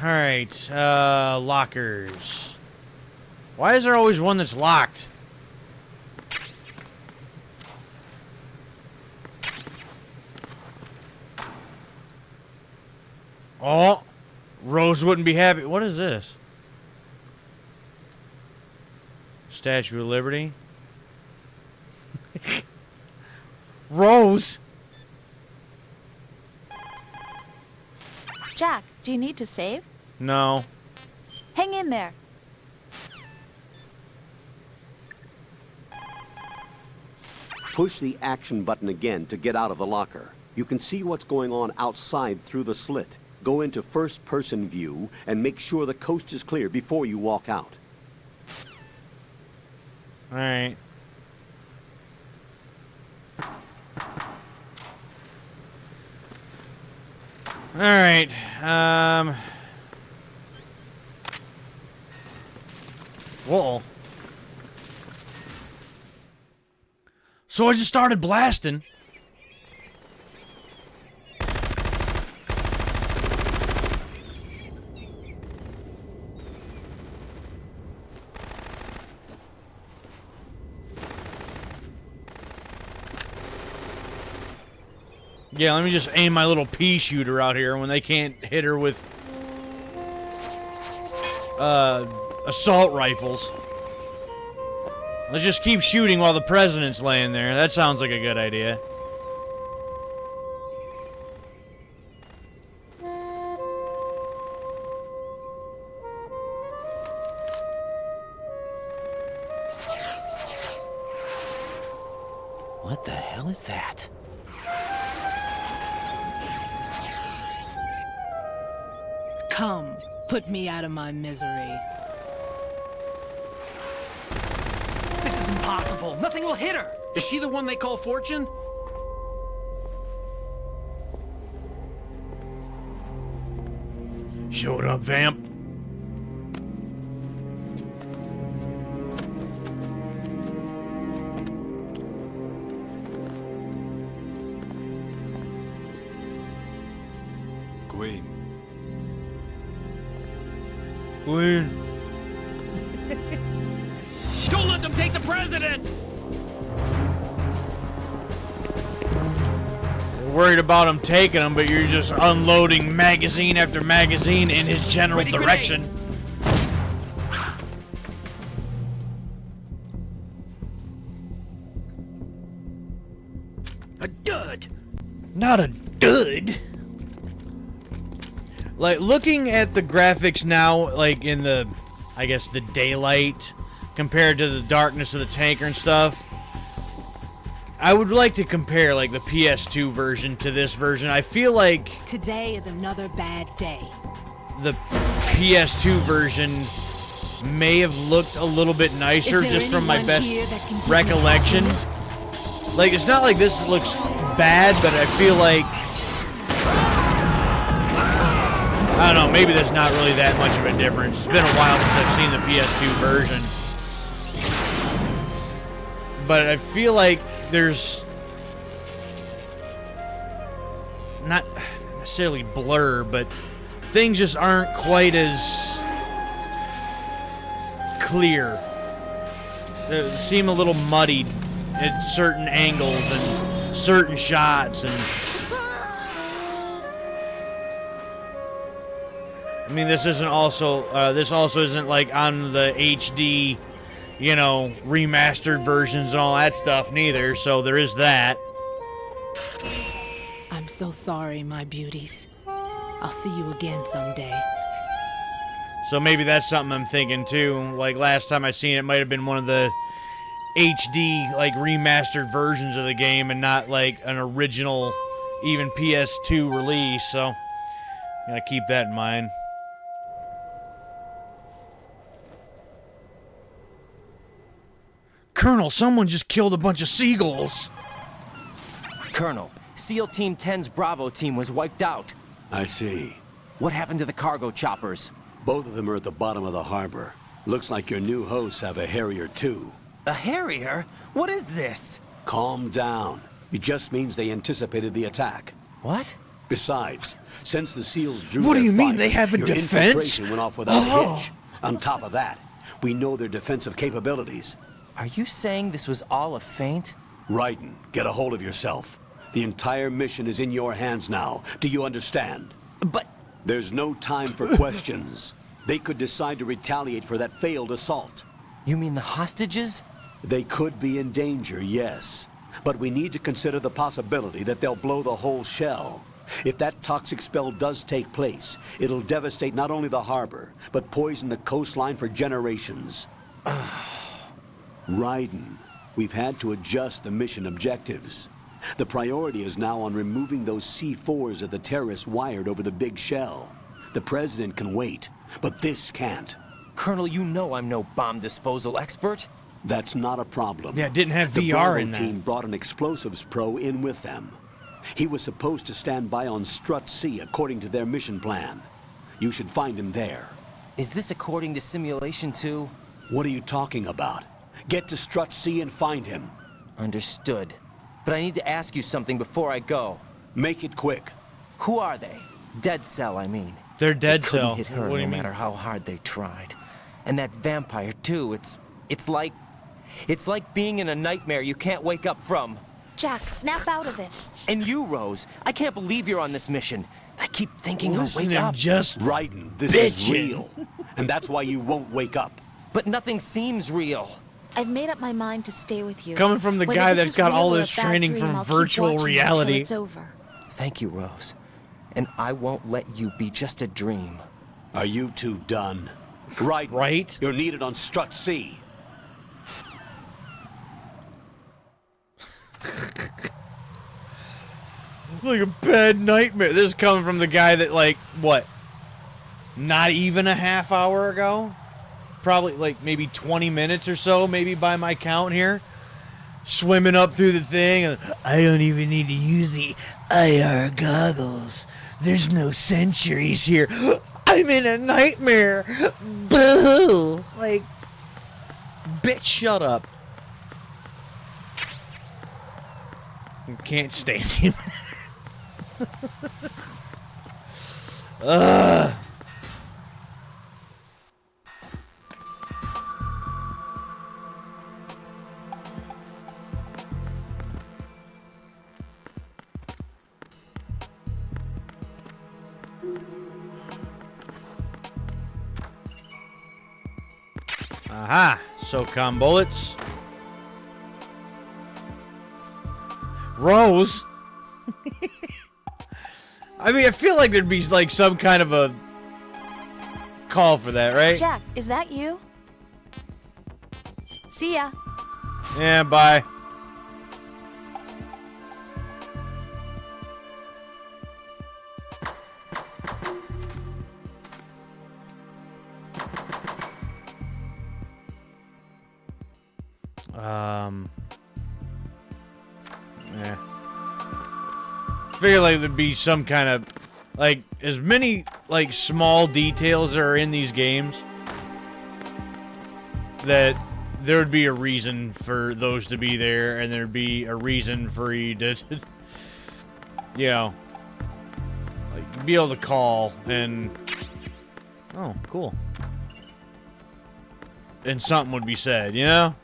Alright, lockers. Why is there always one that's locked? Oh, Rose wouldn't be happy. What is this? Statue of Liberty? Rose!
Jack, do you need to save?
No.
Hang in there.
Push the action button again to get out of the locker. You can see what's going on outside through the slit. Go into first-person view and make sure the coast is clear before you walk out.
Alright. Alright, whoa. So I just started blasting. Yeah, let me just aim my little pea shooter out here when they can't hit her with assault rifles. Let's just keep shooting while the president's laying there. That sounds like a good idea.
What the hell is that?
Come, put me out of my misery.
This is impossible. Nothing will hit her. Is she the one they call Fortune?
Showed up, vamp.
Queen.
Queen.
Don't let them take the president!
You're worried about him taking him, but you're just unloading magazine after magazine in his general direction.
A dud!
Not a dud. Like, looking at the graphics now, like, in the, I guess, the daylight, compared to the darkness of the tanker and stuff, I would like to compare, like, the PS2 version to this version. I feel like
Today is another bad day.
the PS2 version may have looked a little bit nicer, just from my best recollection. Like, it's not like this looks bad, but I feel like, I don't know, maybe there's not really that much of a difference. It's been a while since I've seen the PS2 version. But I feel like there's not necessarily blur, but things just aren't quite as clear. They seem a little muddied at certain angles and certain shots, and I mean, this isn't also this also isn't like on the HD, you know, remastered versions and all that stuff neither. So there is that.
I'm so sorry, my beauties. I'll see you again someday.
So maybe that's something I'm thinking too. Like last time I seen it, might have been one of the HD like remastered versions of the game, and not like an original, even PS2 release. So gotta keep that in mind. Colonel, someone just killed a bunch of seagulls.
Colonel, SEAL Team 10's Bravo team was wiped out.
I see.
What happened to the cargo choppers?
Both of them are at the bottom of the harbor. Looks like your new hosts have a Harrier too.
A Harrier? What is this?
Calm down. It just means they anticipated the attack.
What?
Besides, since the SEALs drew
What do you
their
mean
fire,
they have a
your
defense?
infiltration went off without a hitch. On top of that, we know their defensive capabilities.
Are you saying this was all a feint?
Raiden, get a hold of yourself. The entire mission is in your hands now. Do you understand?
But...
There's no time for questions. They could decide to retaliate for that failed assault.
You mean the hostages?
They could be in danger, yes. But we need to consider the possibility that they'll blow the whole shell. If that toxic spell does take place, it'll devastate not only the harbor, but poison the coastline for generations. Raiden, we've had to adjust the mission objectives. The priority is now on removing those C4s that the terrorists wired over the big shell. The President can wait, but this can't.
Colonel, you know I'm no bomb disposal expert.
That's not a problem.
Yeah, it didn't have
the
VR in
Bravo
that.
team brought an explosives pro in with them. He was supposed to stand by on Strut C according to their mission plan. You should find him there.
Is this according to Simulation 2?
What are you talking about? Get to Strut C and find him.
Understood. But I need to ask you something before I go.
Make it quick.
Who are they? Dead Cell, I mean.
They're Dead
They couldn't
Cell.
hit her
What do you
no
mean?
matter how hard they tried. And that vampire too. It's like being in a nightmare you can't wake up from.
Jack, snap out of it.
And you, Rose, I can't believe you're on this mission. I keep thinking
Listen
I'll wake
to him
up.
just
Raiden, this is
bitching.
real. And that's why you won't wake up.
But nothing seems real.
I've made up my mind to stay with you.
Coming from the
Whether
guy
this
that's
is
got all
real or
this
a bad
training
dream,
from
I'll keep
virtual
watching
reality.
until it's over.
Thank you, Rose. And I won't let you be just a dream.
Are you two done? Right. You're needed on Strut C.
Like a bad nightmare. This is coming from the guy that, like, what? Not even a half hour ago? Probably, like, maybe 20 minutes or so, maybe by my count here. Swimming up through the thing. And, I don't even need to use the IR goggles. There's no sentries here. I'm in a nightmare. Boo! Like, bitch, shut up. Can't stand him. Ugh. Aha! SOCOM bullets. Rose? I mean, I feel like thered be like some kind of a call for that, right?
Jack, is that you? See ya.
Yeah, bye. Yeah. Figure like there'd be some kind of, like, as many, like, small details that are in these games that there would be a reason for those to be there, and there'd be a reason for you to, you know, like, be able to call and, oh, cool. And something would be said, you know?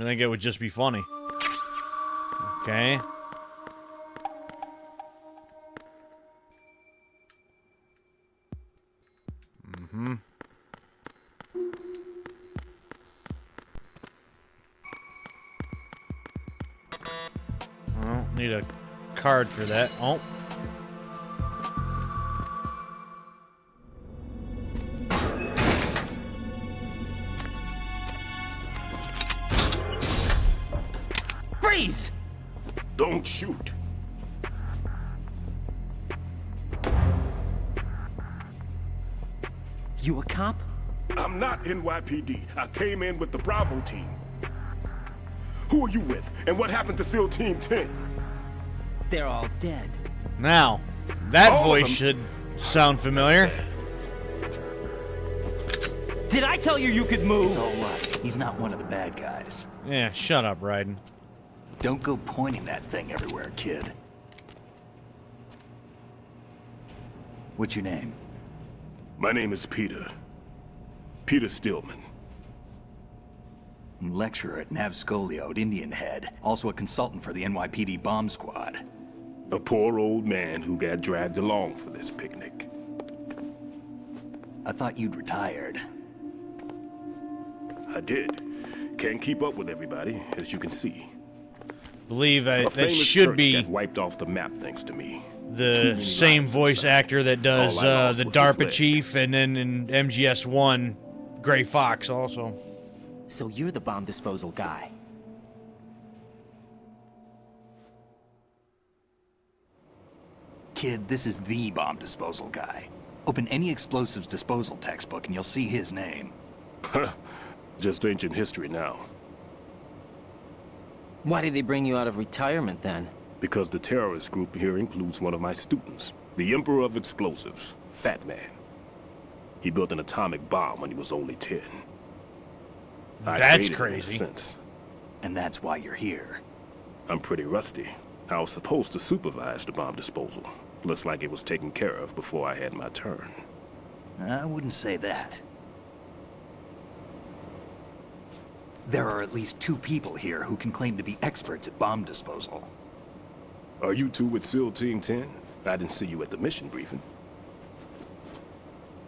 I think it would just be funny. Okay. Mm-hmm. Well, need a card for that. Oh.
Freeze!
Don't shoot.
You a cop?
I'm not NYPD. I came in with the Bravo team. Who are you with? And what happened to SEAL Team 10?
They're all dead.
Now, that
All of
voice
them?
should sound familiar.
Did I tell you you could move?
It's all right. He's not one of the bad guys.
Yeah, shut up, Raiden.
Don't go pointing that thing everywhere, kid. What's your name?
My name is Peter. Peter Stillman.
Lecturer at Navscolio at Indian Head. Also a consultant for the NYPD bomb squad.
A poor old man who got dragged along for this picnic.
I thought you'd retired.
I did. Can't keep up with everybody, as you can see.
Believe
A
that
famous
should
church
be
got wiped off the map thanks to me. Too
the
many
same
lives
voice
inside.
actor that does
All I lost
the
was his
DARPA
leg.
chief, and then in MGS1, Gray Fox also.
So you're the bomb disposal guy.
Kid, this is the bomb disposal guy. Open any explosives disposal textbook and you'll see his name.
Just ancient history now.
Why did they bring you out of retirement then?
Because the terrorist group here includes one of my students, the Emperor of Explosives, Fat Man. He built an atomic bomb when he was only 10. I
That's
created him in a
crazy.
sense.
And that's why you're here.
I'm pretty rusty. I was supposed to supervise the bomb disposal. Looks like it was taken care of before I had my turn.
I wouldn't say that. There are at least 2 people here who can claim to be experts at bomb disposal.
Are you two with SEAL Team 10? I didn't see you at the mission briefing.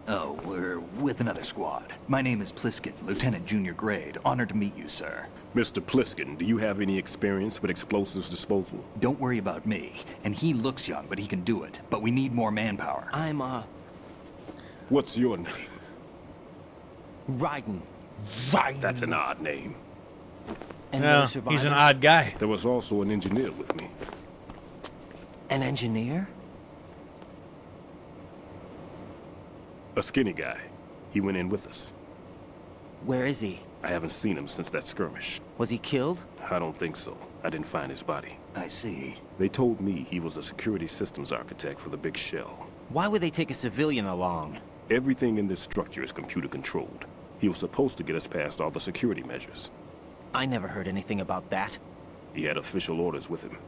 Oh, we're with another squad. My name is Pliskin, Lieutenant Junior Grade. Honored to meet you, sir.
Mr. Pliskin, do you have any experience with explosives disposal?
Don't worry about me. And he looks young, but he can do it. But we need more manpower.
I'm,
What's your name?
Raiden.
That's an odd name.
And
No,
no
he's an
survivors?
odd guy.
There was also an engineer with me.
An engineer?
A skinny guy. He went in with us.
Where is he?
I haven't seen him since that skirmish.
Was he killed?
I don't think so. I didn't find his body.
I see.
They told me he was a security systems architect for the big shell.
Why would they take a civilian along?
Everything in this structure is computer controlled. He was supposed to get us past all the security measures.
I never heard anything about that.
He had official orders with him.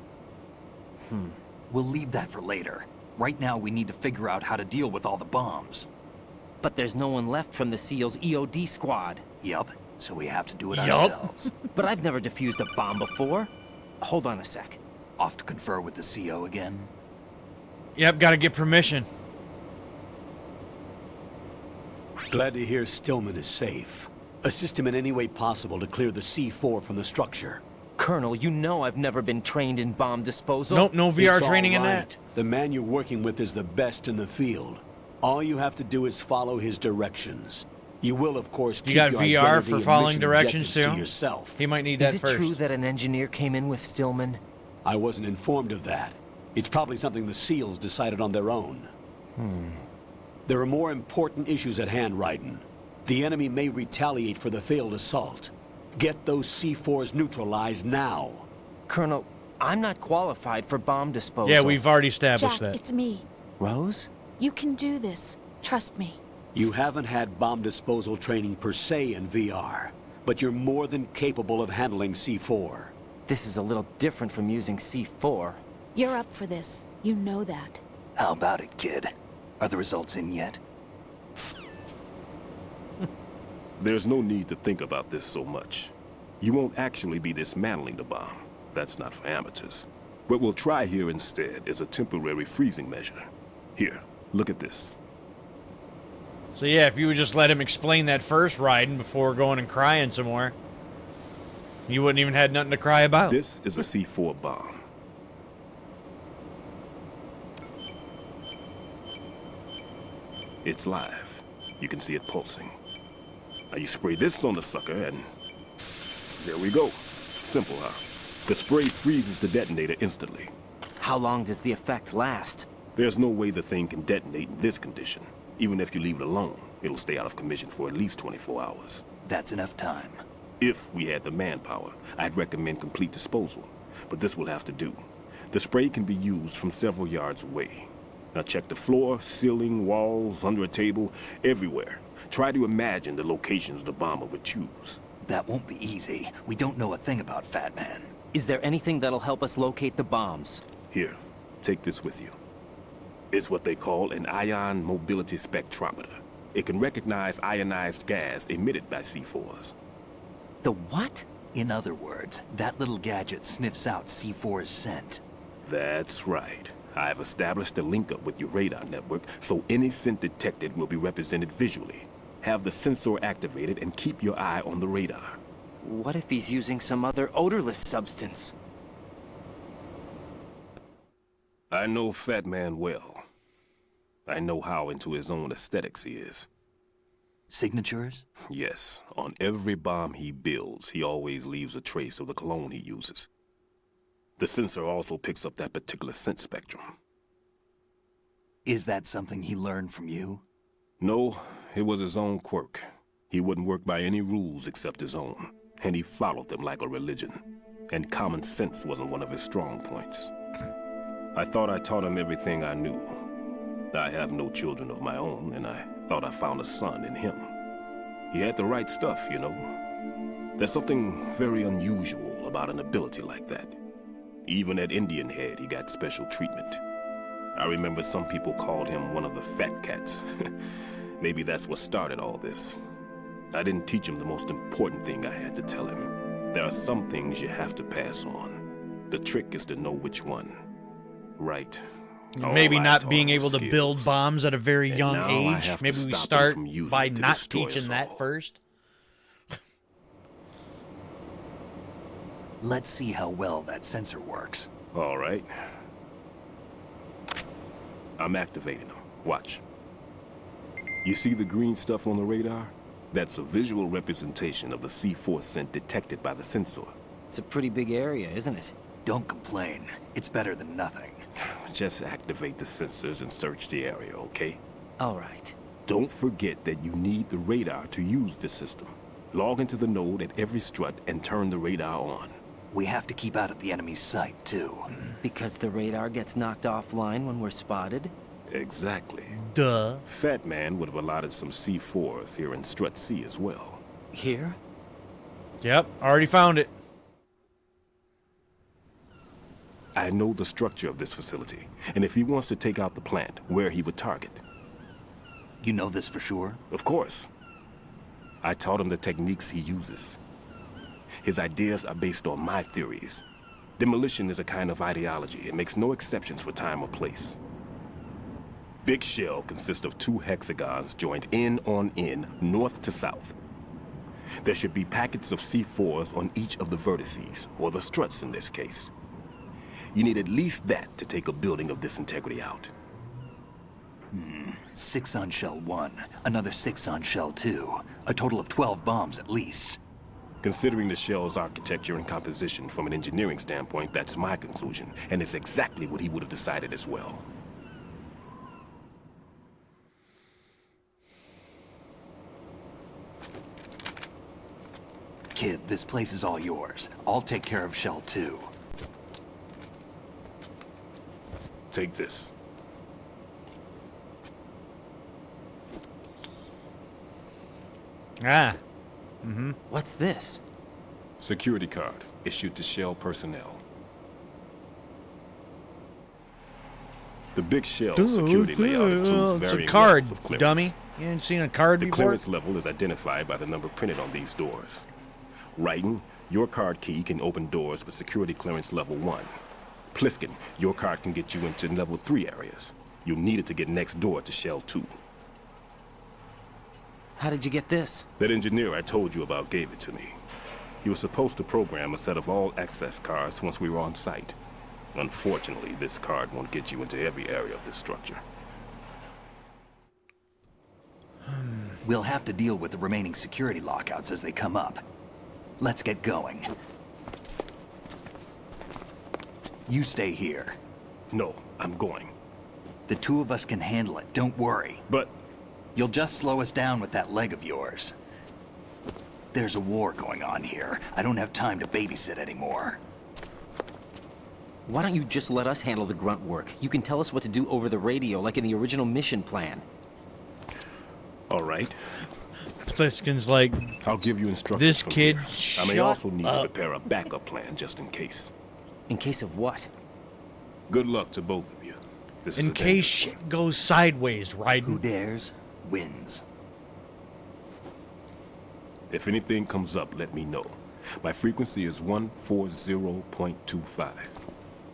We'll leave that for later. Right now, we need to figure out how to deal with all the bombs.
But there's no one left from the SEAL's EOD squad.
Yup. So we have to do it
Yup.
ourselves.
But I've never defused a bomb before. Hold on a sec.
Off to confer with the CO again.
Yep, gotta get permission.
Glad to hear Stillman is safe. Assist him in any way possible to clear the C4 from the structure.
Colonel, you know I've never been trained in bomb disposal.
Nope, no VR
It's
training in
all
that.
right. The man you're working with is the best in the field. All you have to do is follow his directions. You will, of course,
You
keep
got
your
VR
identity
for
and
following
mission
directions
objectives
too?
to yourself.
He might need
Is
that
it
first.
true that an engineer came in with Stillman?
I wasn't informed of that. It's probably something the SEALs decided on their own. There are more important issues at hand, Raiden. The enemy may retaliate for the failed assault. Get those C4s neutralized now.
Colonel, I'm not qualified for bomb disposal.
Yeah, we've already established
Jack,
that.
it's me.
Rose?
You can do this. Trust me.
You haven't had bomb disposal training per se in VR, but you're more than capable of handling C4.
This is a little different from using C4.
You're up for this. You know that.
How about it, kid? Are the results in yet?
There's no need to think about this so much.
You won't actually be dismantling the bomb. That's not for amateurs. What we'll try here instead is a temporary freezing measure. Here, look at this.
So yeah, if you would just let him explain that first, Raiden, before going and crying some more, you wouldn't even had nothing to cry about.
This is a C4 bomb. It's live. You can see it pulsing. Now you spray this on the sucker and there we go. Simple, huh? The spray freezes the detonator instantly.
How long does the effect last?
There's no way the thing can detonate in this condition. Even if you leave it alone, it'll stay out of commission for at least 24 hours.
That's enough time.
If we had the manpower, I'd recommend complete disposal. But this will have to do. The spray can be used from several yards away. Now check the floor, ceiling, walls, under a table, everywhere. Try to imagine the locations the bomber would choose.
That won't be easy. We don't know a thing about Fat Man.
Is there anything that'll help us locate the bombs?
Here, take this with you. It's what they call an ion mobility spectrometer. It can recognize ionized gas emitted by C4s.
The what?
In other words, that little gadget sniffs out C4's scent.
That's right. I've established a link-up with your radar network, so any scent detected will be represented visually. Have the sensor activated and keep your eye on the radar.
What if he's using some other odorless substance?
I know Fat Man well. I know how into his own aesthetics he is.
Signatures?
Yes. On every bomb he builds, he always leaves a trace of the cologne he uses. The sensor also picks up that particular scent spectrum.
Is that something he learned from you?
No, it was his own quirk. He wouldn't work by any rules except his own, and he followed them like a religion. And common sense wasn't one of his strong points. I thought I taught him everything I knew. I have no children of my own, and I thought I found a son in him. He had the right stuff, you know. There's something very unusual about an ability like that. Even at Indian Head, he got special treatment. I remember some people called him one of the fat cats. Maybe that's what started all this. I didn't teach him the most important thing I had to tell him. There are some things you have to pass on. The trick is to know which one. Right.
Maybe not being able to build bombs at a very young age. Maybe we start by not teaching that first.
Let's see how well that sensor works.
All right. I'm activating them. Watch. You see the green stuff on the radar? That's a visual representation of the C4 scent detected by the sensor.
It's a pretty big area, isn't it?
Don't complain. It's better than nothing.
Just activate the sensors and search the area, okay?
All right.
Don't forget that you need the radar to use this system. Log into the node at every strut and turn the radar on.
We have to keep out of the enemy's sight, too.
Because the radar gets knocked offline when we're spotted?
Exactly.
Duh.
Fat Man would have allotted some C4s here in Strut C as well.
Here?
Yep, already found it.
I know the structure of this facility, and if he wants to take out the plant, where he would target.
You know this for sure?
Of course. I taught him the techniques he uses. His ideas are based on my theories. Demolition is a kind of ideology. It makes no exceptions for time or place. Big Shell consists of 2 hexagons joined end on end, north to south. There should be packets of C4s on each of the vertices, or the struts in this case. You need at least that to take a building of this integrity out.
6 on Shell 1, another 6 on Shell 2. A total of 12 bombs at least.
Considering the shell's architecture and composition from an engineering standpoint, that's my conclusion, and it's exactly what he would have decided as well.
Kid, this place is all yours. I'll take care of Shell 2.
Take this.
Ah.
What's this?
Security card, issued to Shell personnel. The Big Shell security layout includes
it's
varying
a card,
levels of clearance.
dummy. You ain't seen a card
The
before?
clearance level is identified by the number printed on these doors. Raiden, Your card key can open doors with security clearance level 1. Pliskin, your card can get you into level 3 areas. You'll need it to get next door to Shell 2.
How did you get this?
That engineer I told you about gave it to me. He was supposed to program a set of all access cards once we were on site. Unfortunately, this card won't get you into every area of this structure.
We'll have to deal with the remaining security lockouts as they come up. Let's get going. You stay here.
No, I'm going.
The two of us can handle it, don't worry.
But...
You'll just slow us down with that leg of yours. There's a war going on here. I don't have time to babysit anymore.
Why don't you just let us handle the grunt work? You can tell us what to do over the radio, like in the original mission plan.
All right.
Pliskin's like,
I'll give you instructions.
This kid,
I may also need to prepare a backup plan just in case.
In case of what?
Good luck to both of you. This
in
is
case shit goes sideways, right?
Who dares wins.
If anything comes up, let me know. My frequency is 140.25.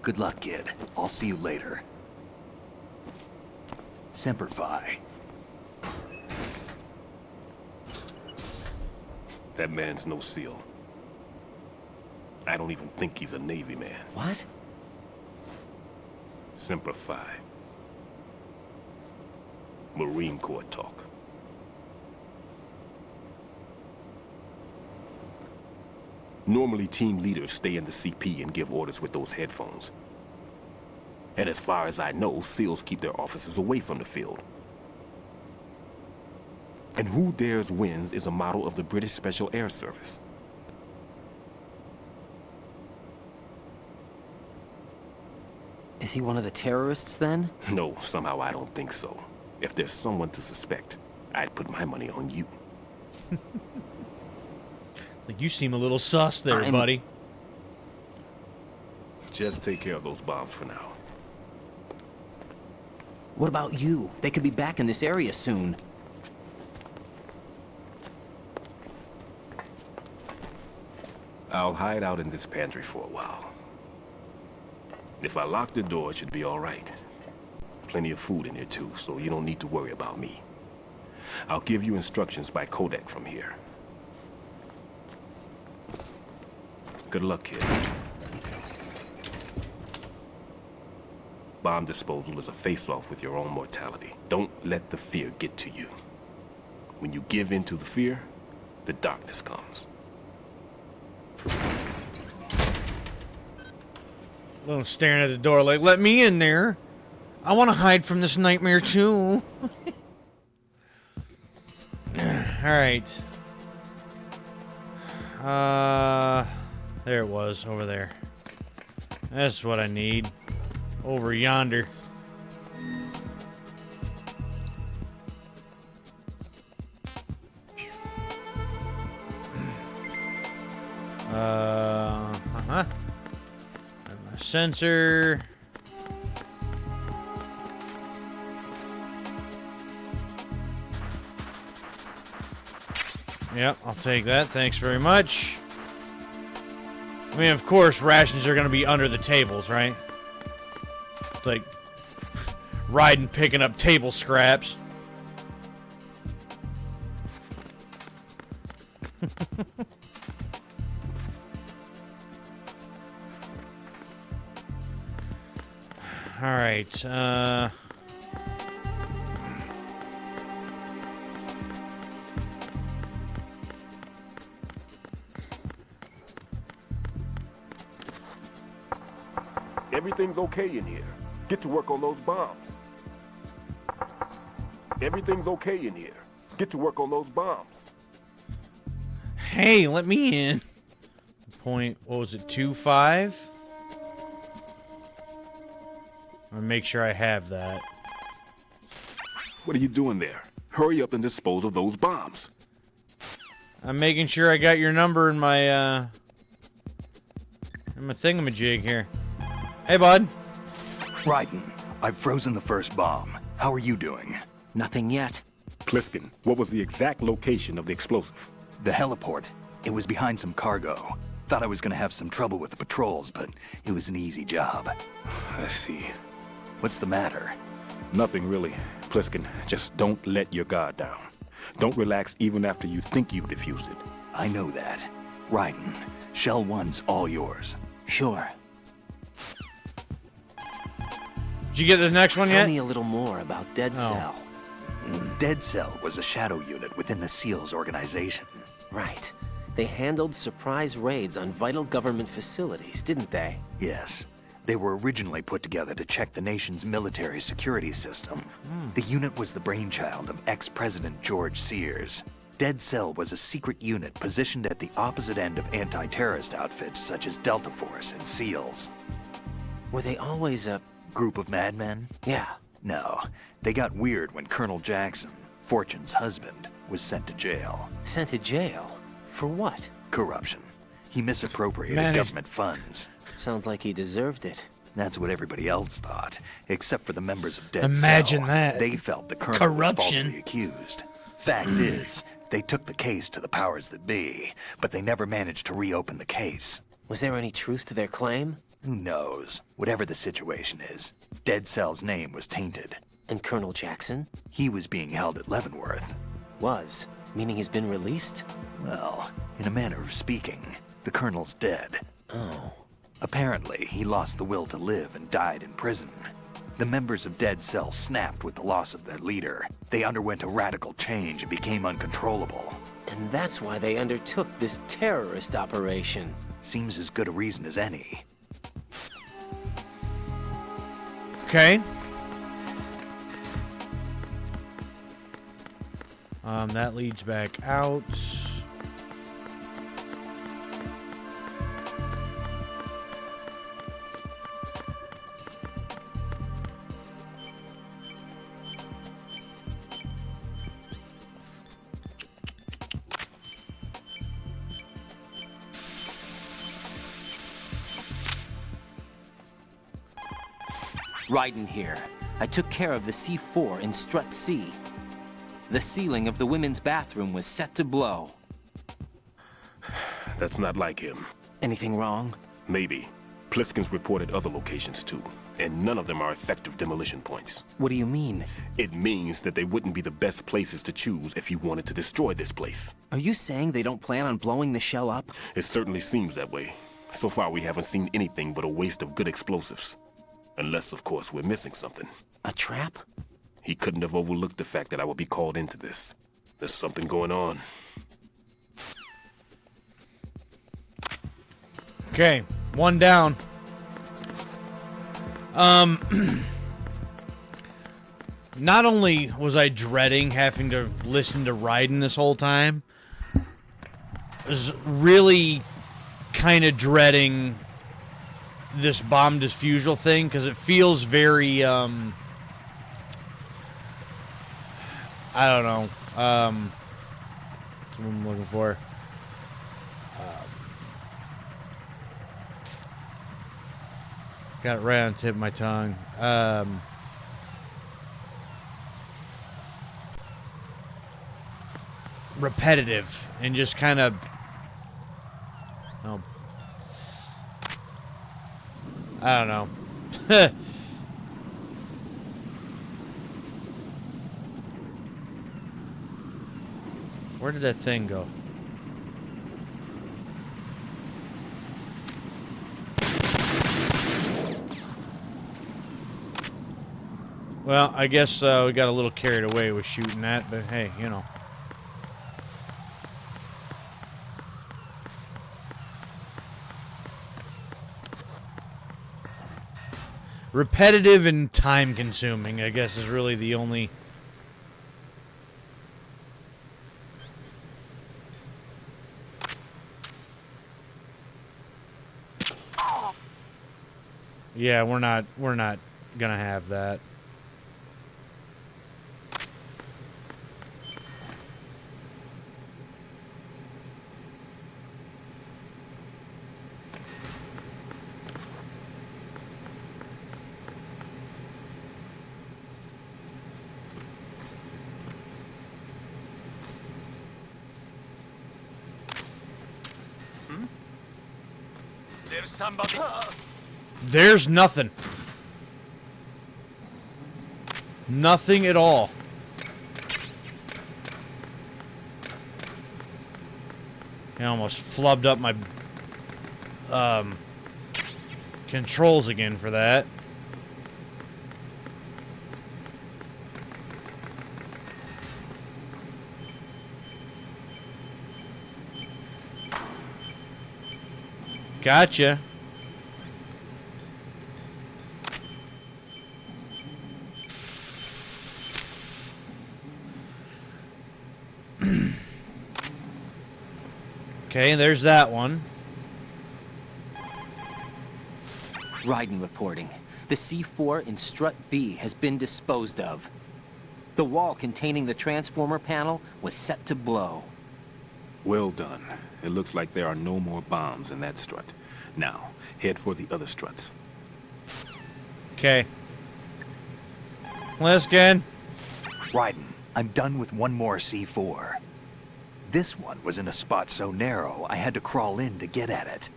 Good luck, kid. I'll see you later. Semper Fi.
That man's no SEAL. I don't even think he's a Navy man.
What?
Semper Fi. Marine Corps talk. Normally, team leaders stay in the CP and give orders with those headphones. And as far as I know, SEALs keep their officers away from the field. And Who Dares Wins is a model of the British Special Air Service.
Is he one of the terrorists, then?
No, somehow I don't think so. If there's someone to suspect, I'd put my money on you.
Like, you seem a little sus there, buddy.
Just take care of those bombs for now.
What about you? They could be back in this area soon.
I'll hide out in this pantry for a while. If I lock the door, it should be all right. Plenty of food in here too, so you don't need to worry about me. I'll give you instructions by codec from here. Good luck, kid. Bomb disposal is a face-off with your own mortality. Don't let the fear get to you. When you give in to the fear, the darkness comes.
Well, staring at the door like, let me in there. I want to hide from this nightmare too. Alright. There it was, over there. That's what I need. Over yonder. My sensor. Yep, I'll take that. Thanks very much. I mean, of course, rations are going to be under the tables, right? Like, riding, picking up table scraps. All right,
Everything's okay in here. Get to work on those bombs. Everything's okay in here. Get to work on those bombs.
Hey, let me in. Point, what was it, 2.5? I'm gonna make sure I have that.
What are you doing there? Hurry up and dispose of those bombs.
I'm making sure I got your number in my thingamajig here. Hey, bud.
Raiden, I've frozen the first bomb. How are you doing?
Nothing yet.
Pliskin, what was the exact location of the explosive?
The heliport. It was behind some cargo. Thought I was gonna have some trouble with the patrols, but it was an easy job.
I see.
What's the matter?
Nothing really. Pliskin, just don't let your guard down. Don't relax even after you think you've defused it.
I know that. Raiden, Shell 1's all yours.
Sure.
Did you get the next one yet?
Tell me a little more about Dead Cell.
Dead Cell was a shadow unit within the SEALs organization.
Right. They handled surprise raids on vital government facilities, didn't they?
Yes. They were originally put together to check the nation's military security system. The unit was the brainchild of ex-President George Sears. Dead Cell was a secret unit positioned at the opposite end of anti-terrorist outfits such as Delta Force and SEALs.
Were they always a
group of madmen?
Yeah.
No. They got weird when Colonel Jackson, Fortune's husband, was sent to jail.
Sent to jail? For what?
Corruption. He misappropriated government funds.
Sounds like he deserved it.
That's what everybody else thought, except for the members of Dead Cell.
Imagine that.
They felt the colonel was falsely accused. Fact is, they took the case to the powers that be, but they never managed to reopen the case.
Was there any truth to their claim?
Who knows? Whatever the situation is, Dead Cell's name was tainted.
And Colonel Jackson?
He was being held at Leavenworth.
Was? Meaning he's been released?
Well, in a manner of speaking, the colonel's dead.
Oh.
Apparently, he lost the will to live and died in prison. The members of Dead Cell snapped with the loss of their leader. They underwent a radical change and became uncontrollable.
And that's why they undertook this terrorist operation.
Seems as good a reason as any.
Okay. That leads back out.
Raiden here. I took care of the C4 in Strut C. The ceiling of the women's bathroom was set to blow.
That's not like him.
Anything wrong?
Maybe. Pliskin's reported other locations too, and none of them are effective demolition points.
What do you mean?
It means that they wouldn't be the best places to choose if you wanted to destroy this place.
Are you saying they don't plan on blowing the shell up?
It certainly seems that way. So far we haven't seen anything but a waste of good explosives. Unless, of course, we're missing something.
A trap?
He couldn't have overlooked the fact that I would be called into this. There's something going on.
Okay, one down. Not only was I dreading having to listen to Raiden this whole time, I was really kind of dreading this bomb disposal thing because it feels very I don't know. That's what I'm looking for. Got it right on the tip of my tongue. Repetitive and just kind of. Oh, I don't know. Where did that thing go? Well, I guess we got a little carried away with shooting that, but hey, you know. Repetitive and time-consuming, I guess, is really the only... Yeah, we're not gonna have that.
There's somebody.
There's nothing. Nothing at all. I almost flubbed up my controls again for that. Gotcha. Okay, there's that one.
Raiden reporting. The C4 in Strut B has been disposed of. The wall containing the transformer panel was set to blow.
Well done. It looks like there are no more bombs in that strut. Now, head for the other struts.
Okay. Liskin.
Raiden, I'm done with one more C4. This one was in a spot so narrow, I had to crawl in to get at it.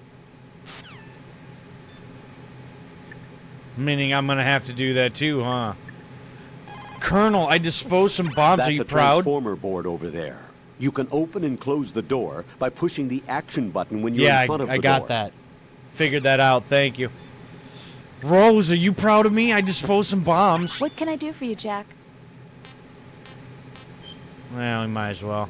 Meaning I'm gonna have to do that too, huh? Colonel, I disposed some bombs.
That's
Are you
a
proud?
transformer board over there. You can open and close the door by pushing the action button when you're
Yeah,
in front of the
I
door.
got that. Figured that out. Thank you. Rose, are you proud of me? I disposed some bombs.
What can I do for you, Jack?
Well, we might as well.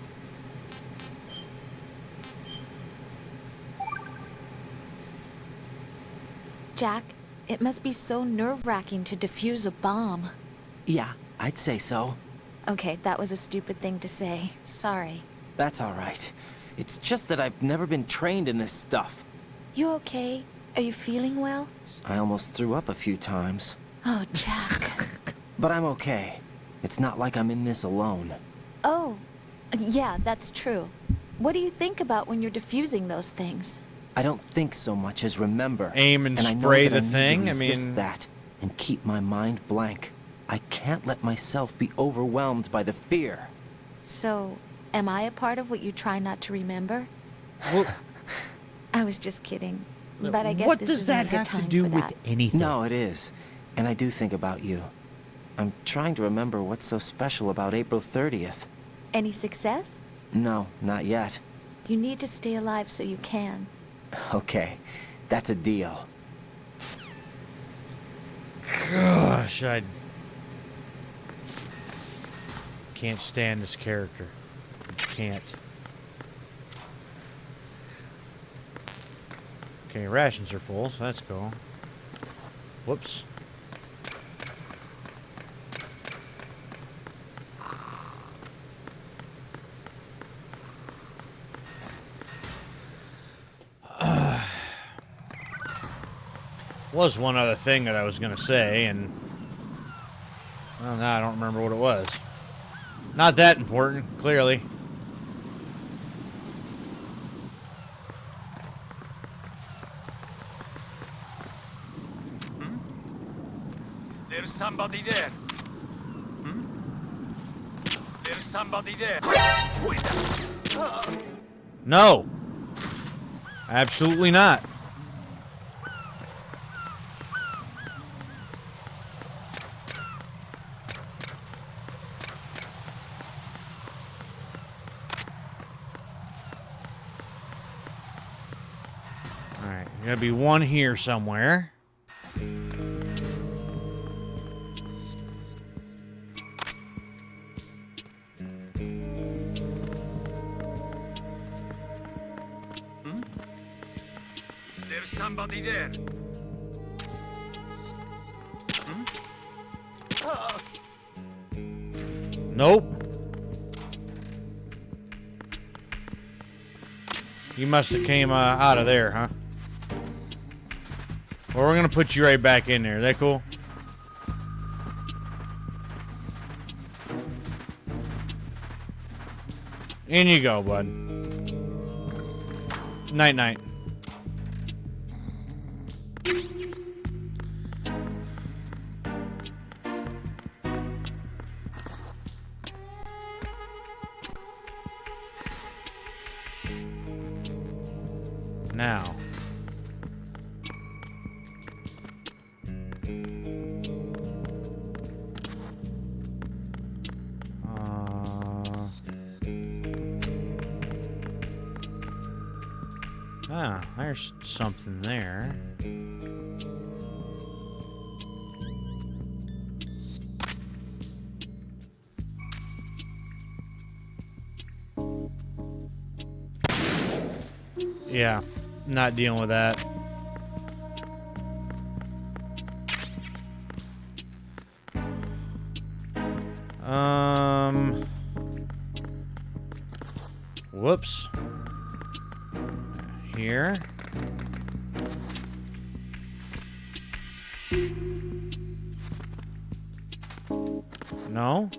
Jack, it must be so nerve-wracking to defuse a bomb.
Yeah, I'd say so.
Okay, that was a stupid thing to say. Sorry.
That's all right. It's just that I've never been trained in this stuff.
You okay? Are you feeling well?
I almost threw up a few times.
Oh, Jack.
But I'm okay. It's not like I'm in this alone.
Oh, yeah, that's true. What do you think about when you're defusing those things?
I don't think so much as remember.
Aim and
I know
spray
that
the
I need to
thing? I
resist
mean...
that and keep my mind blank. I can't let myself be overwhelmed by the fear.
So, am I a part of what you try not to remember? I was just kidding. But I guess
what
this
does
isn't
that
a good
have to
time
do
for
with
that.
anything?
No, it is. And I do think about you. I'm trying to remember what's so special about April 30th.
Any success?
No, not yet.
You need to stay alive so you can.
Okay, that's a deal.
Gosh, I can't stand this character. Can't. Okay, rations are full, so that's cool. Whoops. Was one other thing that I was gonna say, and well, now I don't remember what it was. Not that important, clearly.
There's somebody there. There's somebody there.
No. Absolutely not. Alright, gonna be one here somewhere.
There's somebody there.
Nope. You must have came out of there, huh? Well, we're gonna put you right back in there. Is that cool? In you go, bud. Night night. Now, Ah, there's something there. Yeah, not dealing with that. Whoops. Here. No.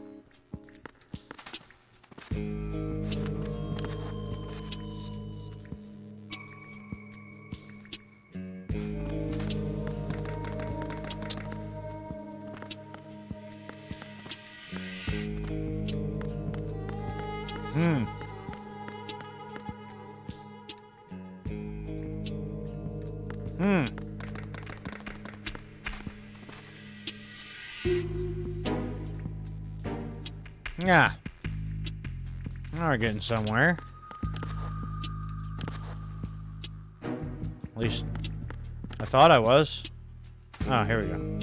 Yeah. Now we're getting somewhere. At least I thought I was. Oh, here we go.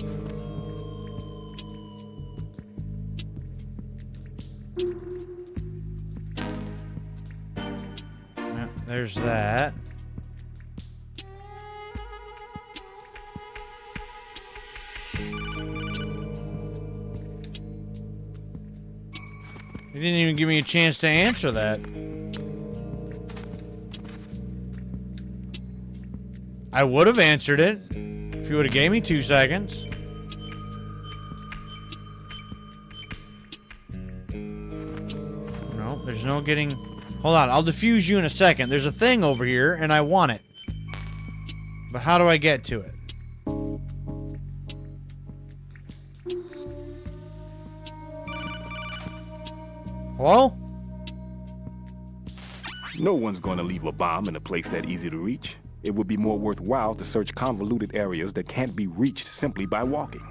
Yeah, there's that. You didn't even give me a chance to answer that. I would have answered it if you would have gave me 2 seconds. No, there's no getting... Hold on, I'll defuse you in a second. There's a thing over here, and I want it. But how do I get to it? Hello?
No one's going to leave a bomb in a place that easy to reach. It would be more worthwhile to search convoluted areas that can't be reached simply by walking.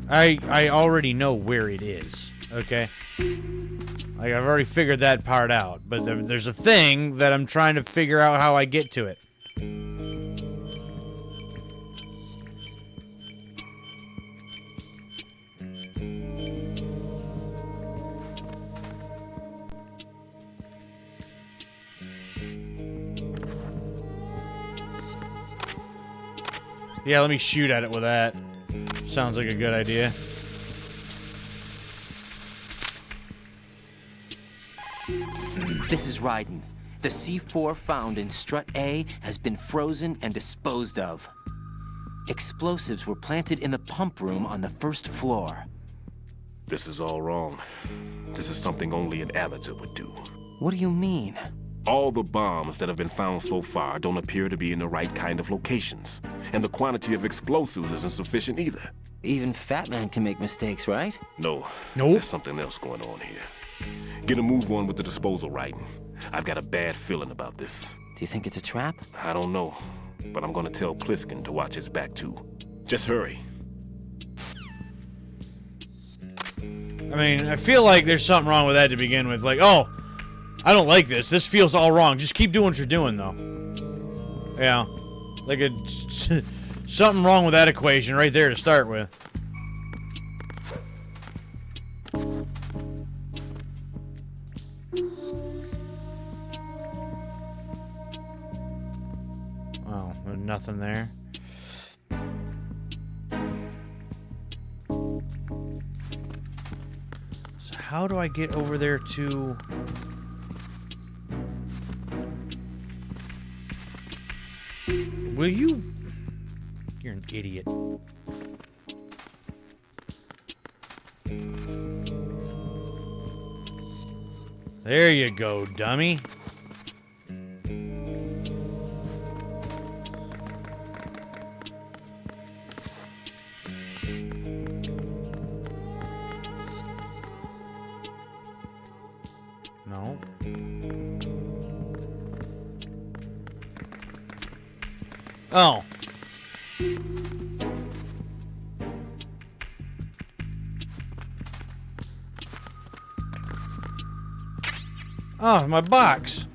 I already know where it is, okay? Like, I've already figured that part out, but there's a thing that I'm trying to figure out how I get to it. Yeah, let me shoot at it with that. Sounds like a good idea.
This is Raiden. The C4 found in Strut A has been frozen and disposed of. Explosives were planted in the pump room on the first floor.
This is all wrong. This is something only an amateur would do.
What do you mean?
All the bombs that have been found so far don't appear to be in the right kind of locations. And the quantity of explosives isn't sufficient either.
Even Fat Man can make mistakes, right?
No. There's something else going on here. Get a move on with the disposal, Raiden. I've got a bad feeling about this.
Do you think it's a trap?
I don't know. But I'm gonna tell Pliskin to watch his back too. Just hurry.
I mean, I feel like there's something wrong with that to begin with. Like, oh, I don't like this. This feels all wrong. Just keep doing what you're doing, though. Yeah. Like, something wrong with that equation right there to start with. Oh, there's nothing there. So how do I get over there to... Will you... You're an idiot. There you go, dummy. No. Oh. Oh, my box.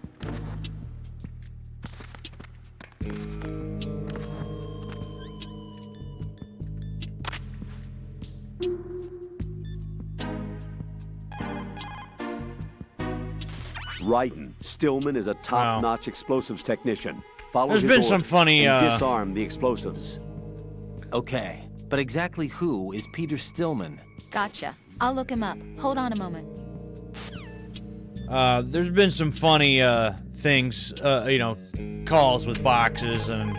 Raiden. Stillman is a top-notch explosives technician. Follow
There's
his
been some
orders
funny,
and disarm the explosives.
Okay, but exactly who is Peter Stillman?
Gotcha. I'll look him up. Hold on a moment.
There's been some funny, things, calls with boxes and...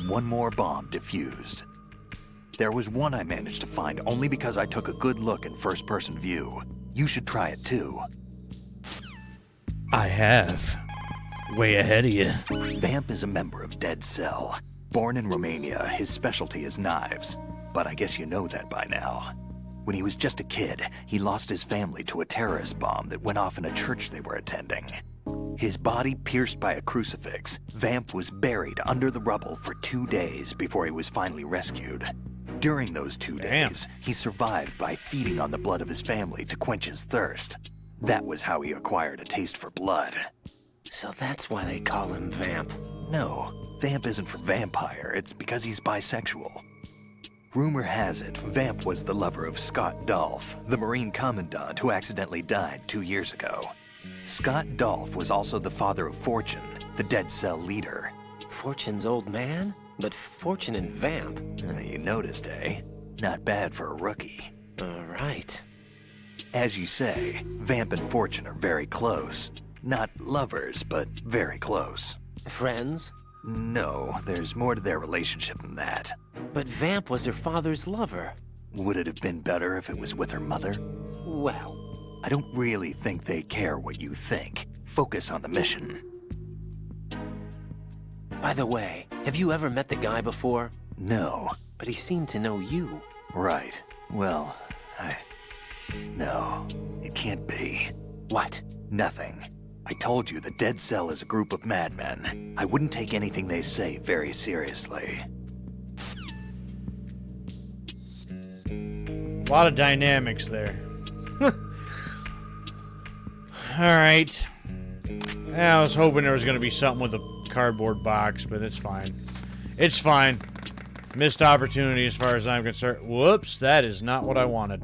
One more bomb defused. There was one I managed to find only because I took a good look in first-person view. You should try it too.
I have. Way ahead of you.
Vamp is a member of Dead Cell. Born in Romania, his specialty is knives. But I guess you know that by now. When he was just a kid, he lost his family to a terrorist bomb that went off in a church they were attending. His body pierced by a crucifix, Vamp was buried under the rubble for 2 days before he was finally rescued. During those 2 days, he survived by feeding on the blood of his family to quench his thirst. That was how he acquired a taste for blood.
So that's why they call him Vamp.
No, Vamp isn't for vampire, it's because he's bisexual. Rumor has it, Vamp was the lover of Scott Dolph, the Marine Commandant who accidentally died 2 years ago. Scott Dolph was also the father of Fortune, the Dead Cell leader.
Fortune's old man? But Fortune and Vamp?
You noticed, eh? Not bad for a rookie.
Right.
As you say, Vamp and Fortune are very close. Not lovers, but very close.
Friends?
No, there's more to their relationship than that.
But Vamp was her father's lover.
Would it have been better if it was with her mother?
Well...
I don't really think they care what you think. Focus on the mission.
By the way, have you ever met the guy before?
No.
But he seemed to know you.
Right. Well, No, it can't be.
What?
Nothing. I told you the Dead Cell is a group of madmen. I wouldn't take anything they say very seriously.
A lot of dynamics there. Alright. I was hoping there was going to be something with a cardboard box, but it's fine. It's fine. Missed opportunity as far as I'm concerned. Whoops, that is not what I wanted.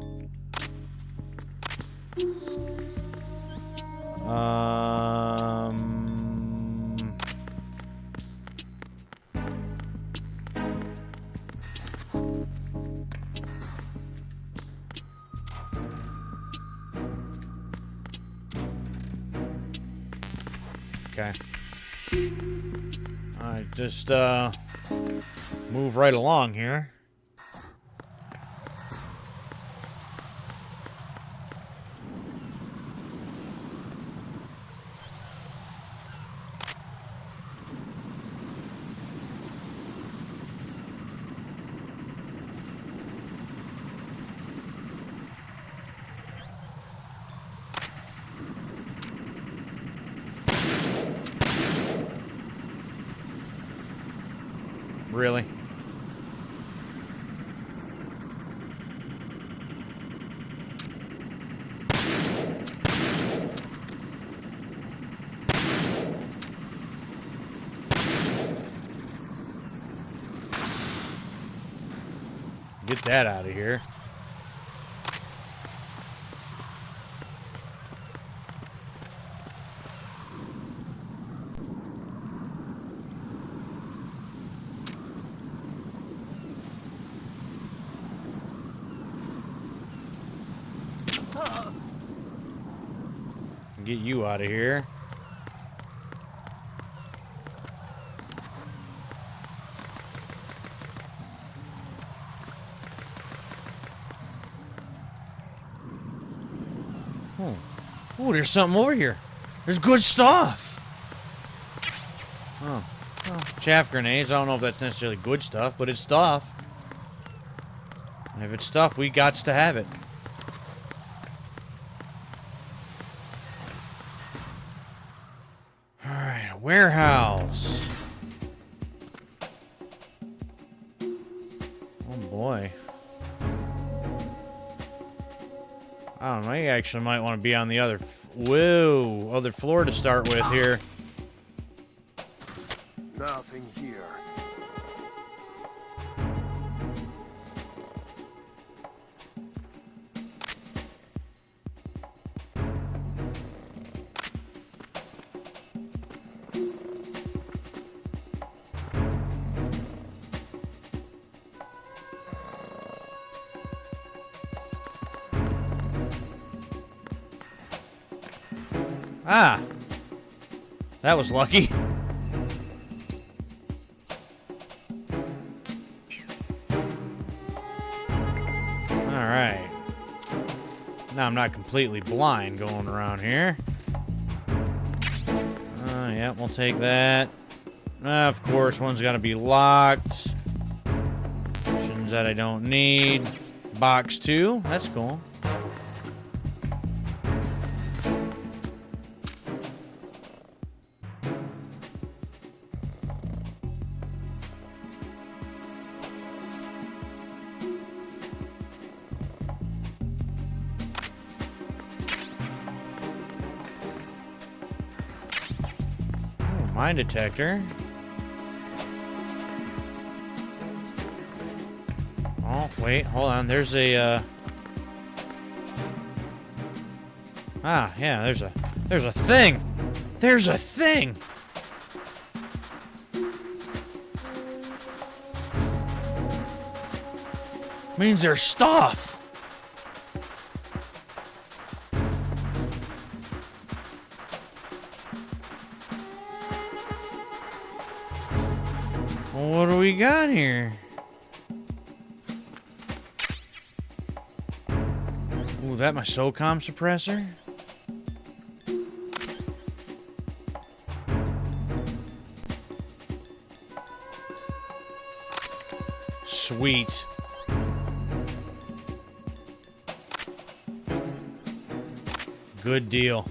Okay. Alright, just, move right along here. Really? Get that out of here. Get you out of here. Oh, there's something over here. There's good stuff. Oh, well, chaff grenades. I don't know if that's necessarily good stuff, but it's stuff. And if it's stuff, we gots to have it. Alright, warehouse. Oh boy. I don't know, you actually might want to be on the other other floor to start with here.
Nothing here.
Ah. That was lucky. Alright. Now I'm not completely blind going around here. Yeah, we'll take that. Of course, one's got to be locked. Options that I don't need. Box 2. That's cool. Mine detector. Oh, wait, hold on. There's a Ah, yeah, there's a thing. There's a thing. Means there's stuff. What do we got here? Ooh, that my SOCOM suppressor? Sweet. Good deal.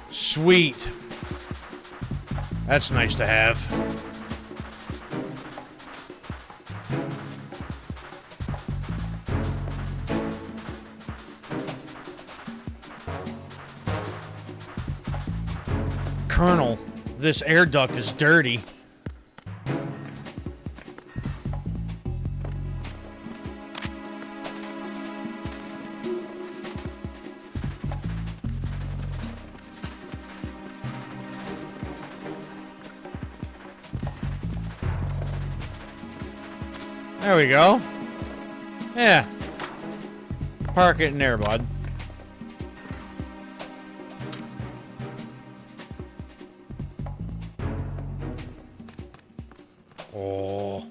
Sweet. That's nice to have. Colonel, this air duct is dirty. There we go. Yeah. Park it in there, bud. Oh.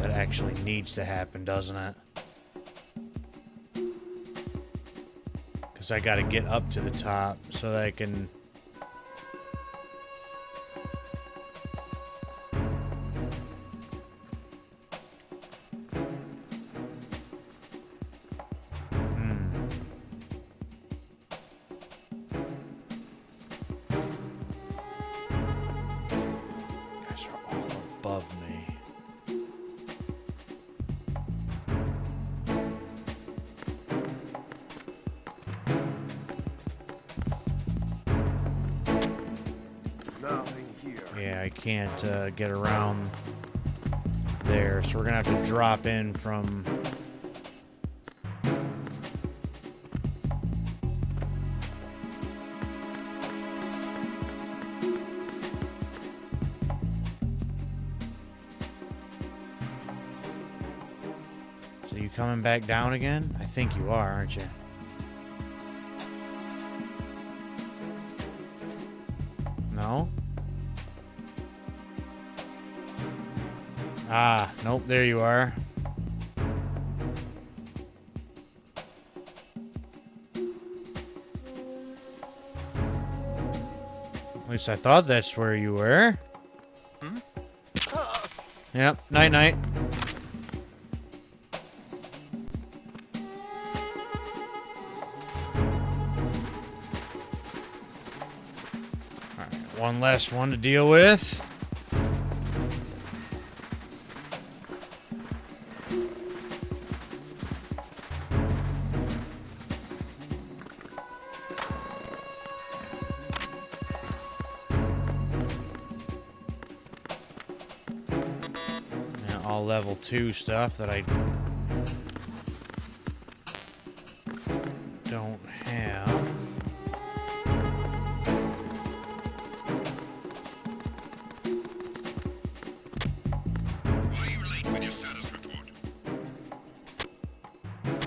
That actually needs to happen, doesn't it? Because I got to get up to the top so that I can... Guys are all above me. Yeah, I can't get around there, so we're gonna have to drop in from... So you coming back down again? I think you are, aren't you? No? Ah, nope, there you are. At least I thought that's where you were. Yep, night-night. Alright, one less one to deal with. all level 2 stuff that I don't have.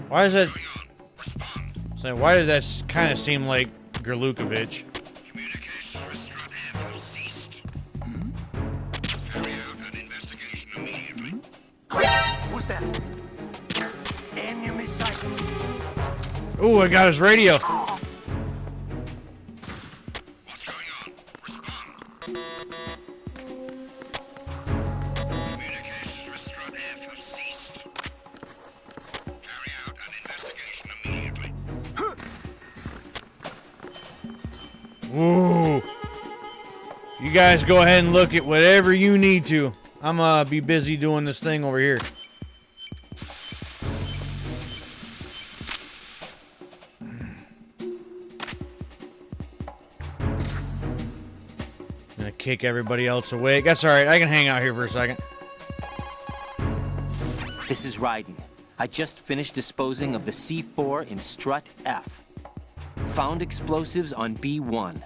Why is it? So why did that kind of seem like Gerlukovich?
Communications with Strut F have ceased. Carry out an investigation immediately.
Who's that? Enemy sighted.
Ooh, I got his radio.
What's going on? Respond. Communications with Strut F have ceased. Carry out an investigation immediately.
Ooh. You guys go ahead and look at whatever you need to. I'm gonna be busy doing this thing over here. Gonna kick everybody else away. That's alright, I can hang out here for a second.
This is Raiden. I just finished disposing of the C4 in Strut F. Found explosives on B1.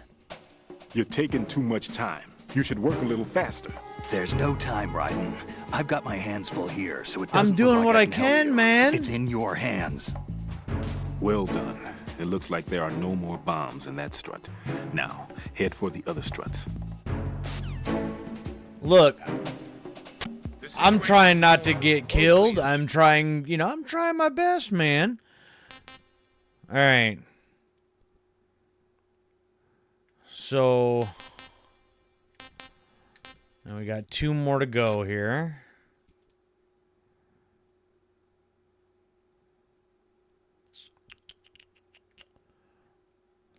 You're taking too much time. You should work a little faster.
There's no time, Raiden. I've got my hands full here, so it
I'm
doesn't
doing
look
what
like
I
can help
can,
you.
man.
It's in your hands.
Well done. It looks like there are no more bombs in that strut. Now, head for the other struts.
Look, I'm trying not to get killed. I'm trying, you know, I'm trying my best, man. Alright. So, now we got 2 more to go here.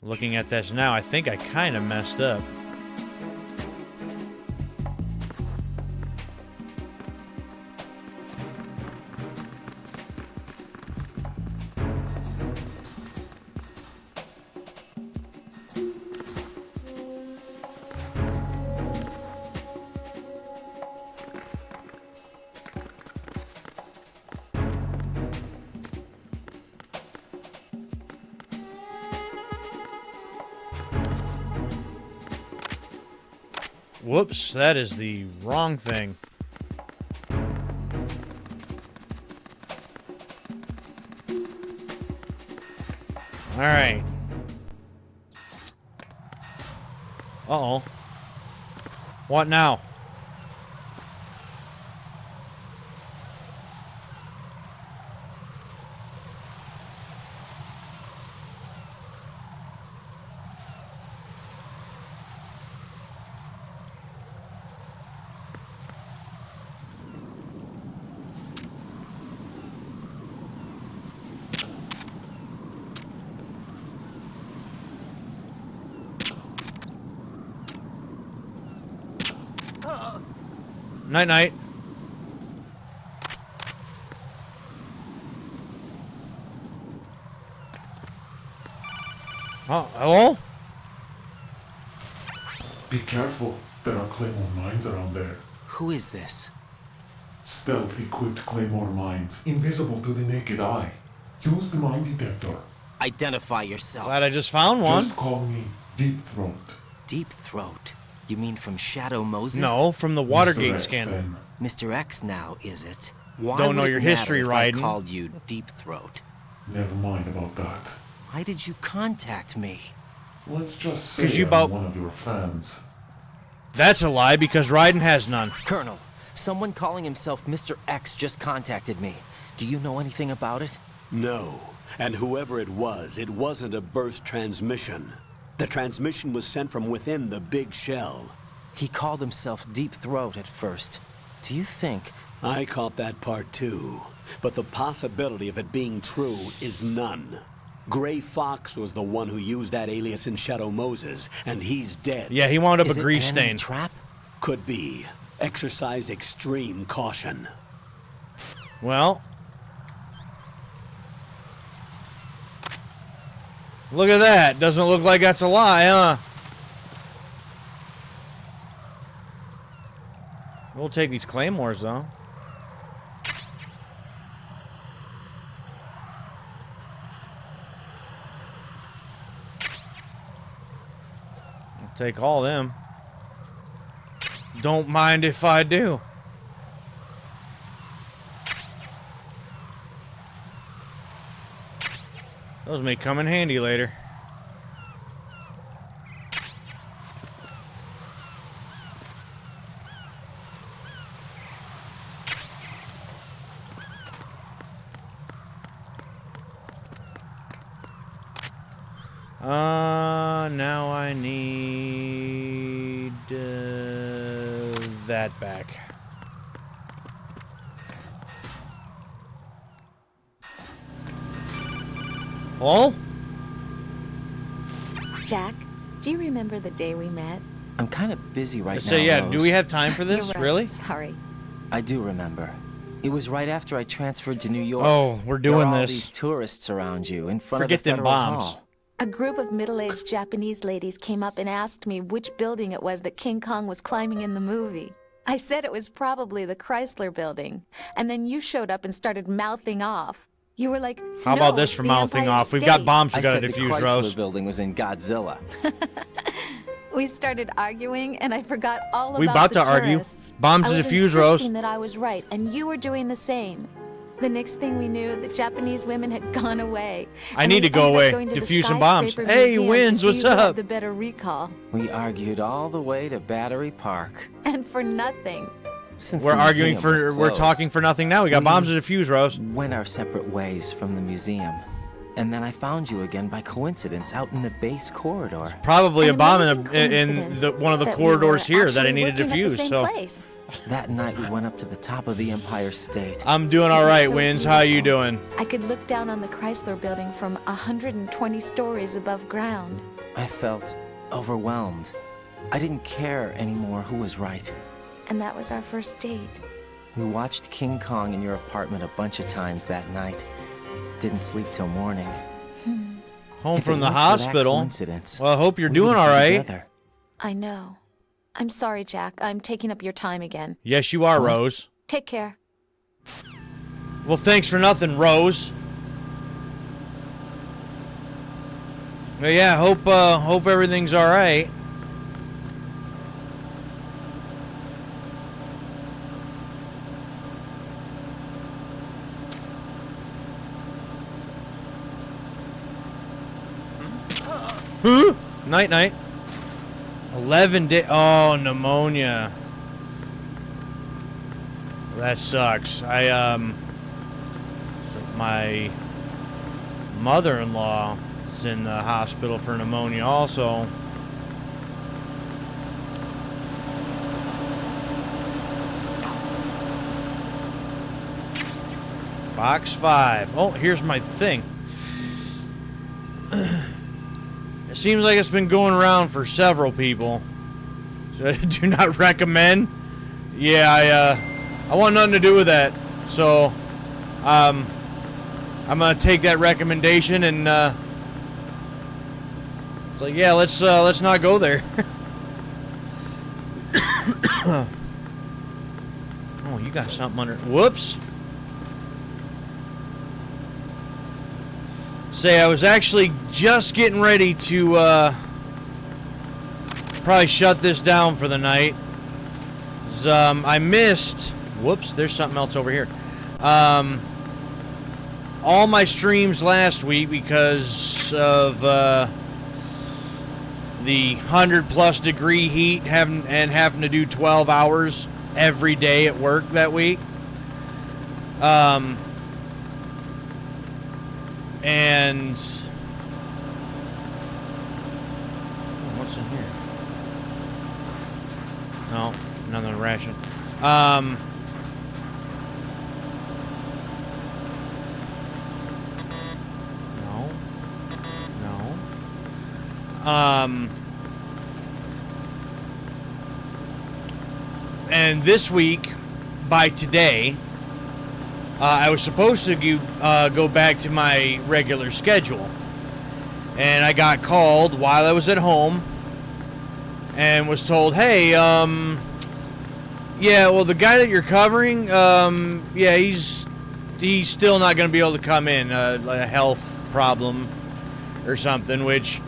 Looking at this now, I think I kind of messed up. Whoops, that is the wrong thing. Alright. Uh-oh. What now? Night night. Oh, hello?
Be careful. There are Claymore mines around there.
Who is this?
Stealth-equipped Claymore mines, invisible to the naked eye. Use the mine detector.
Identify yourself.
Glad I just found one.
Just call me Deep Throat.
Deep Throat? You mean from Shadow Moses?
No, from the Watergate
Mr. X,
scandal.
then.
Mr. X now, is it? Why
Don't know
would it
your
matter
history,
if
Raiden.
I called you Deep Throat?
Never mind about that.
Why did you contact me?
Let's just
'Cause
say
you
I'm
about-
one of your fans.
That's a lie because Raiden has none.
Colonel, someone calling himself Mr. X just contacted me. Do you know anything about it?
No. And whoever it wasn't a burst transmission. The transmission was sent from within the big shell.
He called himself Deep Throat at first. Do you think...
I caught that part too. But the possibility of it being true is none. Gray Fox was the one who used that alias in Shadow Moses, and he's dead.
Yeah, he wound up
Is
a
it
grease
enemy
stain.
trap?
Could be. Exercise extreme caution.
Well. Look at that. Doesn't look like that's a lie, huh? We'll take these claymores, though. Take all them. Don't mind if I do. Those may come in handy later. Now I need that back. Oh?
Jack, do you remember the day we met?
I'm kind of busy right now.
So yeah,
Rose.
do we have time for this?
You're right.
Really?
Sorry.
I do remember. It was right after I transferred to New York.
Oh, we're doing
there are all
this.
These tourists around you in front
Forget
of the
them
Federal
bombs.
Hall.
A group of middle-aged Japanese ladies came up and asked me which building it was that King Kong was climbing in the movie. I said it was probably the Chrysler building. And then you showed up and started mouthing off. You were like,
How
"No,
about this
it's
for
the
mouthing
Empire
off? We've got
State."
bombs we
I
gotta
said the
defuse,
Chrysler
Rose.
building was in Godzilla.
We started arguing, and I forgot all
We
about
about
the
to argue.
tourists.
Bombs to
I was
defuse, Rose.
insisting that I was right, and you were doing the same. The next thing we knew, the Japanese women had gone away.
I
and
need
we
to go
ended up
away.
going to the
Defuse some bombs.
skyscraper
Hey,
museum to
Wins,
see
what's
who had
up?
the better recall.
We argued all the way to Battery Park.
And for nothing.
Since
We're
the
arguing
museum was
for, we're
closed,
talking for nothing now. We got bombs to defuse, Rose.
Went our separate ways from the museum. And then I found you again by coincidence out in the base corridor.
Probably a
An
bomb in,
amazing
one of the
that we
corridors
were
here that I
actually
need to
working at the
defuse.
same
So
place.
That night we went up to the top of the Empire State.
I'm doing all
It was
right,
so
Wins. How you doing?
I could look down on the Chrysler building from 120 stories above ground.
I felt overwhelmed. I didn't care anymore who was right.
And that was our first date.
We watched King Kong in your apartment a bunch of times that night. Didn't sleep till morning.
Home
If
from
it
the
weren't for that
hospital.
coincidence,
Well, I hope you're
we
doing
wouldn't
all
be
right.
together.
I know. I'm sorry, Jack. I'm taking up your time again.
Yes, you are, Rose.
Take care.
Well, thanks for nothing, Rose. Well, yeah, hope everything's all right. Huh? Night, night. 11 days. Oh, pneumonia. That sucks. So my mother-in-law is in the hospital for pneumonia also. Box 5. Oh, here's my thing. It seems like it's been going around for several people. So I do not recommend. Yeah, I want nothing to do with that. So, I'm gonna take that recommendation and it's like, yeah, let's not go there. Oh, you got something under. Whoops. Say, I was actually just getting ready to probably shut this down for the night. I missed. Whoops, there's something else over here. All my streams last week because of the 100+ degree heat having to do 12 hours every day at work that week. And what's in here? No, another ration. No. And this week, by today, I was supposed to go back to my regular schedule. And I got called while I was at home and was told, hey, yeah, well, the guy that you're covering, yeah, he's still not going to be able to come in, like a health problem or something, which,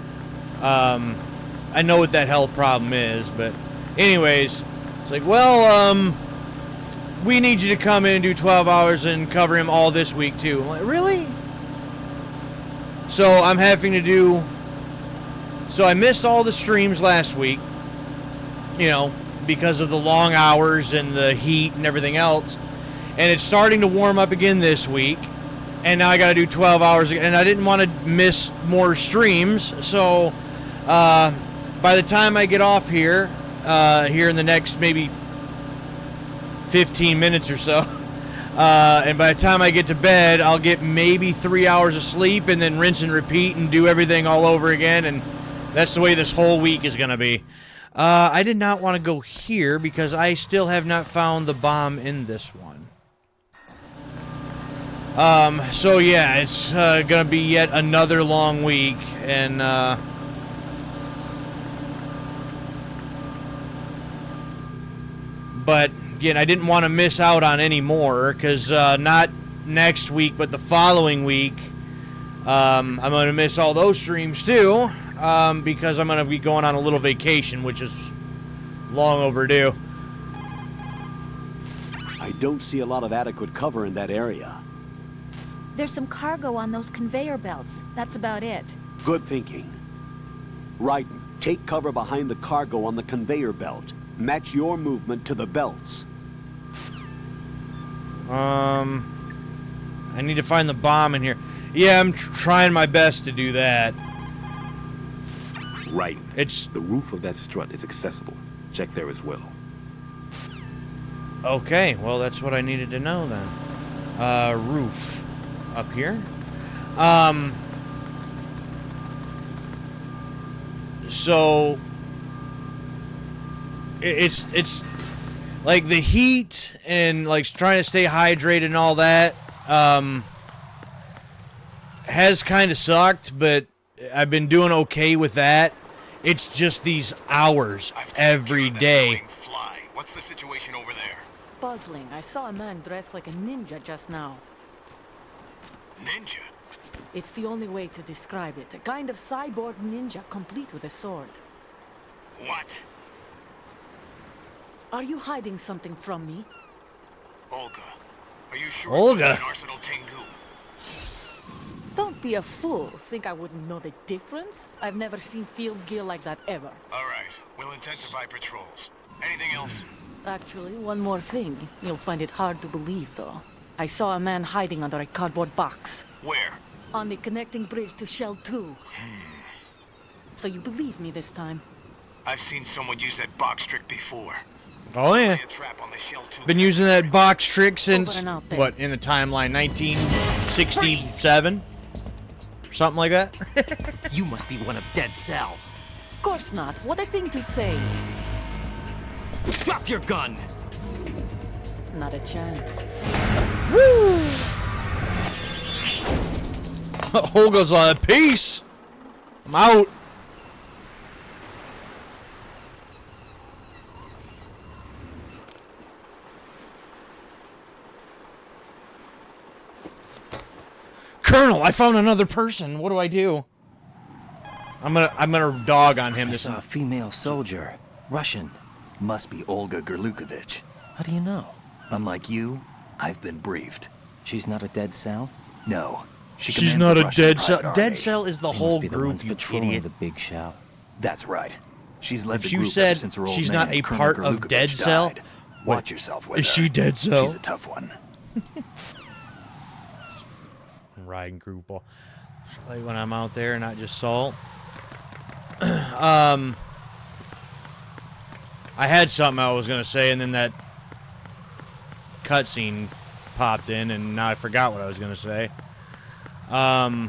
I know what that health problem is, but anyways, it's like, well, we need you to come in and do 12 hours and cover him all this week too. I'm like, really? So I'm having to do, so I missed all the streams last week, you know, because of the long hours and the heat and everything else. And it's starting to warm up again this week. And now I got to do 12 hours again. And I didn't want to miss more streams. So by the time I get off here, here in the next maybe 15 minutes or so, and by the time I get to bed, I'll get maybe 3 hours of sleep and then rinse and repeat and do everything all over again. And that's the way this whole week is going to be. I did not want to go here because I still have not found the bomb in this one. So yeah, it's going to be yet another long week. And but again, I didn't want to miss out on any more because not next week, but the following week, I'm going to miss all those streams too, because I'm going to be going on a little vacation, which is long overdue.
I don't see a lot of adequate cover in that area.
There's some cargo on those conveyor belts. That's about it.
Good thinking. Right, take cover behind the cargo on the conveyor belt. Match your movement to the belts.
I need to find the bomb in here. Yeah, I'm trying my best to do that.
Right. The roof of that strut is accessible. Check there as well.
Okay, well, that's what I needed to know then. Roof. Up here. So it's like the heat and like trying to stay hydrated and all that has kind of sucked, but I've been doing okay with that. It's just these hours every day.
What's the situation over there?
Puzzling. I saw a man dressed like a ninja just now.
Ninja?
It's the only way to describe it. A kind of cyborg ninja, complete with a sword.
What?
Are you hiding something from me?
Olga. Are you sure
Olga?
it's Arsenal Tengu?
Don't be a fool. Think I wouldn't know the difference? I've never seen field gear like that ever.
All right. We'll intensify patrols. Anything else?
Actually, one more thing. You'll find it hard to believe, though. I saw a man hiding under a cardboard box.
Where?
On the connecting bridge to Shell 2. So you believe me this time?
I've seen someone use that box trick before.
Oh yeah.
A trap on the Shell 2.
Been using that box trick since,
Over and out there.
what, in the timeline, 1967? Something like that?
You must be one of Dead Cell.
Of course not. What a thing to say.
Drop your gun!
Not a chance.
Woo! Olga's on peace. I'm out. Colonel, I found another person. What do I do? I'm gonna dog on him.
I
This
saw a female soldier. Russian. Must be Olga Gerlukovich.
How do you know?
Unlike you, I've been briefed.
She's not a Dead Cell?
No.
She's
commands
not
the
a
Russian
Dead Cell.
private
Dead
army.
Cell is the
They
whole
must be the
group,
ones
you
patrolling
idiot.
the big shout.
That's right. She's led
If
the
you
group
said
ever since her old
she's
man,
not a
Colonel
part of
Gerlukovich
Dead Cell,
died. Watch yourself with
Is
her.
she Dead Cell?
She's a tough one.
Riding group. Like when I'm out there, not just Salt. I had something I was gonna say, and then that cutscene popped in, and now I forgot what I was gonna say. Oh.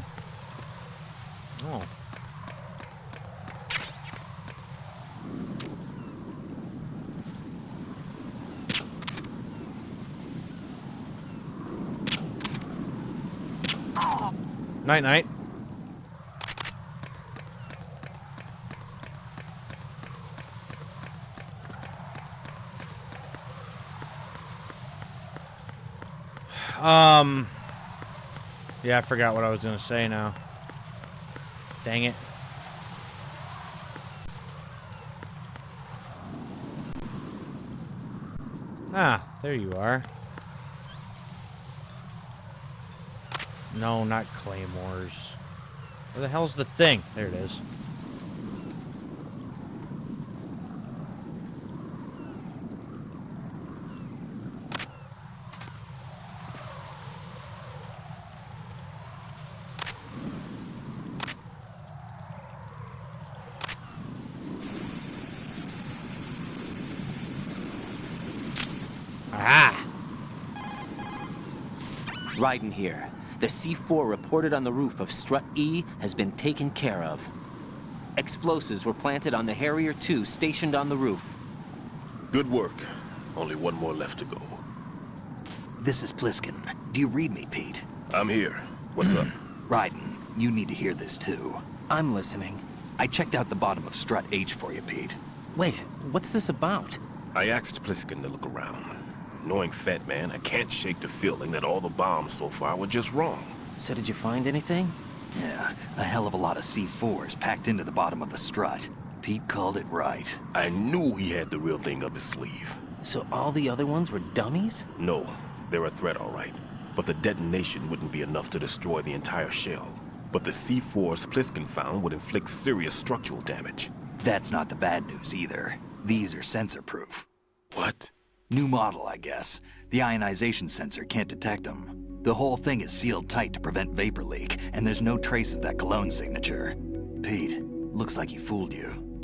Night night. Yeah, I forgot what I was gonna say now. Dang it. Ah, there you are. No, not claymores. Where the hell's the thing? There it is.
Raiden here. The C4 reported on the roof of Strut E has been taken care of. Explosives were planted on the Harrier 2 stationed on the roof.
Good work. Only one more left to go.
This is Pliskin. Do you read me, Pete?
I'm here. What's up?
Raiden, you need to hear this too.
I'm listening.
I checked out the bottom of Strut H for you, Pete.
Wait, what's this about?
I asked Pliskin to look around. Knowing Fat Man, I can't shake the feeling that all the bombs so far were just wrong.
So did you find anything?
Yeah, a hell of a lot of C4s packed into the bottom of the strut. Pete called it right.
I knew he had the real thing up his sleeve.
So all the other ones were dummies?
No, they're a threat, all right. But the detonation wouldn't be enough to destroy the entire shell. But the C4s Pliskin found would inflict serious structural damage.
That's not the bad news either. These are sensor-proof.
What?
New model, I guess. The ionization sensor can't detect them. The whole thing is sealed tight to prevent vapor leak, and there's no trace of that cologne signature. Pete, looks like he fooled you.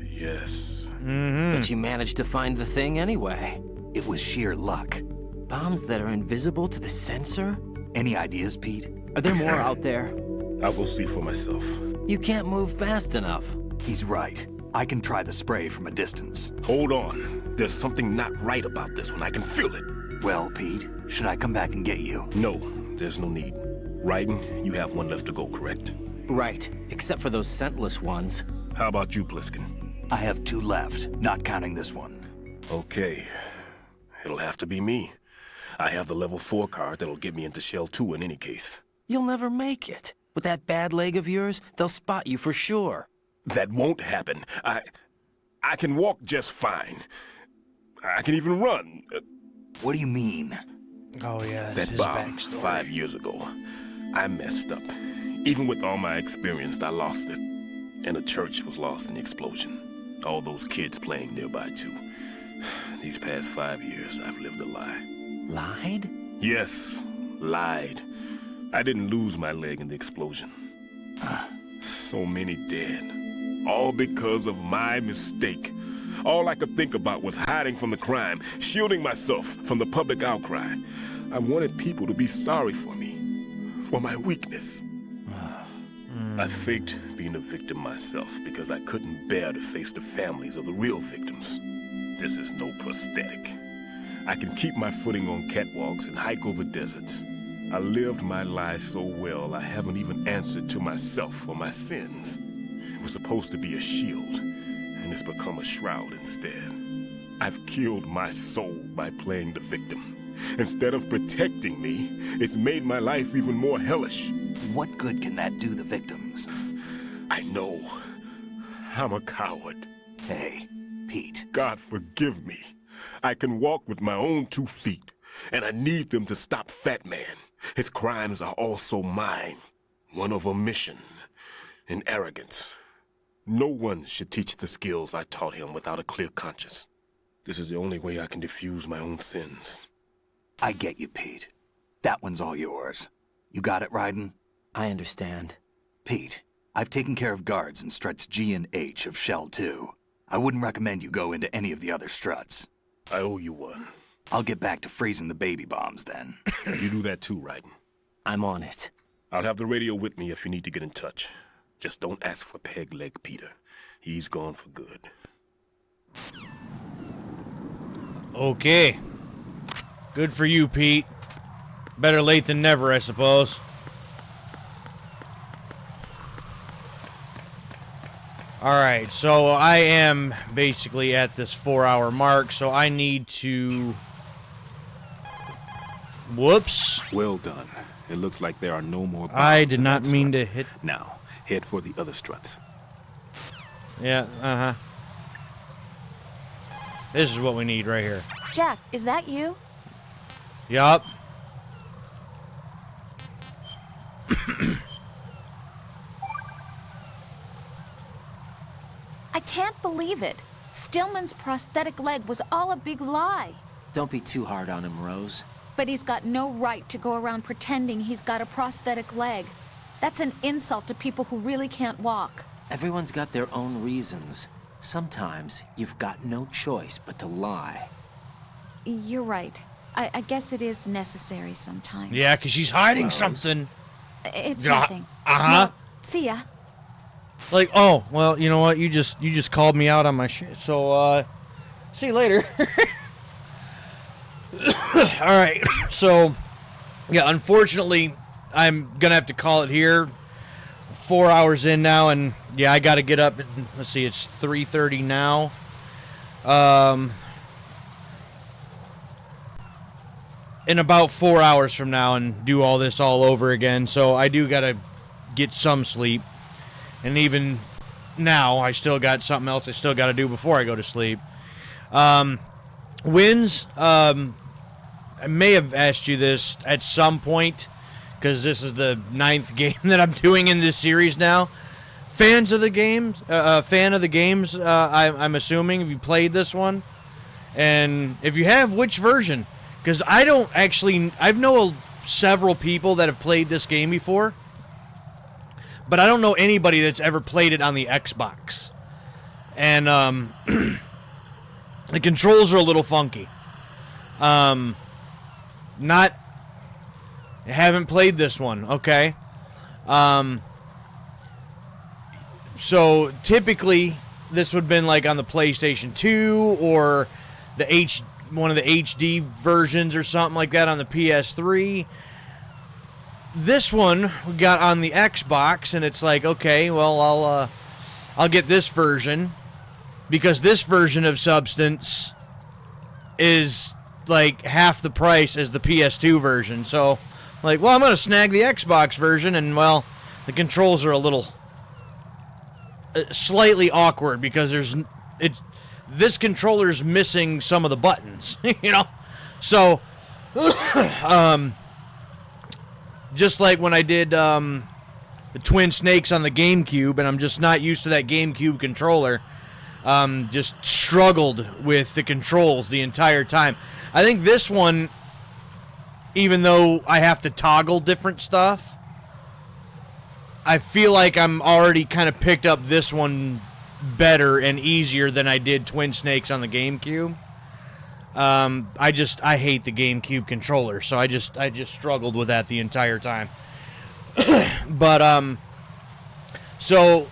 Yes.
But you managed to find the thing anyway.
It was sheer luck.
Bombs that are invisible to the sensor?
Any ideas, Pete?
Are there more out there?
I will see for myself.
You can't move fast enough.
He's right. I can try the spray from a distance.
Hold on. There's something not right about this one. I can feel it.
Well, Pete, should I come back and get you?
No, there's no need. Raiden, you have one left to go, correct?
Right, except for those scentless ones.
How about you, Pliskin?
I have 2 left, not counting this one.
Okay. It'll have to be me. I have the level 4 card that'll get me into Shell 2 in any case.
You'll never make it. With that bad leg of yours, they'll spot you for sure.
That won't happen. I can walk just fine. I can even run.
What do you mean?
Oh, yeah,
that
his
bomb
backstory.
5 years ago. I messed up. Even with all my experience, I lost it. And the church was lost in the explosion. All those kids playing nearby, too. These past 5 years, I've lived a lie.
Lied?
Yes, lied. I didn't lose my leg in the explosion. So many dead. All because of my mistake. All I could think about was hiding from the crime, shielding myself from the public outcry. I wanted people to be sorry for me, for my weakness. I faked being a victim myself because I couldn't bear to face the families of the real victims. This is no prosthetic. I can keep my footing on catwalks and hike over deserts. I lived my life so well I haven't even answered to myself for my sins. It was supposed to be a shield, and it's become a shroud instead. I've killed my soul by playing the victim. Instead of protecting me, it's made my life even more hellish.
What good can that do the victims?
I know. I'm a coward.
Hey, Pete.
God forgive me. I can walk with my own 2 feet, and I need them to stop Fat Man. His crimes are also mine. One of omission and arrogance. No one should teach the skills I taught him without a clear conscience. This is the only way I can diffuse my own sins.
I get you, Pete. That one's all yours. You got it, Raiden?
I understand.
Pete, I've taken care of guards in struts G and H of Shell 2. I wouldn't recommend you go into any of the other struts.
I owe you one.
I'll get back to freezing the baby bombs then.
You do that too, Raiden.
I'm on it.
I'll have the radio with me if you need to get in touch. Just don't ask for Peg Leg Peter. He's gone for good.
Okay. Good for you, Pete. Better late than never, I suppose. Alright, so I am basically at this 4-hour mark, so I need to... Whoops.
Well done. It looks like there are no more bombs.
I did not mean to hit...
Now, head for the other struts.
Yeah, This is what we need right here.
Jack, is that you?
Yup.
I can't believe it. Stillman's prosthetic leg was all a big lie.
Don't be too hard on him, Rose.
But he's got no right to go around pretending he's got a prosthetic leg. That's an insult to people who really can't walk.
Everyone's got their own reasons. Sometimes you've got no choice but to lie.
You're right. I guess it is necessary sometimes.
Yeah, because she's hiding something.
It's
Yeah,
nothing.
uh-huh.
Well, see ya.
Like, oh, well, you know what? You just called me out on my shit. So, see you later. All right. So, yeah, unfortunately, I'm going to have to call it here. 4 hours in now, and yeah, I got to get up. Let's see, it's 3:30 now. In about 4 hours from now and do all this all over again. So I do got to get some sleep. And even now, I still got something else I still got to do before I go to sleep. Wins, I may have asked you this at some point, because this is the 9th game that I'm doing in this series now. Fan of the games, I'm assuming, if you played this one. And if you have, which version? Because I don't actually, I've known several people that have played this game before, but I don't know anybody that's ever played it on the Xbox. And the controls are a little funky. Haven't played this one, okay? So typically this would have been like on the PlayStation 2 or one of the HD versions or something like that on the PS3. This one we got on the Xbox, and it's like, okay, well, I'll get this version, because this version of Substance is like half the price as the PS2 version. So, like, well, I'm going to snag the Xbox version, and, well, the controls are a little slightly awkward because this controller's missing some of the buttons, you know? So, just like when I did the Twin Snakes on the GameCube, and I'm just not used to that GameCube controller, just struggled with the controls the entire time. I think this one, even though I have to toggle different stuff, I feel like I'm already kind of picked up this one better and easier than I did Twin Snakes on the GameCube. I hate the GameCube controller, so I just struggled with that the entire time. But so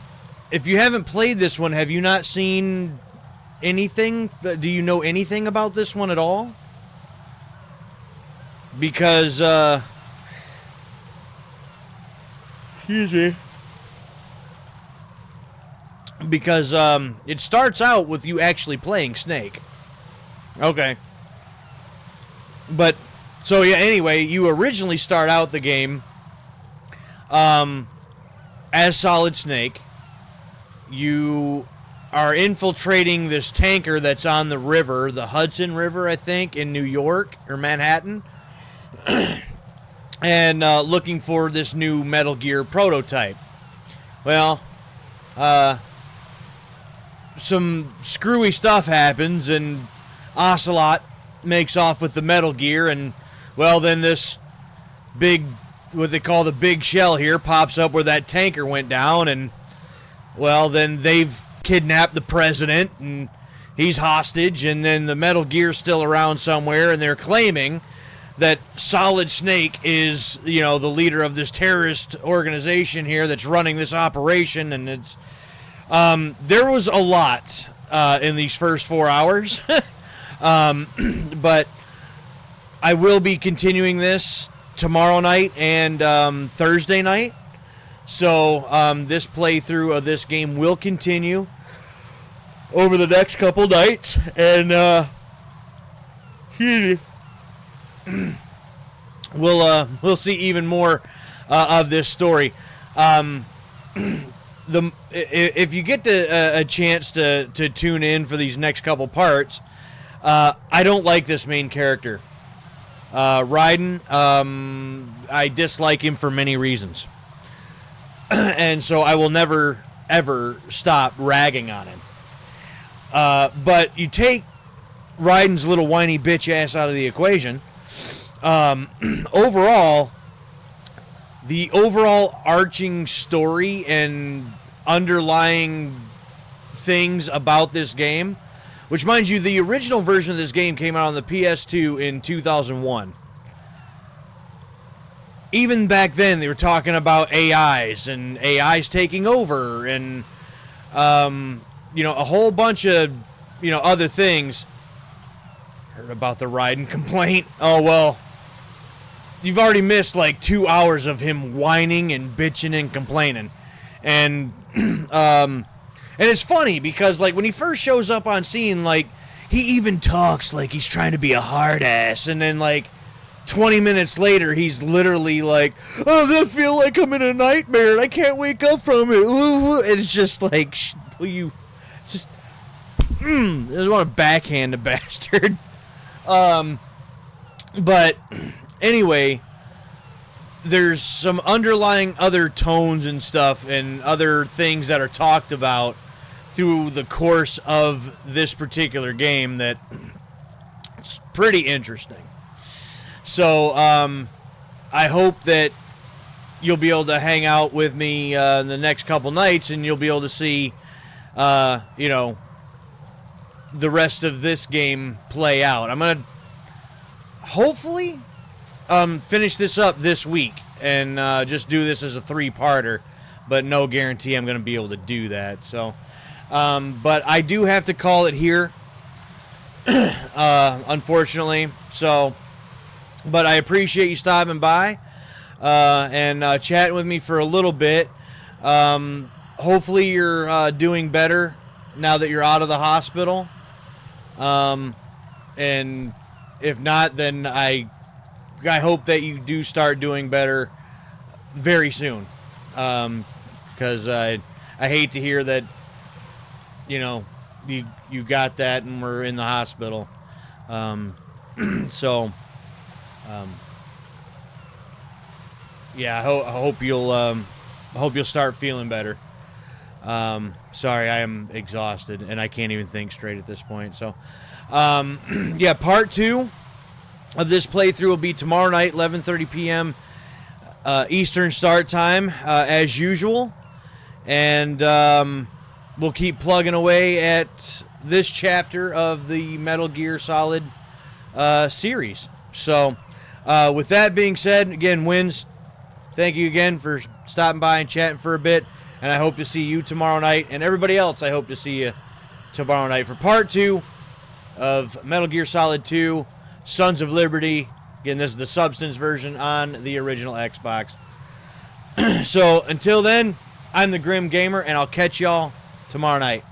if you haven't played this one, have you not seen anything? Do you know anything about this one at all? Because excuse me. Because it starts out with you actually playing Snake. Okay. But, so yeah, anyway, you originally start out the game as Solid Snake. You are infiltrating this tanker that's on the river, the Hudson River, I think, in New York or Manhattan. And looking for this new Metal Gear prototype. Well, some screwy stuff happens, and Ocelot makes off with the Metal Gear, and, well, then this big, what they call the big shell here, pops up where that tanker went down, and, well, then they've kidnapped the president, and he's hostage, and then the Metal Gear's still around somewhere, and they're claiming that Solid Snake is, you know, the leader of this terrorist organization here that's running this operation, and it's, there was a lot in these first 4 hours. But I will be continuing this tomorrow night and Thursday night. So this playthrough of this game will continue over the next couple nights, and we'll see even more of this story. If you get a chance to tune in for these next couple parts, I don't like this main character. Raiden, I dislike him for many reasons. And so I will never, ever stop ragging on him. But you take Raiden's little whiny bitch ass out of the equation. Overall, the overall arching story and underlying things about this game, which, mind you, the original version of this game came out on the PS2 in 2001. Even back then, they were talking about AIs and AIs taking over and, you know, a whole bunch of, you know, other things. Heard about the Raiden complaint. Oh, well, you've already missed like 2 hours of him whining and bitching and complaining. And, and it's funny because, like, when he first shows up on scene, like, he even talks like he's trying to be a hard ass. And then, like, 20 minutes later, he's literally like, oh, I feel like I'm in a nightmare and I can't wake up from it. And it's just like, will you just, I just want to backhand the bastard. But anyway, there's some underlying other tones and stuff and other things that are talked about through the course of this particular game that it's pretty interesting. So, I hope that you'll be able to hang out with me the next couple nights and you'll be able to see, you know, the rest of this game play out. I'm going to hopefully finish this up this week and just do this as a 3-parter, but no guarantee I'm going to be able to do that. So, but I do have to call it here, unfortunately. So, but I appreciate you stopping by and chatting with me for a little bit. Hopefully you're doing better now that you're out of the hospital. And if not, then I hope that you do start doing better very soon. Because I hate to hear that, you know, you got that and we're in the hospital. So, yeah, I hope you'll start feeling better. Sorry, I am exhausted and I can't even think straight at this point. So, yeah, part 2 of this playthrough will be tomorrow night, 11:30 p.m. Eastern start time, as usual. And we'll keep plugging away at this chapter of the Metal Gear Solid series. So, with that being said, again, Wins, thank you again for stopping by and chatting for a bit. And I hope to see you tomorrow night. And everybody else, I hope to see you tomorrow night for part 2 of Metal Gear Solid 2, Sons of Liberty. Again, this is the Substance version on the original Xbox. So, until then, I'm the Grim Gamer, and I'll catch y'all tomorrow night.